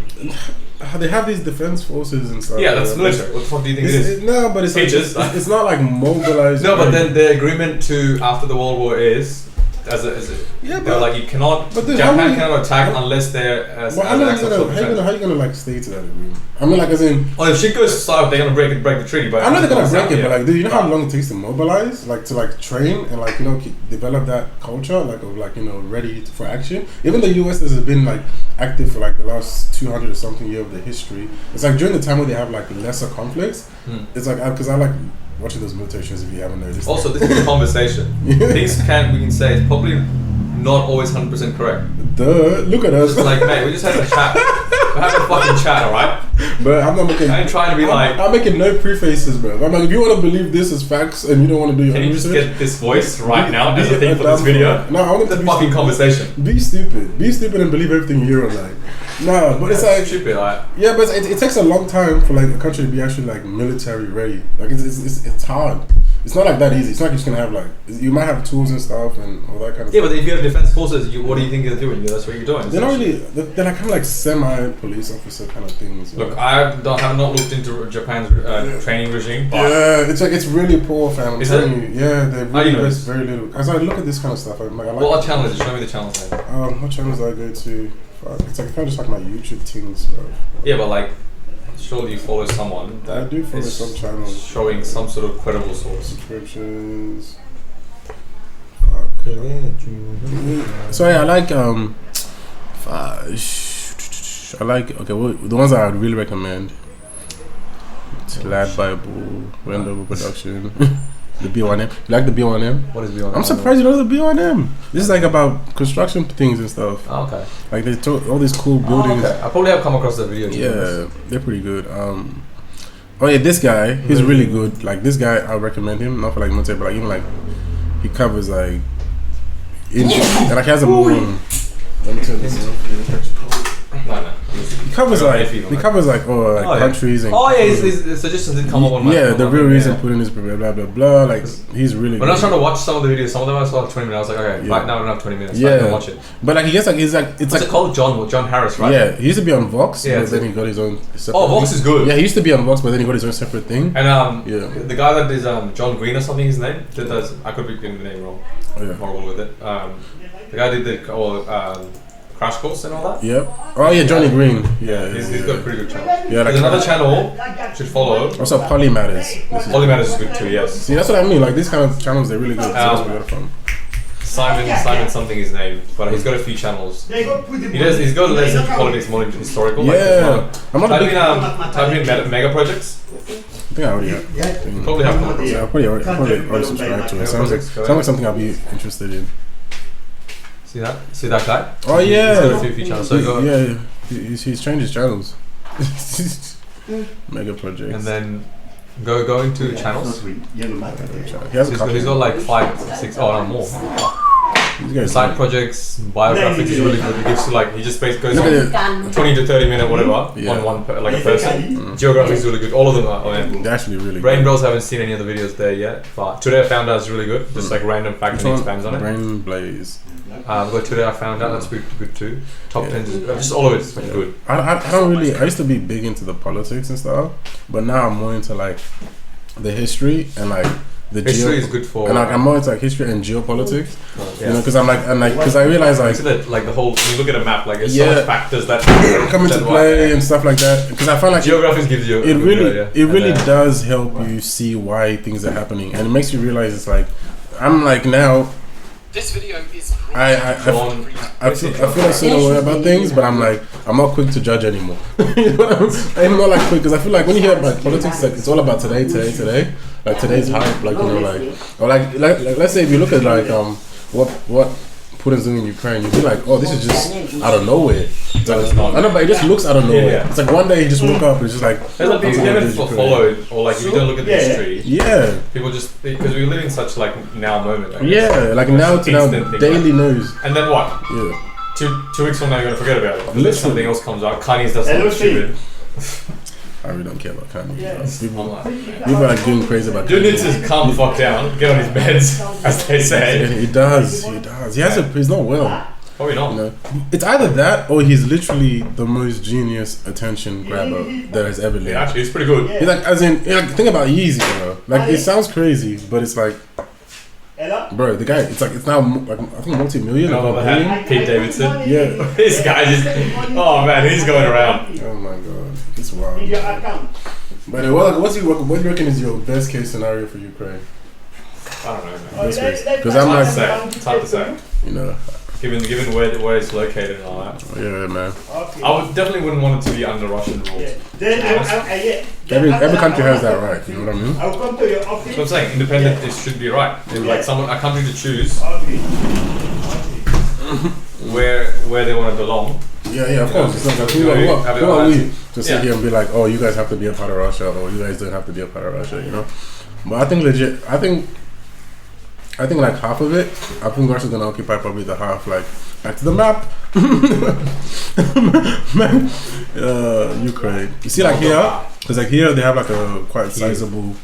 They have these defense forces and stuff. Yeah, that's military. What the fuck do you think it is? No, but it's like, it's not like mobilized. No, but then the agreement to after the World War is they're like you cannot. Japan cannot attack unless they're. How are you gonna like stay to that agreement? I mean, like as in. Oh, if shit goes south, they're gonna break the treaty. But I know they're gonna break it, but like, do you know how long it takes to mobilize, like to like train and like develop that culture, like of like ready for action. Even the US has been like active for like the last 200 or something year of the history. It's like during the time where they have like lesser conflicts. It's like because I like watching those military shows if you haven't noticed. Also, this is a conversation. Things we can say is probably not always 100% correct. Duh, look at us. Just like, mate, we just had a chat. We're having a fucking chat, alright? But I'm not making. I ain't trying to be I'm making no prefaces, bro. I'm like, if you want to believe this is facts and you don't want to do your own research. Can you just get this voice right now as a thing for this video? No, I want the fucking conversation. Be stupid. Be stupid and believe everything you hear online. No, but it's like stupid, like. Yeah, but it takes a long time for like a country to be actually like military ready. Like it's hard. It's not like that easy. It's not like you're just gonna have like you might have tools and stuff and all that kind of stuff. Yeah, but if you have defense forces, what do you think they're doing? That's what you're doing. They're not really. They're like kind of like semi-police officer kind of things. Look, I have not looked into Japan's training regime. But it's like it's really poor, fam. I'm telling you. Yeah, they really invest very little. As I look at this kind of stuff, I'm like, I like. What channel is it? Show me the channel. What channels do I go to? It's like kind of just like my YouTube things, bro. Yeah, but like. Surely you follow someone that I do follow some channels showing some sort of credible source. Subscriptions. So yeah, I like the ones that I would really recommend. Lad Bible, Wendover Production, the B1M. You like the B1M? What is B1M? I'm surprised you know the B1M. This is like about construction things and stuff. Oh, okay. Like they took all these cool buildings. I probably have come across the video. Yeah, they're pretty good. This guy, he's really good. Like this guy, I would recommend him. Not for like military, but like even like he covers like and like he has a room. Let me turn this on. No. He covers countries and his suggestions did come up on my the real reason putting this blah blah blah blah. Like he's really. When I was trying to watch some of the videos, some of them I saw like 20 minutes. I was like, okay, right now I don't have 20 minutes. Yeah, so I can watch it. But like he gets like it's What's like it called? John Harris, right? Yeah, he used to be on Vox. Yeah, but then he got his own. Vox is good. Yeah, he used to be on Vox, but then he got his own separate thing. And the guy that is John Green or something, his name. I could be getting the name wrong. I'm horrible with it. The guy did the Crash Course and all that. Yep. Oh yeah, Johnny Green. Yeah, he's got a pretty good channel. Yeah, there's another channel should follow. Also, Poly Matters. Poly Matters is good too. Yes. See, that's what I mean. Like these kind of channels, they're really good. It's really fun. Simon something his name, but he's got a few channels. He's got less into politics, more into historical. Yeah, type in mega projects. I think I already have. You probably have come across Yeah, I probably already subscribed to it. Sounds like something I'll be interested in. See that guy? Oh yeah. He's got a few channels. So he's changed his channels. Mega projects. And then go into channels. He has a couple. He's got like 5, 6, no more. Side projects, biographics is really good. He gives you like, he just basically goes on 20 to 30 minute whatever on one like a person. Geography is really good. All of them are. They're actually really Brain good. Bros haven't seen any of the videos there yet, but Today I Found Out is really good. Just like random facts and he expands on it. Brain Blaze. But Today I Found Out, that's pretty good too. Top 10, just all of it is pretty good. I don't really, I used to be big into the politics and stuff, but now I'm more into like the history and like the history is good for, and like I'm more into like history and geopolitics, yeah. You know, because I'm like, and like, because I realize like, like the whole, when you look at a map, like there's so much factors that come into play and stuff like that. Because I find like geography gives you it really does help you see why things are happening, and it makes you realize it's like I'm like now. This video is I feel a certain way about things, but I'm not quick to judge anymore. You know what I'm not like quick, because I feel like when you hear about politics, like it's all about today. Like today's hype, like, you know, like, or like let's say if you look at like what Putin's doing in Ukraine, you'd be like, oh, this is just out of nowhere. I know, but it just looks out of nowhere. Yeah. It's like one day he just woke up and it's just like, there's a thing you haven't followed, or like if you don't look at the history. Yeah. People just, because we live in such like now moment. Like now to now, daily news. And then what? Yeah. 2 weeks from now you're gonna forget about it. Literally. Something else comes out. Kanye's does something stupid. I really don't care about Kanye. Yes. People are like going crazy about Kanye. Dude needs to calm the fuck down, get on his meds, as they say. Yeah, he does. He's not well. Probably not. You know? It's either that or he's literally the most genius attention grabber that has ever lived. Yeah, actually, it's pretty good. He's like, as in, like, think about Yeezy, bro. Like, it sounds crazy, but it's like, bro, the guy, it's now, like, I think multi-million. Pete Davidson. Yeah. This guy just, oh man, he's going around. Oh my god, it's wild. But what do you reckon is your best case scenario for Ukraine? I don't know, man. Because I'm like, It's hard to say. You know, given where it's located and all that. Yeah, man. I definitely wouldn't want it to be under Russian rule. Every country has that right. You know what I mean? I'll come to your office. That's what I'm saying. Independent, it should be right. Like a country to choose where they want to belong. Yeah, of course. It's not like, who are we to sit here and be like, oh, you guys have to be a part of Russia, or you guys don't have to be a part of Russia, you know? But I think legit, I think like half of it, I think Russia's gonna occupy probably the half, like, back to the map. Ukraine. You see, like here, because like here they have like a quite sizable,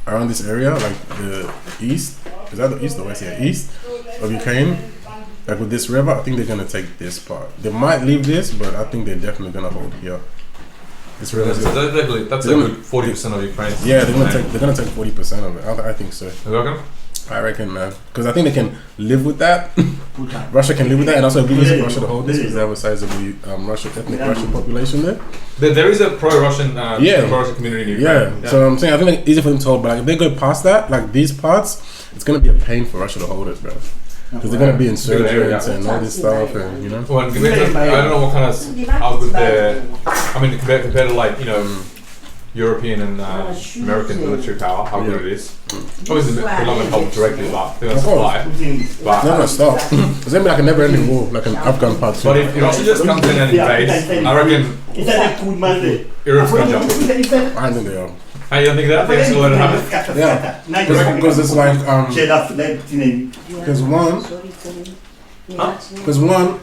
around this area, like the east, is that the east or west? Yeah, east of Ukraine. Like with this river, I think they're gonna take this part. They might leave this, but I think they're definitely gonna hold here. This river. That's a good 40% of Ukraine. Yeah, they're gonna take 40% of it. I think so. You reckon? I reckon, man, because I think they can live with that. Russia can live with that, and also if we lose Russia to hold this, because they have a sizable ethnic Russian population there. There is a pro-Russian community in Ukraine. Yeah. So I'm saying I think it's easy for them to hold, but like if they go past that, like these parts, it's gonna be a pain for Russia to hold it, bro. Because they're gonna be insurgents and all this stuff, and you know. Well, I don't know what kind of how good they're. I mean, compared to like European and American military power, how good it is. Obviously, they're not going to help directly, but they're going to supply. But they're going to stop. It's going to be like a never-ending war, like an Afghan part 2. But if Russia just comes in and invades, I reckon Europe's going to jump in. I think they are. And you don't think that? They're still going to happen? Yeah. Because it's like, because one,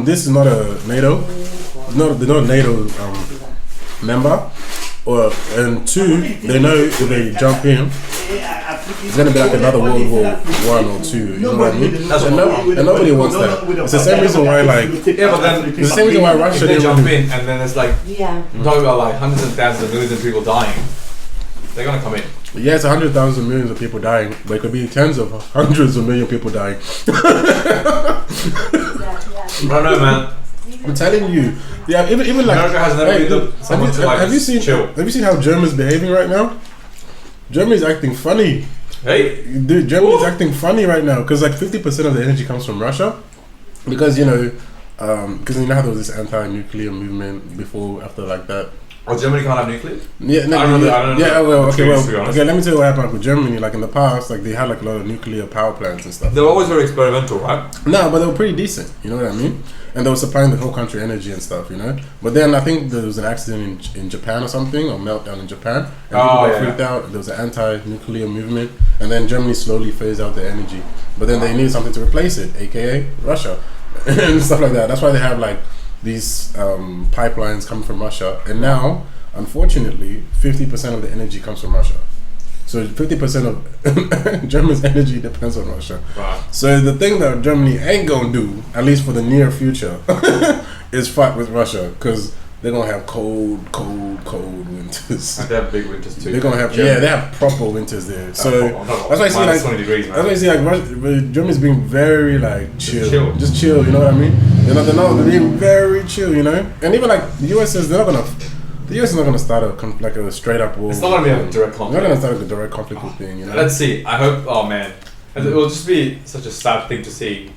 this is not a NATO, they're not a NATO member. And two, they know if they jump in, it's gonna be like another World War I or II. You know what I mean? And nobody wants that. It's the same reason why, like, but then it's the same reason why Russia they jump in, and then it's like I'm talking about like hundreds and thousands of millions of people dying. They're gonna come in. Yeah, it's 100,000 millions of people dying, but it could be tens of hundreds of million people dying. I don't know, man. I'm telling you, yeah. Even like America has never been someone to like have you seen chill. Have you seen how Germany's behaving right now? Germany's acting funny. Hey, Dude, Germany's acting funny right now because like 50% of the energy comes from Russia. Because because you know how there was this anti-nuclear movement before, after like that. Oh, Germany can't have nuclear? Yeah, no, I don't know. Yeah, Okay, let me tell you what happened with Germany. Like in the past, like they had like a lot of nuclear power plants and stuff. They were always very experimental, right? No, but they were pretty decent. You know what I mean? And they were supplying the whole country energy and stuff. You know. But then I think there was an accident in Japan or something, or meltdown in Japan, and people got freaked out. There was an anti-nuclear movement, and then Germany slowly phased out the energy. But then they needed something to replace it, aka Russia, and stuff like that. That's why they have like these pipelines coming from Russia, and now, unfortunately, 50% of the energy comes from Russia. So 50% of Germany's energy depends on Russia. Wow. So the thing that Germany ain't gonna do, at least for the near future, is fight with Russia, because they're gonna have cold winters. And they have big winters too. They're gonna have they have proper winters there. So that's why I see like 20 degrees, man. that's why I see like Germany's being very like chill, just chill. You know what I mean? They're being very chill. You know, and even like the US is the US is not gonna start a straight up war. It's not gonna be a direct conflict. They're not gonna start a direct conflict with thing. You know. Let's see. I hope. Oh man, it will just be such a sad thing to see.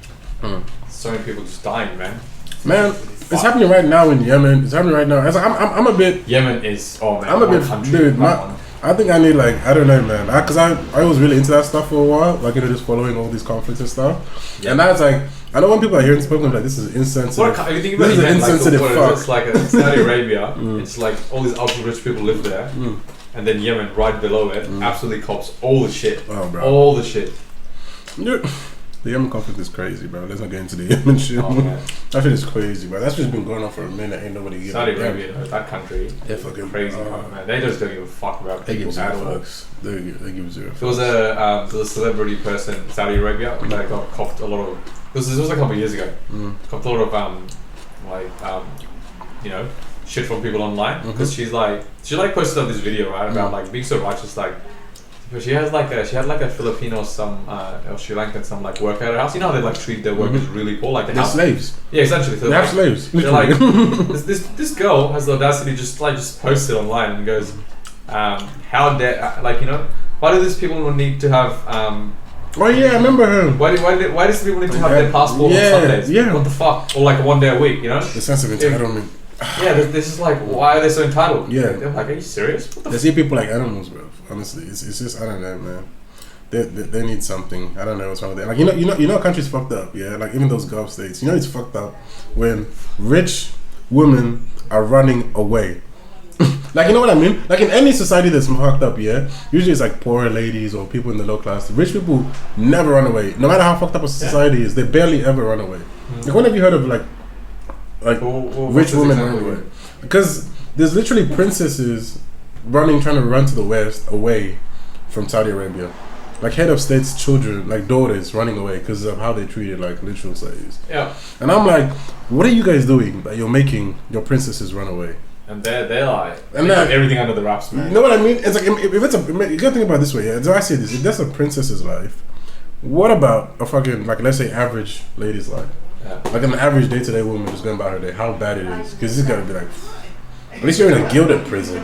So many people just dying, man. Man, it's happening right now in Yemen. It's happening right now. I'm a bit. Yemen is. Oh man, I'm a bit. country, Dude, I think I need like I don't know, man. Because I was really into that stuff for a while, like just following all these conflicts and stuff. Yeah. And now it's like I know when people are hearing spoken like this is insensitive. If you think about this is an insensitive fuck. It's like Saudi Arabia. It's like all these ultra rich people live there, and then Yemen right below it absolutely cops all the shit. Oh, bro. All the shit. The Yemen conflict is crazy, bro. Let's not get into the Yemen shit. Oh, that shit is crazy, bro. That's just been going on for a minute. Ain't nobody giving Saudi Arabia, that country, they're fucking crazy, man. They just don't give a fuck about they people give at zero all. fucks. They give zero fucks. There was a celebrity person in Saudi Arabia that got copped a lot of. This was a couple of years ago. Copped a lot of shit from people online because she posted up this video right about like being so righteous like. But she had like a Filipino or Sri Lankan some like worker at her house. You know how they like treat their workers really poor, like they're slaves. Yeah, essentially. They have slaves. They're like this girl has the audacity just post it online and goes, how dare why do these people need to have oh yeah, I remember her. Why does people need to have their passport on Sundays? Yeah. What the fuck? Or like 1 day a week, you know? The sense of entitlement. Yeah, this is like, why are they so entitled? Yeah. They're like, are you serious? What the they see people like animals, bro. Honestly, it's just I don't know, man. They need something. I don't know what's wrong with it. Like you know, country's fucked up. Yeah, like even those Gulf states. You know, it's fucked up when rich women are running away. Like you know what I mean? Like in any society that's fucked up, yeah. Usually it's like poor ladies or people in the low class. Rich people never run away. No matter how fucked up a society is, they barely ever run away. Like when have you heard of like rich women running away? Because there's literally princesses trying to run to the west away from Saudi Arabia, like head of state's children, like daughters running away because of how they treated like literal slaves. Yeah. And I'm like, what are you guys doing that you're making your princesses run away? And they're like, and then everything under the wraps, man. You know what I mean? It's like if it's you gotta think about it this way. Yeah, so I say this: if that's a princess's life, what about a fucking like let's say average lady's life? Yeah. Like an average day-to-day woman just going about her day, how bad it is? Because this gotta be like. At least you're in a gilded prison.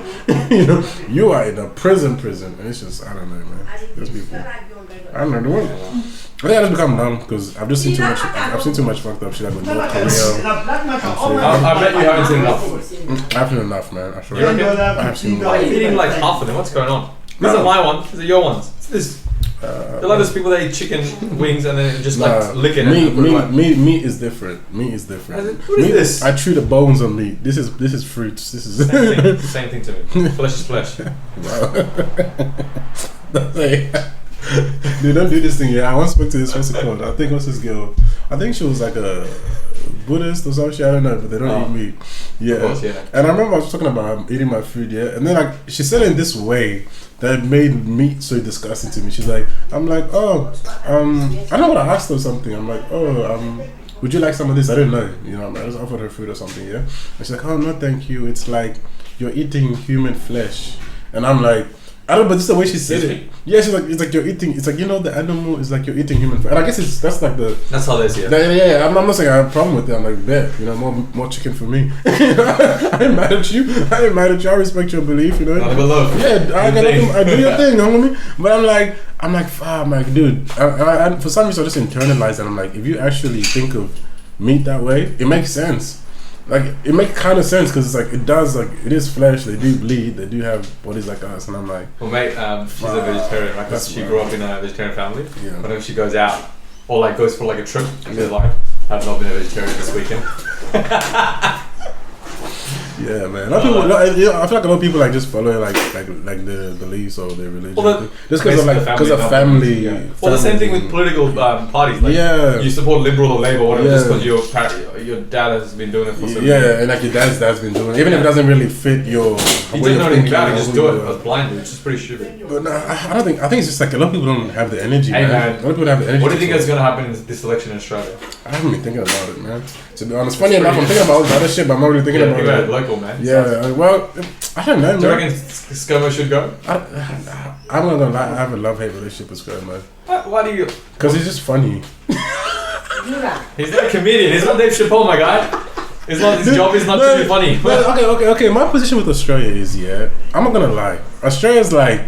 You know, you are in a prison, and it's just I don't know, man. There's people. I don't know the one. I think I just become numb because I've just seen too much. I've seen too much fucked up shit like with North Korea. I bet you haven't seen enough. I've seen enough, man. I sure have seen. Why are you eating like half of them? What's going on? These are my ones. These are your ones. It's this. They're like those people that eat chicken wings and then just like lick it. Meat is different. Meat is different. What is this? I chew the bones on meat. This is fruits. This is same thing to me. Flesh is flesh. Dude, don't do this thing. Yeah, I once spoke to this. What's it called? I think what's this girl? I think she was like a Buddhist or some shit. I don't know, but they don't eat meat. Yeah. Course, yeah. And I remember I was talking about eating my food. Yeah, and then like she said it in this way that made meat so disgusting to me. She's like, I'm like, oh, I don't know what I asked her or something. I'm like, oh, would you like some of this? I didn't know. You know, I just offered her food or something. Yeah. And she's like, oh no, thank you. It's like you're eating human flesh. And I'm like, I don't know, but just the way she said it. Yeah, she's like, it's like you're eating. It's like, you know, the animal is like you're eating human food. And I guess that's like the. That's how they see it. Yeah. I'm not saying I have a problem with it. I'm like, bet, you know, more chicken for me. I ain't mad at you. I respect your belief, you know. Nothing but love. Yeah, I do your thing, you know what I mean? But I'm like, dude. I for some reason I just internalize that. I'm like, if you actually think of meat that way, it makes sense. Like, it makes kind of sense because it's like, it is flesh, they do bleed, they do have bodies like us, and I'm like... Well, mate, she's a vegetarian, right? Because she grew up in a vegetarian family. Yeah. Whenever she goes out, or like goes for like a trip, she's like, I've not been a vegetarian this weekend. Yeah, man. A lot of people, I feel like a lot of people like just follow like the beliefs or their religion. Well, just because of family. Yeah. Well, the same thing with political parties. Like, you support Liberal or Labour, or whatever, just because your dad has been doing it for so many years. And like your dad's been doing it, even if it doesn't really fit your. You don't know anything about it, just do it blindly, which is pretty stupid. But no, I don't think. I think it's just like a lot of people don't have the energy. Hey, man. A lot of people have the energy. What do you think is going to happen in this election in Australia? I haven't been thinking about it, man. To be honest, funny enough, I'm thinking about all the other shit, but I'm not really thinking about it. Think about it local, man. Yeah, well, I don't know, man. Do you reckon ScoMo should go? I'm not gonna lie, I have a love-hate relationship with ScoMo. Why do you? Because he's just funny. He's not a comedian. He's not Dave Chappelle, my guy. His job is not to be funny. Okay. My position with Australia is, I'm not gonna lie. Australia's like,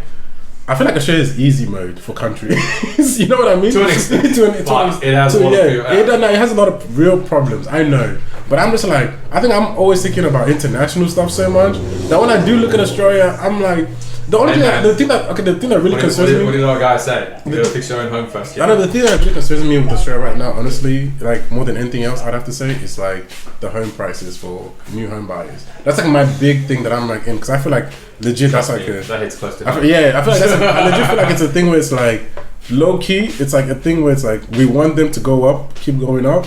I feel like Australia is easy mode for countries. You know what I mean? To an extent. It has it has a lot of real problems. I know, but I'm just like, I think I'm always thinking about international stuff so much that when I do look at Australia, I'm like, the thing that really concerns me. What did our guy say? You gotta fix your own home first. I know the thing that really concerns me with Australia right now, honestly, like more than anything else, I'd have to say, is like the home prices for new home buyers. That's like my big thing that I'm like in, because I feel like legit that's like that hits close to I feel like that's I legit feel like it's a thing where it's like low key. It's like a thing where it's like we want them to go up, keep going up.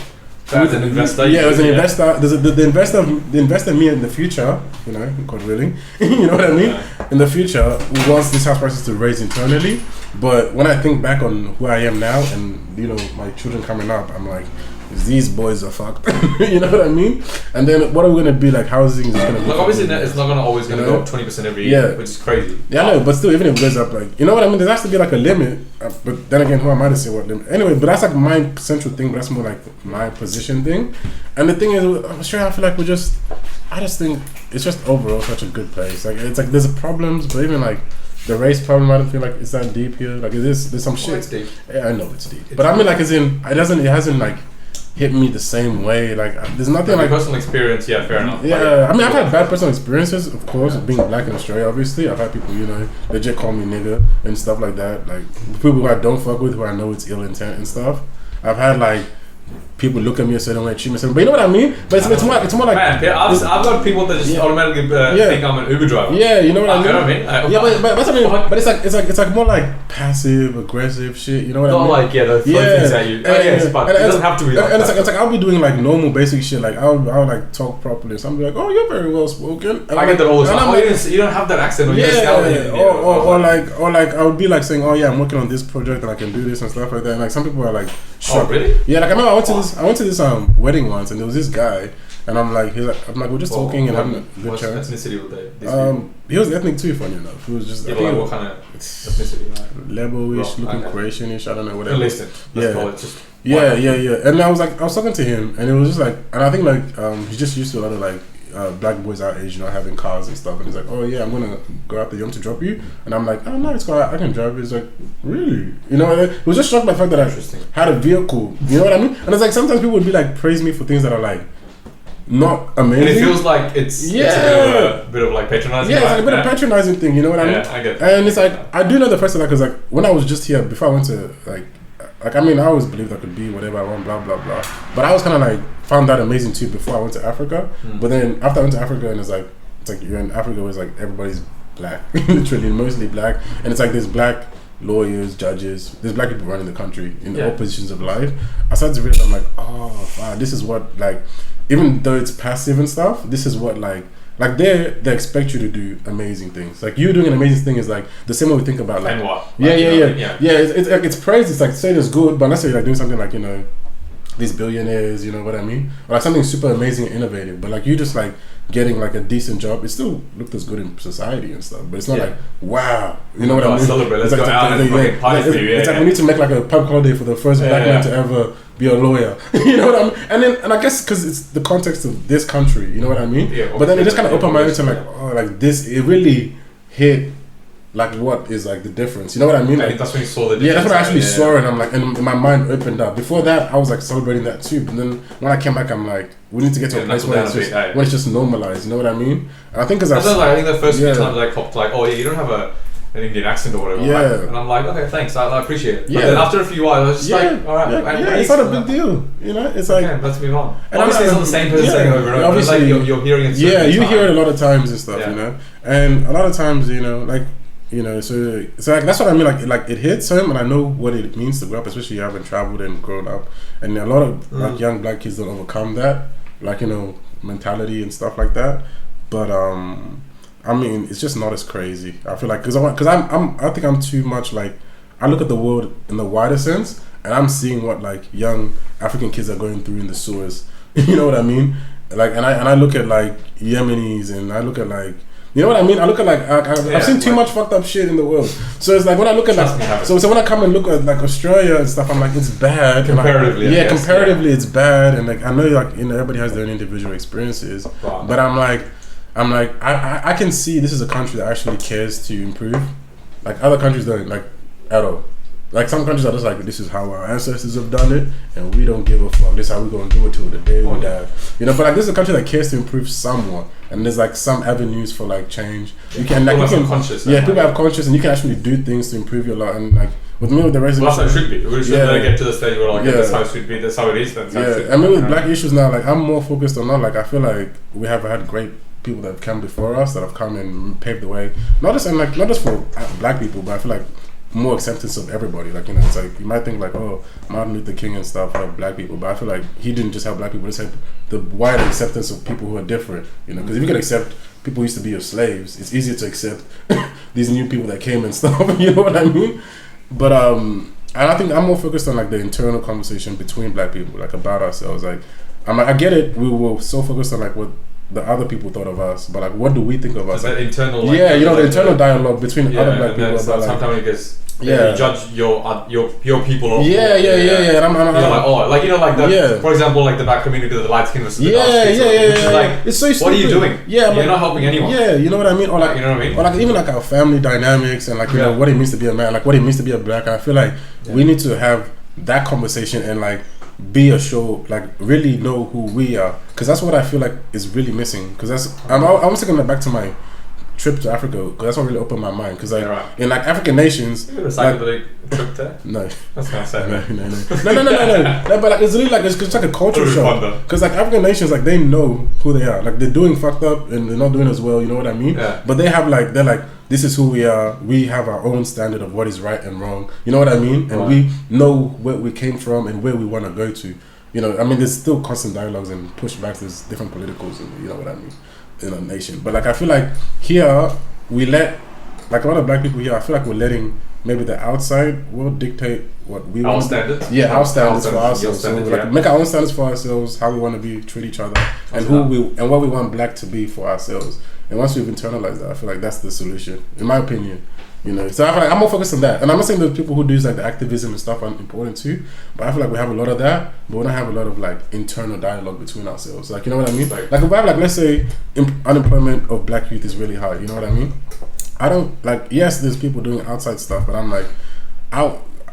As an investor, as an investor, there's the investor me in the future, you know, God willing, you know what I mean. Yeah. In the future, wants these house prices to raise internally, but when I think back on who I am now and you know my children coming up, I'm like, these boys are fucked. You know what I mean? And then what are we gonna be like? Housing is gonna be like obviously it's not always gonna go up 20% every year, which is crazy. Yeah, I know, but still, even if it goes up, like, you know what I mean? There has to be like a limit. But then again, who am I to say what limit? Anyway, but that's like my central thing. But that's more like my position thing. And the thing is, Australia, I feel like I just think it's just overall such a good place. Like it's like there's problems, but even like the race problem, I don't feel like it's that deep here. Like there's some shit. It's deep. Yeah, I know it's deep. But I mean, like, it hasn't like hit me the same way. Like there's nothing like personal experience. Yeah, fair enough. Yeah, I mean, I've had bad personal experiences, of course, being black in Australia. Obviously, I've had people, you know, legit call me nigga and stuff like that. Like people who I don't fuck with, who I know it's ill intent and stuff. I've had like people look at me a certain way, treat me a certain way. But you know what I mean? But it's more like man, I've got people that just automatically think I'm an Uber driver. Yeah, you know what I mean? You know what I mean? But that's what I mean. But it's like more like passive aggressive shit. You know what I mean? Not like those things at you. But it doesn't have to be like and that. it's like I'll be doing like normal basic shit. Like I'll like talk properly. So I'm like, oh, you're very well spoken. I get that all the time. Like, you don't have that accent. Or like I would be like saying, oh yeah, I'm working on this project and I can do this and stuff like that. And like some people are like, oh really? Yeah, like I remember I went to this wedding once and there was this guy and I'm like we're just talking and having a good chat. What ethnicity were they? He was ethnic too, funny enough. He was just what kind of ethnicity? Lebo-ish, looking Croatian-ish, I don't know, whatever. Yeah. And I was talking to him and it was just like, and I think like he's just used to a lot of like black boys our age, you know, having cars and stuff, and he's like, oh yeah, I'm gonna go out there, you want to drop you? And I'm like, oh no, it's cool, I can drive it. He's like, really? You know, he was just shocked by the fact that I had a vehicle, you know what I mean? And it's like sometimes people would be like, praise me for things that are like not amazing. And it feels like it's a bit of like patronizing. Yeah, it's like a bit of patronizing thing, you know what I mean? Yeah, I get it. And it's like, I do know the person, because like when I was just here, before I went to like I mean, I always believed I could be whatever I want, blah blah blah. But I was kind of like found that amazing too before I went to Africa. But then after I went to Africa, and it's like you're in Africa where it's like everybody's black, literally mostly black, and it's like there's black lawyers, judges, there's black people running the country in all positions of life. I started to realize, I'm like, oh wow, this is what like, even though it's passive and stuff, this is what like they expect you to do amazing things. Like you doing an amazing thing is like the same way we think about like, and what? Yeah. It's praise. It's like say it's good, but not necessarily like doing something like, you know, these billionaires, you know what I mean? Or like something super amazing and innovative, but like you just like getting like a decent job, it still looked as good in society and stuff, but it's not like wow, you know what I mean? Celebrate, let's it's go out and fucking party for you. It's like we need to make like a public holiday for the first black man to ever be a lawyer. You know what I mean? And I guess because it's the context of this country, you know what I mean? Yeah, but then it just kind of opened my eyes to like, oh, like this, it really hit like what is like the difference, you know what I mean? Like, that's when you saw the difference. Yeah, that's what I actually saw, and I'm like, and my mind opened up. Before that, I was like celebrating that too, but then when I came back, I'm like, we need to get to a place where it's just normalized, you know what I mean? And I think because I think the first few times I copped like, oh yeah, you don't have an Indian accent or whatever, right? And I'm like, okay, thanks, I appreciate it. But then after a few while, I was just like, all right, it's not a big deal, you know? It's like, okay, let's move on. And obviously, it's not the same person saying it over and over. Obviously, like you're hearing it. Yeah, you hear it a lot of times and stuff, you know? And a lot of times, you know, like, you know, so like that's what I mean. Like it hits home, and I know what it means to grow up, especially having traveled and grown up. And a lot of like young black kids don't overcome that, like, you know, mentality and stuff like that. But I mean, it's just not as crazy. I feel like I think I'm too much like I look at the world in the wider sense, and I'm seeing what like young African kids are going through in the sewers. You know what I mean? Like, and I look at like Yemenis, and I look at like. You know what I mean? I look at like I've seen too much fucked up shit in the world. So it's like when I look at like so when I come and look at like Australia and stuff, I'm like it's bad. Comparatively, like, comparatively it's bad. And like I know like you know everybody has their own individual experiences, but I'm like I can see this is a country that actually cares to improve. Like other countries don't like at all. Like some countries are just like, this is how our ancestors have done it, and we don't give a fuck. This is how we're gonna do it till the day we die. You know, but like this is a country that cares to improve somewhat, and there's like some avenues for like change. You can like people have conscious, and you can actually do things to improve your life. And like with me with the resolution, well, that's how it should be. We should get to the stage where like that's how it should be. That's how it is. That's how it should be. I mean with black issues now, like I'm more focused on like I feel like we have had great people that have come before us that have come and paved the way. Not just for black people, but I feel like more acceptance of everybody. Like, you know, it's like you might think like, oh, Martin Luther King and stuff helped black people, but I feel like he didn't just help black people, he just helped the wider acceptance of people who are different, you know, because if you can accept people who used to be your slaves, it's easier to accept these new people that came and stuff. You know what I mean? But and I think I'm more focused on like the internal conversation between black people, like about ourselves. Like I get it, we were so focused on like what the other people thought of us, but like what do we think of us? That internal, like, you know, the internal dialogue between other black people. About, like, sometimes it gets you judge your people. Or and I'm like, oh, like, you know, like for example, like the black community, the light skin was which is like, it's so stupid. What are you doing? You're not helping anyone. Yeah, you know what I mean? Or like, you know what I mean? Or like even like our family dynamics and like you know what it means to be a man, like what it means to be a black. I feel like we need to have that conversation and like be a show, like really know who we are, because that's what I feel like is really missing. Because that's I was thinking back to my trip to Africa, because that's what really opened my mind. Because like in like African nations, you like the trip there? No, that's not sad. No. But like it's really like it's like a culture show. Because like African nations, like they know who they are. Like they're doing fucked up and they're not doing as well. You know what I mean? Yeah. But they have like they're like, this is who we are. We have our own standard of what is right and wrong. You know what I mean? And we know where we came from and where we want to go to. You know, I mean, there's still constant dialogues and pushbacks. There's different politicals, and you know what I mean, in a nation. But like, I feel like here we let, like a lot of black people here, I feel like we're letting maybe the outside world dictate what we want. Our standards. Yeah, our standards for ourselves. So like make our own standards for ourselves, how we want to be, treat each other, and what we want black to be for ourselves. And once we've internalized that, I feel like that's the solution, in my opinion. You know, so I feel like I'm more focused on that. And I'm not saying that people who do like the activism and stuff aren't important too, but I feel like we have a lot of that, but we don't have a lot of like internal dialogue between ourselves. Like, you know what I mean? Like if we have like, let's say unemployment of black youth is really high, you know what I mean? I don't like, yes, there's people doing outside stuff, but I'm like,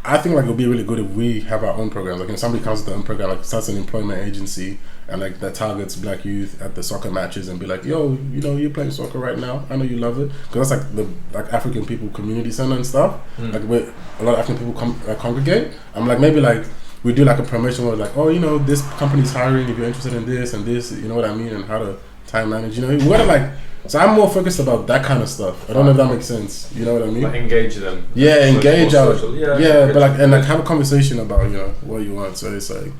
I think like it would be really good if we have our own programs. Like if somebody comes with their own program, like starts an employment agency and like that targets black youth at the soccer matches and be like, yo, you know, you're playing soccer right now. I know you love it, because that's like the like African people community center and stuff. Like where a lot of African people congregate. I'm like, maybe like we do like a promotion where like, oh, you know, this company's hiring if you're interested in this and this. You know what I mean? And how to time manage. You know, we gotta like. So I'm more focused about that kind of stuff. I don't know if that makes sense. You know what I mean? Like engage them. Yeah, engage out. Yeah, but like and like them. have a conversation about, you know, what you want. So it's like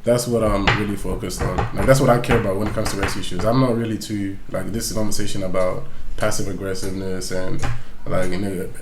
that's what I'm really focused on. Like that's what I care about when it comes to race issues. I'm not really too like this conversation about passive aggressiveness and like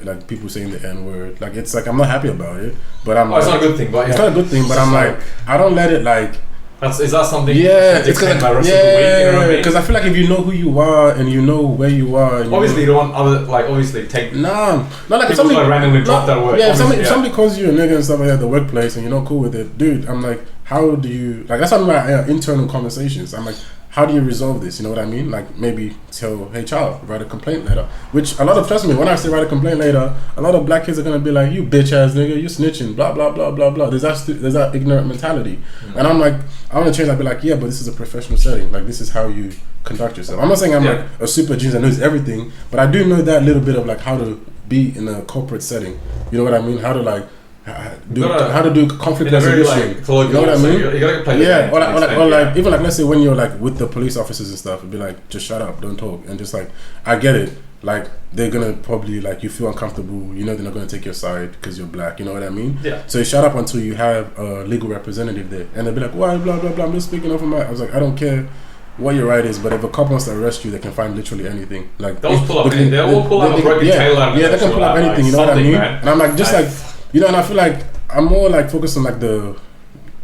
like people saying the N word. Like it's like I'm not happy about it, but I'm. It's not a good thing, but it's not a good thing. But I'm like I don't let it like. Is that something? Yeah, it's because the rest of the week, you know what I mean? Because I feel like if you know who you are and you know where you are, and obviously you don't want other obviously take. Nah, not like if somebody like randomly drop that word. Yeah, if somebody calls you a nigga and stuff like that at the workplace and you're not cool with it, dude. I'm like, how do you like? That's something like internal conversations. I'm like, how do you resolve this? You know what I mean? Like maybe tell HR, write a complaint letter. Which a lot of, trust me, when I say write a complaint letter, a lot of black kids are gonna be like, you bitch ass nigga, you snitching, blah blah blah blah blah. There's that ignorant mentality, and I'm like, I want to change. I'd be like, yeah, but this is a professional setting. Like this is how you conduct yourself. I'm not saying I'm like a super genius that knows everything, but I do know that little bit of like how to be in a corporate setting. You know what I mean? How to like. How to do conflict resolution? Like, you know what I mean? You gotta play the game. Or like even like let's say when you're like with the police officers and stuff, it'd be like just shut up, don't talk, and just like I get it. Like they're gonna probably like you feel uncomfortable. You know they're not gonna take your side because you're black. You know what I mean? Yeah. So you shut up until you have a legal representative there, and they'll be like, why blah blah blah. I'm just speaking off of my. I was like, I don't care what your right is, but if a cop wants to arrest you, they can find literally anything. Like they'll pull up anything. They'll pull up a broken tail out. Yeah, they can pull up anything. You know what I mean? And I'm like just like. You know, and I feel like I'm more like focused on like the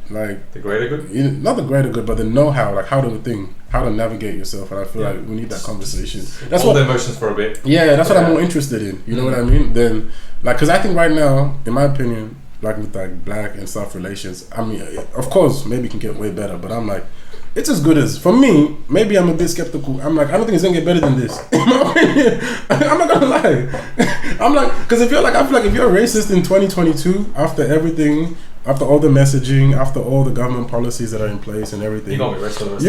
greater good, not the greater good, but the know-how, like how to navigate yourself. And I feel like we need that conversation. That's all the emotions for a bit. Yeah, that's what I'm more interested in. You know what I mean? Then, like, because I think right now, in my opinion, like with like black and South relations, I mean, of course, maybe it can get way better, but I'm like. It's as good as, for me, maybe I'm a bit skeptical. I'm like, I don't think it's gonna get better than this. In my opinion, I'm not gonna lie. I'm like, because I feel like if you're racist in 2022, after everything, after all the messaging, after all the government policies that are in place and everything, you're gonna be racist.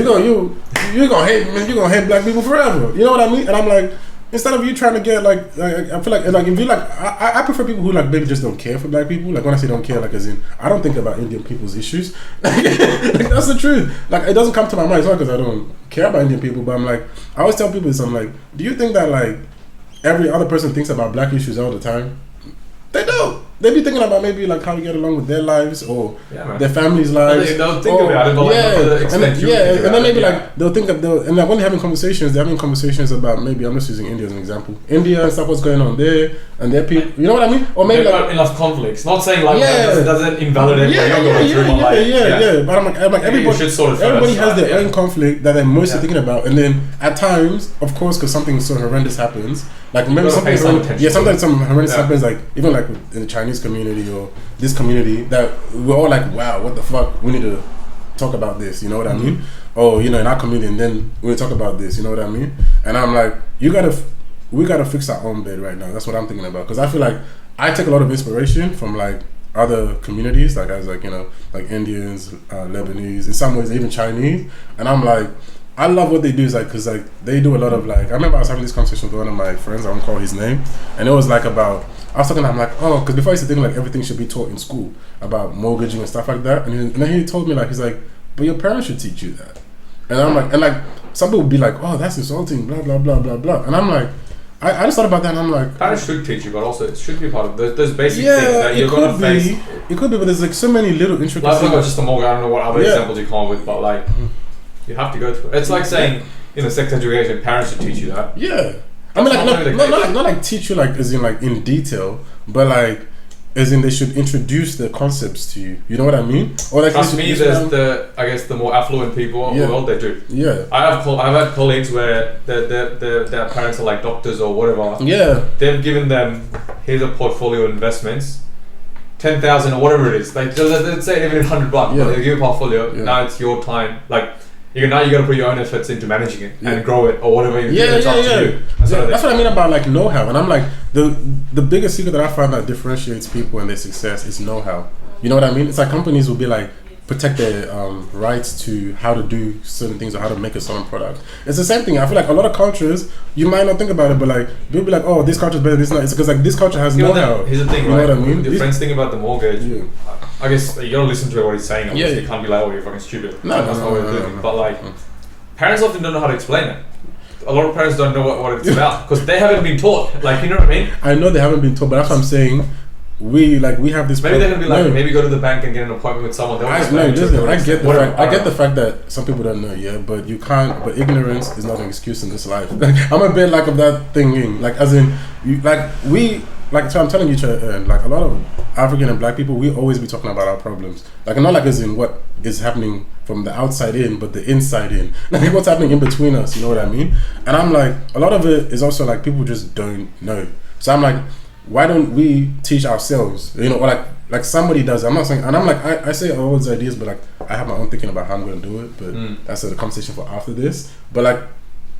You're gonna hate, man. You're gonna hate black people forever. You know what I mean? And I'm like, instead of you trying to get like I feel like if you like, I prefer people who like maybe just don't care for black people. Like when I say don't care, like as in I don't think about Indian people's issues. Like that's the truth. Like it doesn't come to my mind. It's not because I don't care about Indian people, but I'm like I always tell people this. I'm like, do you think that like every other person thinks about black issues all the time? They don't. They be thinking about maybe like how to get along with their lives or their families' lives. They'll think about it, but and then maybe like they'll think of and like when they're having conversations, about maybe I'm just using India as an example. India and stuff, what's going on there, and their people. You know what I mean? Or maybe like enough conflicts. Not saying like that doesn't invalidate what you're going through. But I'm like everybody has their own conflict that they're mostly thinking about, and then at times, of course, because something so horrendous happens. Like remember sometimes some horrendous happens, like even like in the Chinese community or this community, that we're all like, wow, what the fuck, we need to talk about this, you know what I mean? Or you know, in our community, and then we talk about this, you know what I mean? And I'm like, we gotta fix our own bed right now. That's what I'm thinking about, because I feel like I take a lot of inspiration from like other communities, like as like, you know, like Indians, Lebanese, in some ways even Chinese, and I'm like, I love what they do, is like, because like they do a lot of like, I remember I was having this conversation with one of my friends, I won't call his name, and it was like about, I was talking, I'm like, oh, because before I used to think like everything should be taught in school about mortgaging and stuff like that, and then he told me like, he's like, but your parents should teach you that, and I'm like, and like some people would be like, oh, that's insulting, blah blah blah blah blah, and I'm like, I just thought about that, and I'm like, parents should teach you, but also it should be part of those basic things that you're gonna face. It could be, but there's like so many little intricacies. Like just a mortgage. I don't know what other examples you come up with, but like. You have to go through it. It's like saying, in a sex education, parents should teach you that. Yeah. I mean, like, not like teach you, like, as in, like, in detail, but, like, as in they should introduce the concepts to you. You know what I mean? Or like, trust me, there's the more affluent people in the world, they do. Yeah. I've had colleagues where their parents are, like, doctors or whatever. Yeah. They've given them, here's a portfolio of investments, 10,000 or whatever it is. Like, let's say even $100, but they give you a portfolio, now it's your time. Like, now you got to put your own efforts into managing it and grow it or whatever. It's up to you. That's what I mean about like know-how. And I'm like, the biggest secret that I find that differentiates people and their success is know-how. You know what I mean? It's like companies will be like, protect their rights to how to do certain things or how to make a certain product. It's the same thing. I feel like a lot of cultures, you might not think about it, but like they'll be like, oh, this culture is better than this. It's because like this culture has know-how. Here's the thing, you right? know what I mean? The friend's thing about the mortgage. I guess you gotta listen to what he's saying. You can't be like, oh, you're fucking stupid. That's not what we're doing. But like, parents often don't know how to explain it. A lot of parents don't know what it's about because they haven't been taught. Like, you know what I mean? I know they haven't been taught, but that's what I'm saying. we have this. Maybe they're gonna be like, maybe go to the bank and get an appointment with someone. I get the fact that some people don't know, yeah, but you can't. But ignorance is not an excuse in this life. I'm a bit of that thinking, as in, so I'm telling you, like a lot of African and black people, we always be talking about our problems. Not as in what is happening from the outside in, but the inside in. What's happening in between us, you know what I mean? And I'm like, a lot of it is also people just don't know. So I'm like, why don't we teach ourselves? Or somebody does. I'm not saying, and I'm like, I say all those ideas, but I have my own thinking about how I'm going to do it. But that's a conversation for after this. But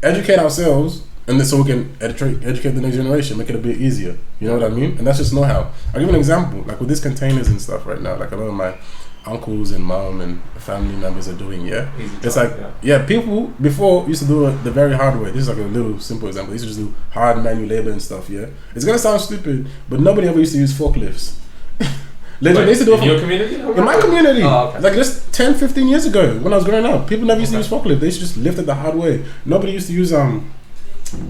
educate ourselves. And then so we can educate the next generation, make it a bit easier. You know what I mean? And that's just know-how. I'll give you an example. With these containers and stuff right now, a lot of my uncles and mom and family members are doing, it's people before used to do it the very hard way. This is a little simple example. They used to just do hard manual labor and stuff, yeah? It's going to sound stupid, but nobody ever used to use forklifts. They used to do it in your community? In my community. Oh, okay. Just 10, 15 years ago when I was growing up, people never used to use forklifts. They used to just lift it the hard way. Nobody used to use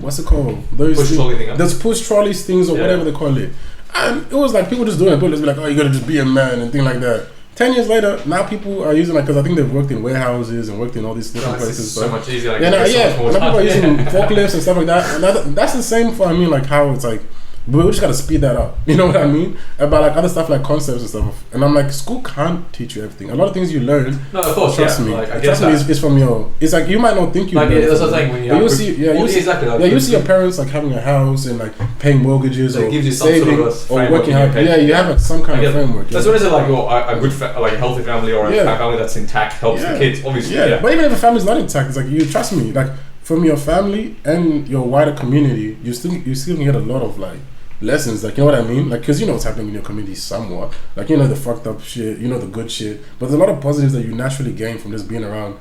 what's it called? Those push trolleys things or whatever they call it. And it was people just doing it. People just be like, oh, you gotta just be a man and things like that. 10 years later, now people are using because I think they've worked in warehouses and worked in all these different places. So much easier. Now people are using forklifts and stuff like that. And that's the same for how it's but we just gotta speed that up. You know what I mean? About other stuff concepts and stuff. And I'm school can't teach you everything. A lot of things you learn. No, of course. Trust me. Trust me. It's from your. It's you might not think you. That's what I'm saying. When you see, you see your parents having a house and paying mortgages or gives you saving or working hard. Yeah, you have some kind of framework. That's what it's a good, healthy family or a family that's intact helps the kids. Obviously. Yeah. But even if a family's not intact, it's you trust me. From your family and your wider community, you still can get a lot of lessons, you know what I mean? Because you know what's happening in your community somewhat. You know the fucked up shit, you know the good shit. But there's a lot of positives that you naturally gain from just being around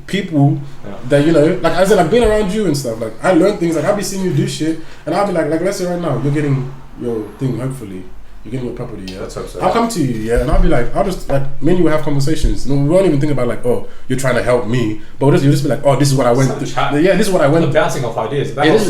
people that, as in being around you and stuff. I learn things, I'll be seeing you do shit, and I'll be let's say right now, you're getting your thing, hopefully. You're getting your property, yeah? Let's hope so. I'll come to you, yeah? And I'll be I'll just, me and you will have conversations. No, we won't even think about, oh, you're trying to help me. But you'll just be oh, this is what I went through. Yeah, this is what I went through. Bouncing off ideas. That was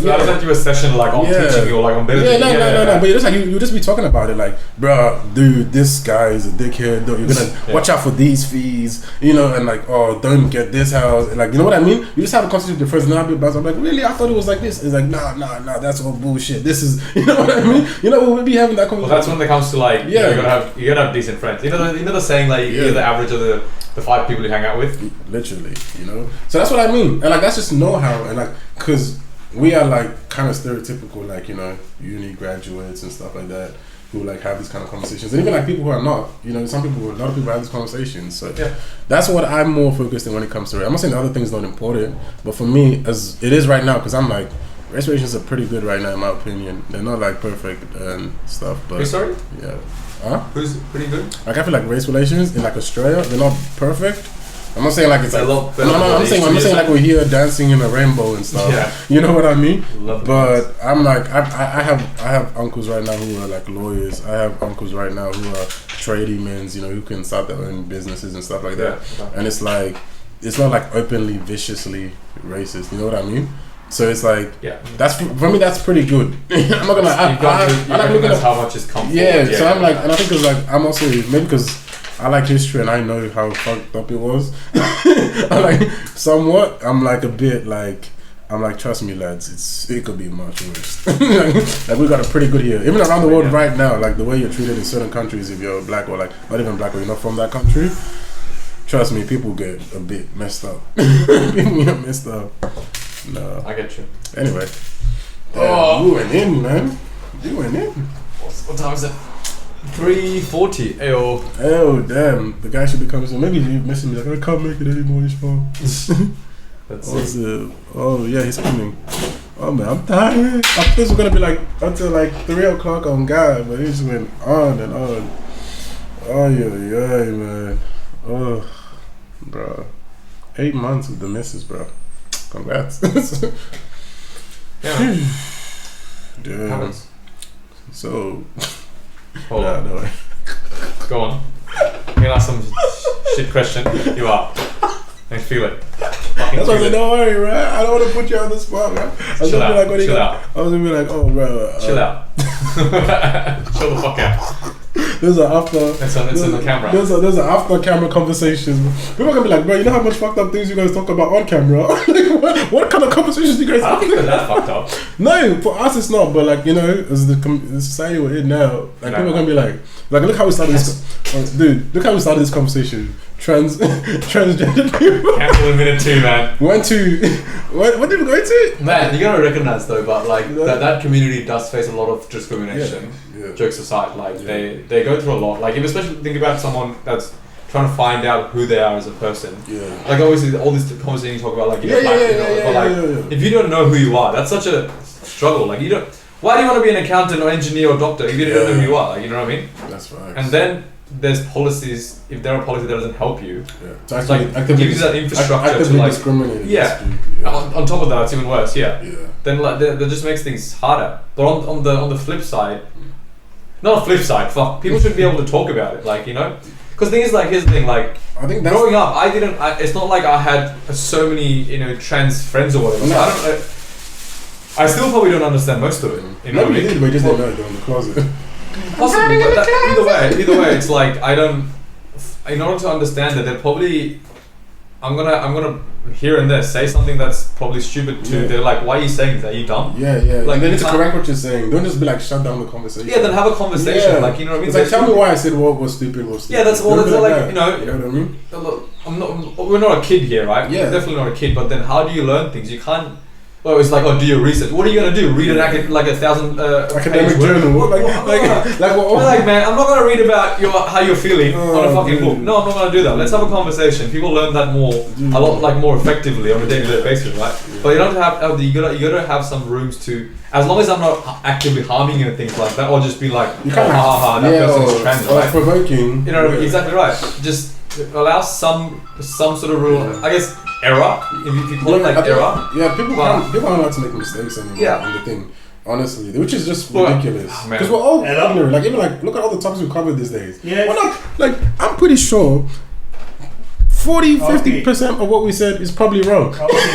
not you a session, on teaching you or on building. No. But you're just you'll just be talking about it, bro, dude, this guy is a dickhead. You're going to watch out for these fees, and oh, don't get this house. You know what I mean? You just have a conversation with your friends, and I'll be about I'm really? I thought it was like this. It's nah, that's all bullshit. This is, you know what I mean? We'll be having that conversation. Well, that's when it comes to you gotta have decent friends. You know the saying you're the average of the 5 people you hang out with. Literally, So that's what I mean, and that's just know-how, and because we are kind of stereotypical, uni graduates and stuff like that, who have these kind of conversations, and even people who are not. A lot of people have these conversations. So that's what I'm more focused on when it comes to it. I'm not saying the other things not important, but for me, as it is right now, because I'm race relations are pretty good right now in my opinion. They're not perfect and stuff, but who's sorry? Yeah. Who's pretty good? I feel race relations in Australia, they're not perfect. I'm not saying it's a lot better. No, I'm saying we're here dancing in a rainbow and stuff. Yeah. You know what I mean? But I'm I have uncles right now who are lawyers. I have uncles right now who are trading who can start their own businesses and stuff like that. Yeah. And it's it's not openly viciously racist. You know what I mean? So it's that's for me. That's pretty good. I'm not gonna. I'm looking at how much is comfortable. Yeah. So I'm and I think it's I'm also maybe because I like history and I know how fucked up it was. I'm somewhat. I'm a bit I'm trust me, lads. It could be much worse. We got a pretty good here, even around the world right now. The way you're treated in certain countries, if you're black or not even black or you're not from that country. Trust me, people get a bit messed up. People get messed up. No. I get you. Anyway. You went in, man. You went in. What time is it? 3:40. Ayo. Oh, damn. The guy should be coming soon. Maybe he's messaging me I can't make it anymore. It's fine. That's it. Oh, yeah, he's coming. Oh, man, I'm tired. I thought this was going to be until 3 o'clock on God, but he just went on and on. Oh, yeah, man. Oh, bro. 8 months with the missus, bro. Congrats. Yeah. Dude. So. Hold on. No way. Go on. You're gonna ask some shit question. You are. I feel it. fucking That's why I do said, it. don't worry, right? I don't want to put you on the spot, man. I was Chill gonna be out, like, what do you chill got? out. I was gonna be like, oh, bro. Chill out. Chill the fuck out. There's an after. It's on the camera. There's an after camera conversation. People are gonna be like, bro, you know how much fucked up things you guys talk about on camera? Like, what kind of conversations do you guys I don't think they're that fucked up. No, for us it's not. But like, you know, as the society we're in now, like people are gonna be like, look how we started this. Dude, look how we started this conversation. Transgender people. Cancel in minute 2, man. What did we go to? Man, you gotta recognize though, but like that community does face a lot of discrimination. Yeah. Jokes aside, like they go through a lot. Like, if especially think about someone that's trying to find out who they are as a person. Yeah. Like, obviously, all this conversation you talk about, like, if you don't know who you are, that's such a struggle. Like, you don't. Why do you want to be an accountant or engineer or doctor if you don't know who you are? Like, you know what I mean? That's right. And then there's policies. If there are policies that doesn't help you, to it's like actively gives you that infrastructure to actively like discriminate. Yeah. On top of that, it's even worse. Yeah. Then like that just makes things harder. But on the flip side, not a flip side. Fuck, people should be able to talk about it. Like, you know, because the thing is, like, here's the thing. Like, I think that's growing up, it's not like I had so many, you know, trans friends or whatever. No. So I still probably don't understand most of it. You know no, what I we mean? did, but we just didn't know it in the closet. Possibly, but either way, it's like I don't. In order to understand it, they're probably. I'm gonna here and there say something that's probably stupid too. Yeah. They're like, "Why are you saying that? Are you dumb?" Yeah. Like, Like, they need to you correct what you're saying. Don't just be like, shut down the conversation. Yeah, then have a conversation. Yeah. Like, you know what I mean? It's like, tell me why I said what was stupid. Yeah, that's all. Don't That's be like that. you know. You know what I mean? Look, we're not a kid here, right? Yeah. We're definitely not a kid. But then, how do you learn things? You can't. Well, it's like, do your research. What are you gonna do? Read like 1,000 Academic page journal. work? Like, man, I'm not gonna read about how you're feeling on a fucking book. No, I'm not gonna do that. Let's have a conversation. People learn that a lot more effectively on a day-to-day basis, right? But you don't have you gotta have some rooms to. As long as I'm not actively harming you and things like that, or just be like, You can't that person's trans, or right? provoking. You know, exactly right. Just allow some sort of rule. I guess error. If you call it like error. Yeah, people aren't allowed to make mistakes anymore. Yeah. In the thing, honestly, which is just ridiculous. Man. Because we're all ignorant. Like, even like, look at all the topics we covered these days. Yeah. We're not, like, I'm pretty sure 40-50% of what we said is probably wrong.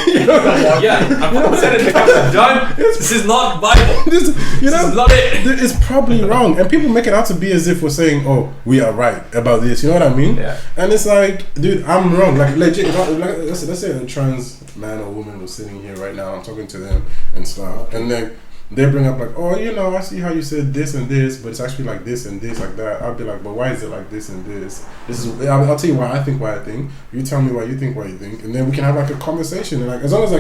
Yeah, I said it. Don't. This is not Bible. This This is not it. It's probably wrong, and people make it out to be as if we're saying, "Oh, we are right about this." You know what I mean? Yeah. And it's like, dude, I'm wrong. Like, legit. Let's say a trans man or woman was sitting here right now. I'm talking to them and stuff, and then they bring up like, "Oh, you know, I see how you said this and this, but it's actually like this and this, like that." I'll be like, "But why is it like this and this? This is." I'll tell you why I think. You tell me why you think. And then we can have like a conversation. And like, as long as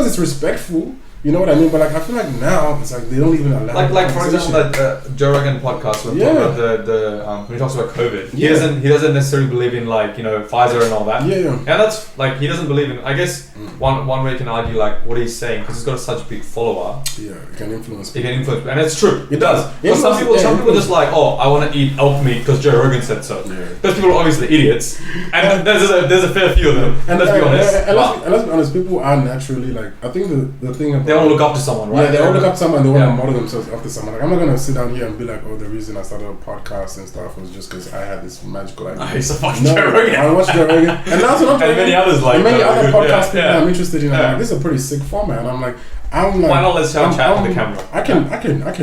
it's respectful. You know what I mean? But like, I feel like now it's like they don't even allow. Like for example, that Joe Rogan podcast when talking about when he talks about COVID, he doesn't necessarily believe in, like, you know, Pfizer and all that. Yeah. And that's like, he doesn't believe in. I guess one way you can argue like what he's saying, because he's got such a big follower. Yeah, it can influence. It can influence, and it's true. It does. Because Some people just like, oh, I want to eat elk meat because Joe Rogan said so. Yeah. Those people are obviously idiots, and there's a fair few of them. And let's be honest. And let's be honest, people are naturally like. I think the thing about, they want to look up to someone, right? Yeah, they all look up to someone. They want to model themselves after someone. Like, I'm not gonna sit down here and be like, oh, the reason I started a podcast and stuff was just because I had this magical idea. He's a fucking Joe Rogan. I watched Joe Rogan, and that's what I'm and many others like. And many other podcasts yeah. I'm interested in. Like, this is a pretty sick format. And I'm like, why not let's have a chat on the camera? I can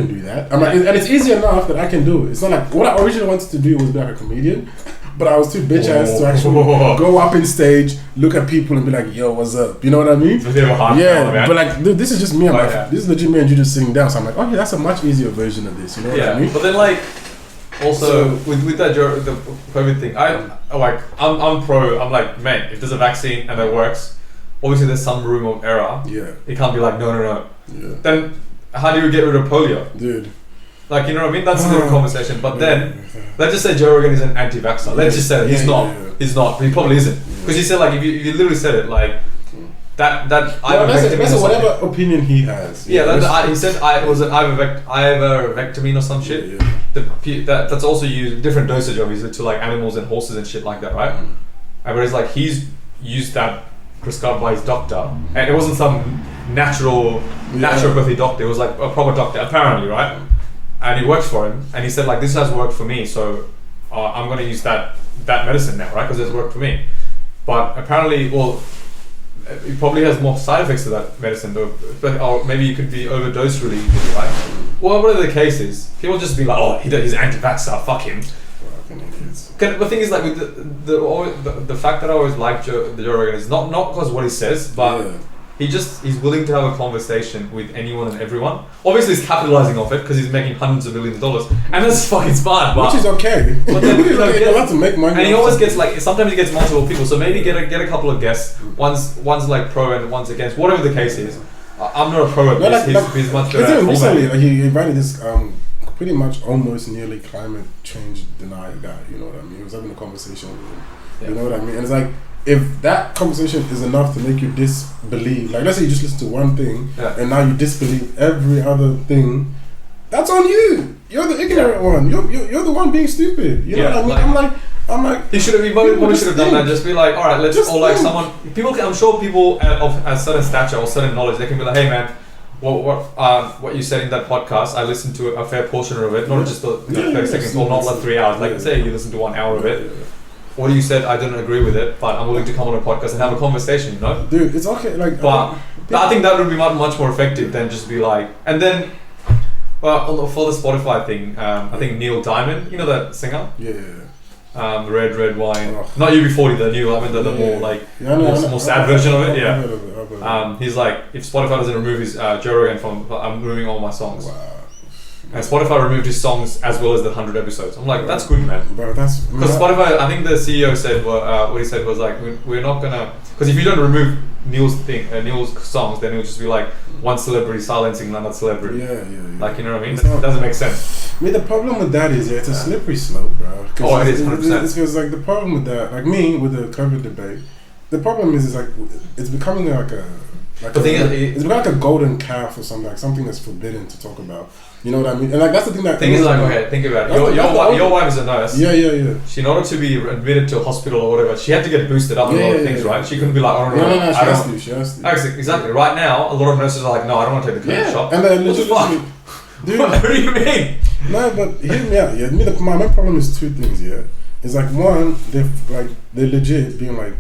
do that. I'm like, and it's easy enough that I can do it. It's not like what I originally wanted to do was be like a comedian. But I was too bitch ass to actually go up in stage, look at people and be like, yo, what's up? You know what I mean? It's a bit of a hard yeah, but like, dude, this is just me and this is legit me and you just sitting down. So I'm like, okay, that's a much easier version of this. You know what I mean? But then like, also with that the COVID thing, I'm pro. I'm like, man, if there's a vaccine and it works, obviously there's some room of error. Yeah. It can't be like, no. Yeah. Then how do you get rid of polio? Dude. Like, you know what I mean? That's a different conversation. But then, let's just say Joe Rogan is an anti-vaxxer. Let's just say he's not. Yeah. He's not. He probably isn't. Because he said, like, if you literally said it, like, that that's whatever opinion he has. He said ivermectin or some shit. Yeah. That's also used, different dosage obviously, to like animals and horses and shit like that, right? And whereas like he's used that prescribed by his doctor, and it wasn't some naturopathy doctor. It was like a proper doctor, apparently, right? And it works for him, and he said like, this has worked for me, so I'm going to use that medicine now, right? Because it's worked for me. But apparently, it probably has more side effects to that medicine, or maybe you could be overdosed really easily, right? Well, whatever the case is, people just be like, oh, he's anti-vaxxer, fuck him. The thing is, like, with the fact that I always like Joe Rogan is not because what he says, but he's willing to have a conversation with anyone and everyone. Obviously, he's capitalizing off it because he's making hundreds of millions of dollars, and that's fucking smart. But, which is okay. But then, you're allowed to make money. And he always gets like sometimes he gets multiple people. So maybe get a couple of guests. One's like pro and one's against. Whatever the case is, I'm not a pro at this. He's much better. Even recently, he invited this pretty much almost nearly climate change denied guy. You know what I mean? He was having a conversation with him. Yeah. You know what I mean? And it's like, if that conversation is enough to make you disbelieve, like let's say you just listen to one thing and now you disbelieve every other thing, that's on you. You're the ignorant one. You're the one being stupid. You know what I mean? I'm like, he should have. He probably should have done that. Just be like, all right, let's just like someone. People, I'm sure people of a certain stature or certain knowledge, they can be like, hey man, what you said in that podcast, I listened to a fair portion of it, not just the 30 seconds or not like 3 hours. Like say you listen to 1 hour of it. What you said, I didn't agree with it, but I'm willing to come on a podcast and have a conversation, you know? Dude, it's okay. Like, but I think that would be much more effective than just be like, and then, well, for the Spotify thing, I think Neil Diamond, you know that singer? Yeah. Red wine. Oh. Not UB40, the new. I mean the more like more sad version of it. Yeah. He's like, if Spotify doesn't remove his Joe Rogan from, I'm removing all my songs. Wow. And Spotify removed his songs as well as the 100 episodes. I'm like, that's good, man. Bro, that's because Spotify. I think the CEO said what he said was like, we're not gonna, because if you don't remove Neil's songs, then it'll just be like one celebrity silencing another celebrity. Yeah. Like, you know what I mean? That doesn't make sense. I mean, the problem with that is it's a slippery slope, bro. Oh, it is 100%. It's because like the problem with that, like me with the COVID debate, the problem is like it's becoming like a. It's becoming like a golden calf or something, like something that's forbidden to talk about. You know what I mean? And like that's the thing that. Thing is like, okay, think about it. Your wife is a nurse. Yeah. She, in order to be admitted to a hospital or whatever, she had to get boosted up a lot of things, right? She couldn't be like, oh no, she has to. Exactly. Right now, a lot of nurses are like, no, I don't want to take the COVID shot. And then what the fuck? Dude, what do you mean? No, but hear me out. Yeah, my main problem is two things. Yeah, it's like one, they're legit being like.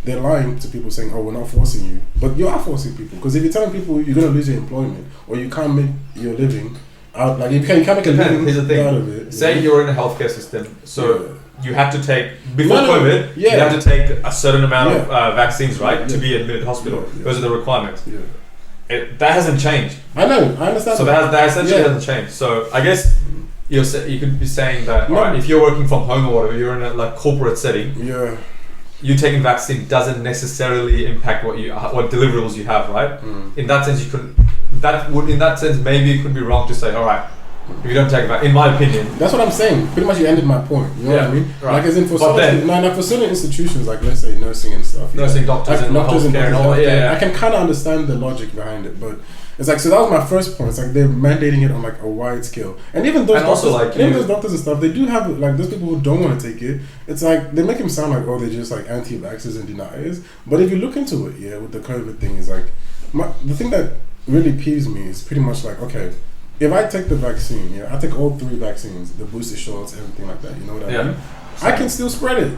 They're lying to people saying, oh, we're not forcing you. But you are forcing people. Because if you're telling people you're going to lose your employment or you can't make your living out, like you can't make a living out of it. Say you're in a healthcare system, so you have to take, before COVID, you have to take a certain amount of vaccines, right, to be admitted to hospital. Those are the requirements. That hasn't changed. I know, I understand. So that essentially hasn't changed. So I guess you could be saying that, alright, if you're working from home or whatever, you're in a like corporate setting. Yeah. You taking vaccine doesn't necessarily impact what deliverables you have, right? In that sense, maybe it could be wrong to say, all right, if you don't take vaccine, in my opinion. That's what I'm saying. Pretty much, you ended my point. You know what I mean? Right. Like, as in for certain institutions, like let's say nursing and stuff. Nursing, doctors, and healthcare and all that. I can kind of understand the logic behind it, but. It's like, so that was my first point. It's like they're mandating it on like a wide scale, and even those those doctors and stuff, they do have like those people who don't want to take it. It's like they make them sound like, oh, they're just like anti-vaxxers and deniers. But if you look into it, with the COVID thing, is like the thing that really peeves me is pretty much like, okay, if I take the vaccine, I take all 3 vaccines, the booster shots, everything like that. You know what I mean? I can still spread it.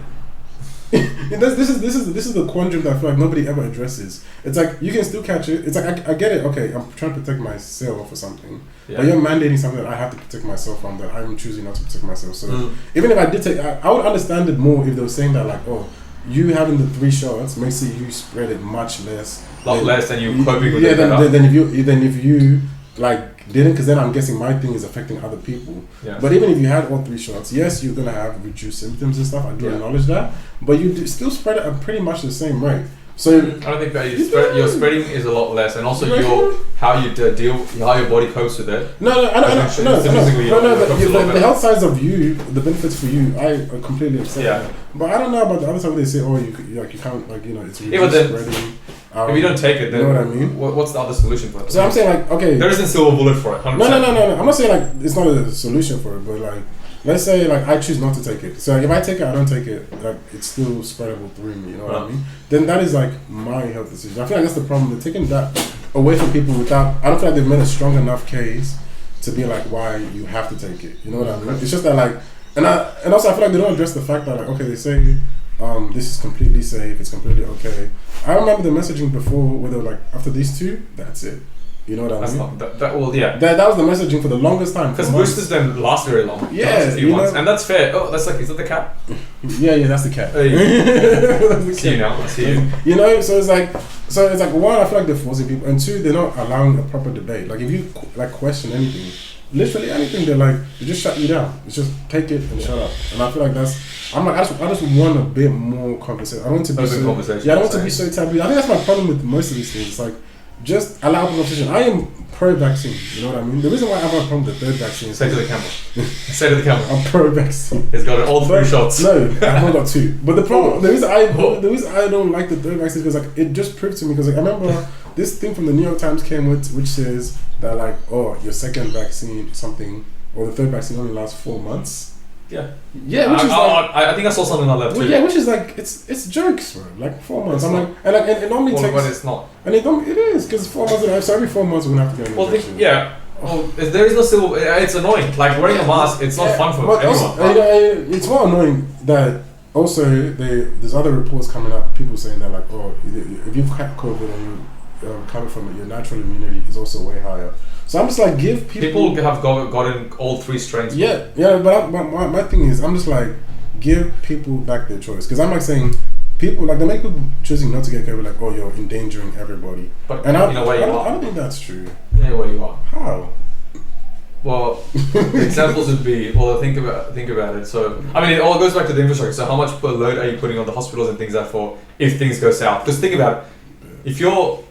This is the quandrum that I feel like nobody ever addresses. It's like you can still catch it. It's like I get it. Okay, I'm trying to protect myself or something, but you're mandating something that I have to protect myself from that I'm choosing not to protect myself. So even if I did take, I would understand it more if they were saying that like, oh, you having the 3 shots makes it you spread it much less, less than you coping with it. Then if you like. Didn't, because then I'm guessing my thing is affecting other people. But even if you had all 3 shots, yes, you're gonna have reduced symptoms and stuff. I do acknowledge that, but you still spread it at pretty much the same rate. So I don't think that your spreading is a lot less, and also how your body copes with it. No. The health sides of you, the benefits for you, I completely accept that. But I don't know about the other side where they say, oh, you can't, like, it's reduced spreading. If you don't take it, then you know what I mean? What's the other solution for it? So I'm saying like, okay, there isn't a silver bullet for it. 100%. No. I'm not saying like it's not a solution for it, but like let's say like I choose not to take it. So if I take it, I don't take it. Like it's still spreadable through me. You know what I mean? Then that is like my health decision. I feel like that's the problem. They're taking that away from people without. I don't feel like they've made a strong enough case to be like why you have to take it. You know what I mean? It's just that like, and also I feel like they don't address the fact that like, okay, they say this is completely safe, it's completely okay. I remember the messaging before where they were like, after these 2, that's it. You know what I That's mean? not that. Well, yeah. That was the messaging for the longest time. Because boosters don't last very long. Yeah, Last a few you months. know- And that's fair. Oh, that's like, is that the cat? Yeah, that's the cat. Hey. That's the See you cat. now. I see you. You know, so it's like one, I feel like they're forcing people, and 2, they're not allowing a proper debate. Like if you like question anything, literally anything, they just shut you down. It's just take it and shut up. And I feel like I just want a bit more conversation. I don't want to be Open so conversation, yeah, I don't want to sorry. be so taboo. I think that's my problem with most of these things. It's like just allow conversation. I am pro-vaccine. You know what I mean? The reason why I have a problem with the 3rd vaccine is Say to the camera. Say to the camera. I'm pro-vaccine. He's got all 3 shots. No, I've only got 2. But the reason I don't like the 3rd vaccine is because like it just proved to me, because like I remember this thing from the New York Times came with, which says that like, oh, your 2nd vaccine something, or the 3rd vaccine only lasts 4 months. Yeah. Yeah, which is like, I think I saw something like that too. well, yeah, which is like it's jokes, bro. Like 4 months. It's I'm not. like, and like it normally Well, takes, but it's not. and it is because 4 months. So every 4 months we're gonna have to get an Well, injection. yeah. Well, there is no silver. It's annoying. Like wearing a mask, it's not fun for But anyone. also, it's more annoying that also there's other reports coming up. People saying that like, oh, if you've had COVID and you coming from it, your natural immunity is also way higher. So I'm just like, give people have gotten all 3 strains. Yeah, but my thing is, I'm just like, give people back their choice, because I'm like saying, people like they make people choosing not to get COVID, like, oh, you're endangering everybody. But and you know where you I are. don't think that's true. Yeah, where you are. How? Well, examples would be, well, think about it. So, I mean, it all goes back to the infrastructure. So, how much load are you putting on the hospitals and things like that for if things go south? Because think about it.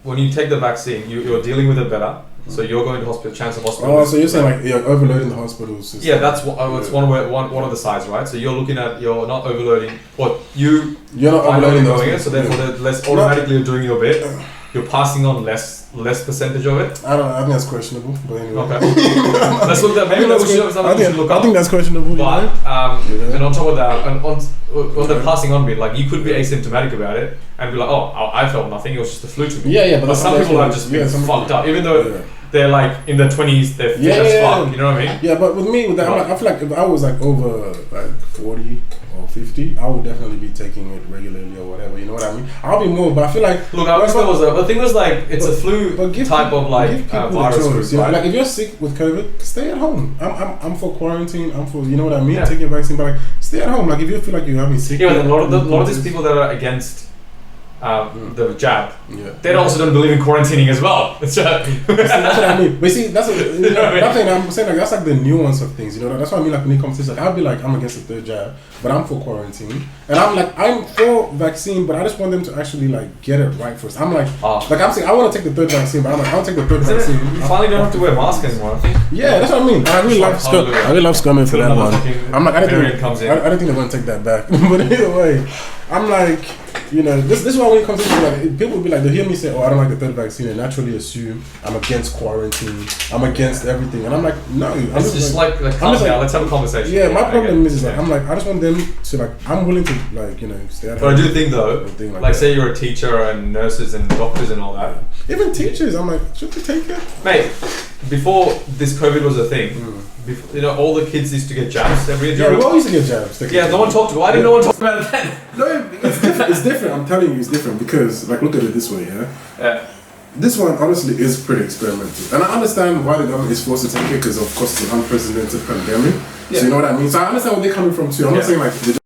When you take the vaccine, you're dealing with it better. So you're going to hospital. Chance of hospital. Oh, so you're saying like you're overloading the hospital system? Yeah, that's it's one of the sides, right? So you're not overloading. You're not overloading the hospital. So therefore, less automatically you're doing your bit. You're passing on less percentage of it. I think that's questionable. But anyway. Okay. Let's look at maybe we should look up. I think that's questionable. But and on top of that, and on the passing on bit, like you could be asymptomatic about it and be like, oh, I felt nothing. It was just a flu to me. Yeah. But some people have just been fucked up, even though they're like in their 20s, they're fit as fuck. You know what I mean? Yeah, but with me, I feel like if I was like over like 40 or 50, I would definitely be taking it regularly or whatever. You know what I mean? I'll be more, but I feel like the thing was like it's a flu type of like virus. Right? Like if you're sick with COVID, stay at home. I'm for quarantine. I'm for, you know what I mean, Yeah. taking a vaccine. But like stay at home. Like if you feel like you're having sick. Yeah, but a lot of these people that are against the jab, they also don't believe in quarantining as well. That's what I mean. But see, that's nothing. I'm saying like that's like the nuance of things. You know, that's what I mean. Like when it comes to this, like I'll be like, I'm against the 3rd jab, but I'm for quarantine, and I'm for vaccine, but I just want them to actually like get it right first. I'm like I'm saying I want to take the 3rd vaccine, but I'm like I'll take the 3rd vaccine. You finally don't have to wear a mask anymore. I think. Yeah, that's what I mean. I really love Scummin for that one. I'm like I don't think they're gonna take that back. But either way, I'm like, you know, this is why when it comes to like people will be like, they'll hear me say, oh, I don't like the 3rd vaccine, and naturally assume I'm against quarantine, I'm against everything, and I'm like, no, it's just like calm down, let's have a conversation. Yeah, my problem is like, I'm like, I just want them to like, I'm willing to like, you know, stay at home. But I do think though, like say you're a teacher and nurses and doctors and all that. Even teachers, I'm like, should they take it? Mate, before this COVID was a thing, before, you know, all the kids used to get jabs every year. Yeah, we all used to get jabs. No one talked about it. Why didn't no one talk about it then? No, it's different. It's different. I'm telling you, it's different because, like, look at it this way, Yeah. This one honestly is pretty experimental, and I understand why the government is forced to take it because, of course, it's an unprecedented pandemic. Yeah. So you know what I mean. So I understand where they're coming from too. I'm not saying like they're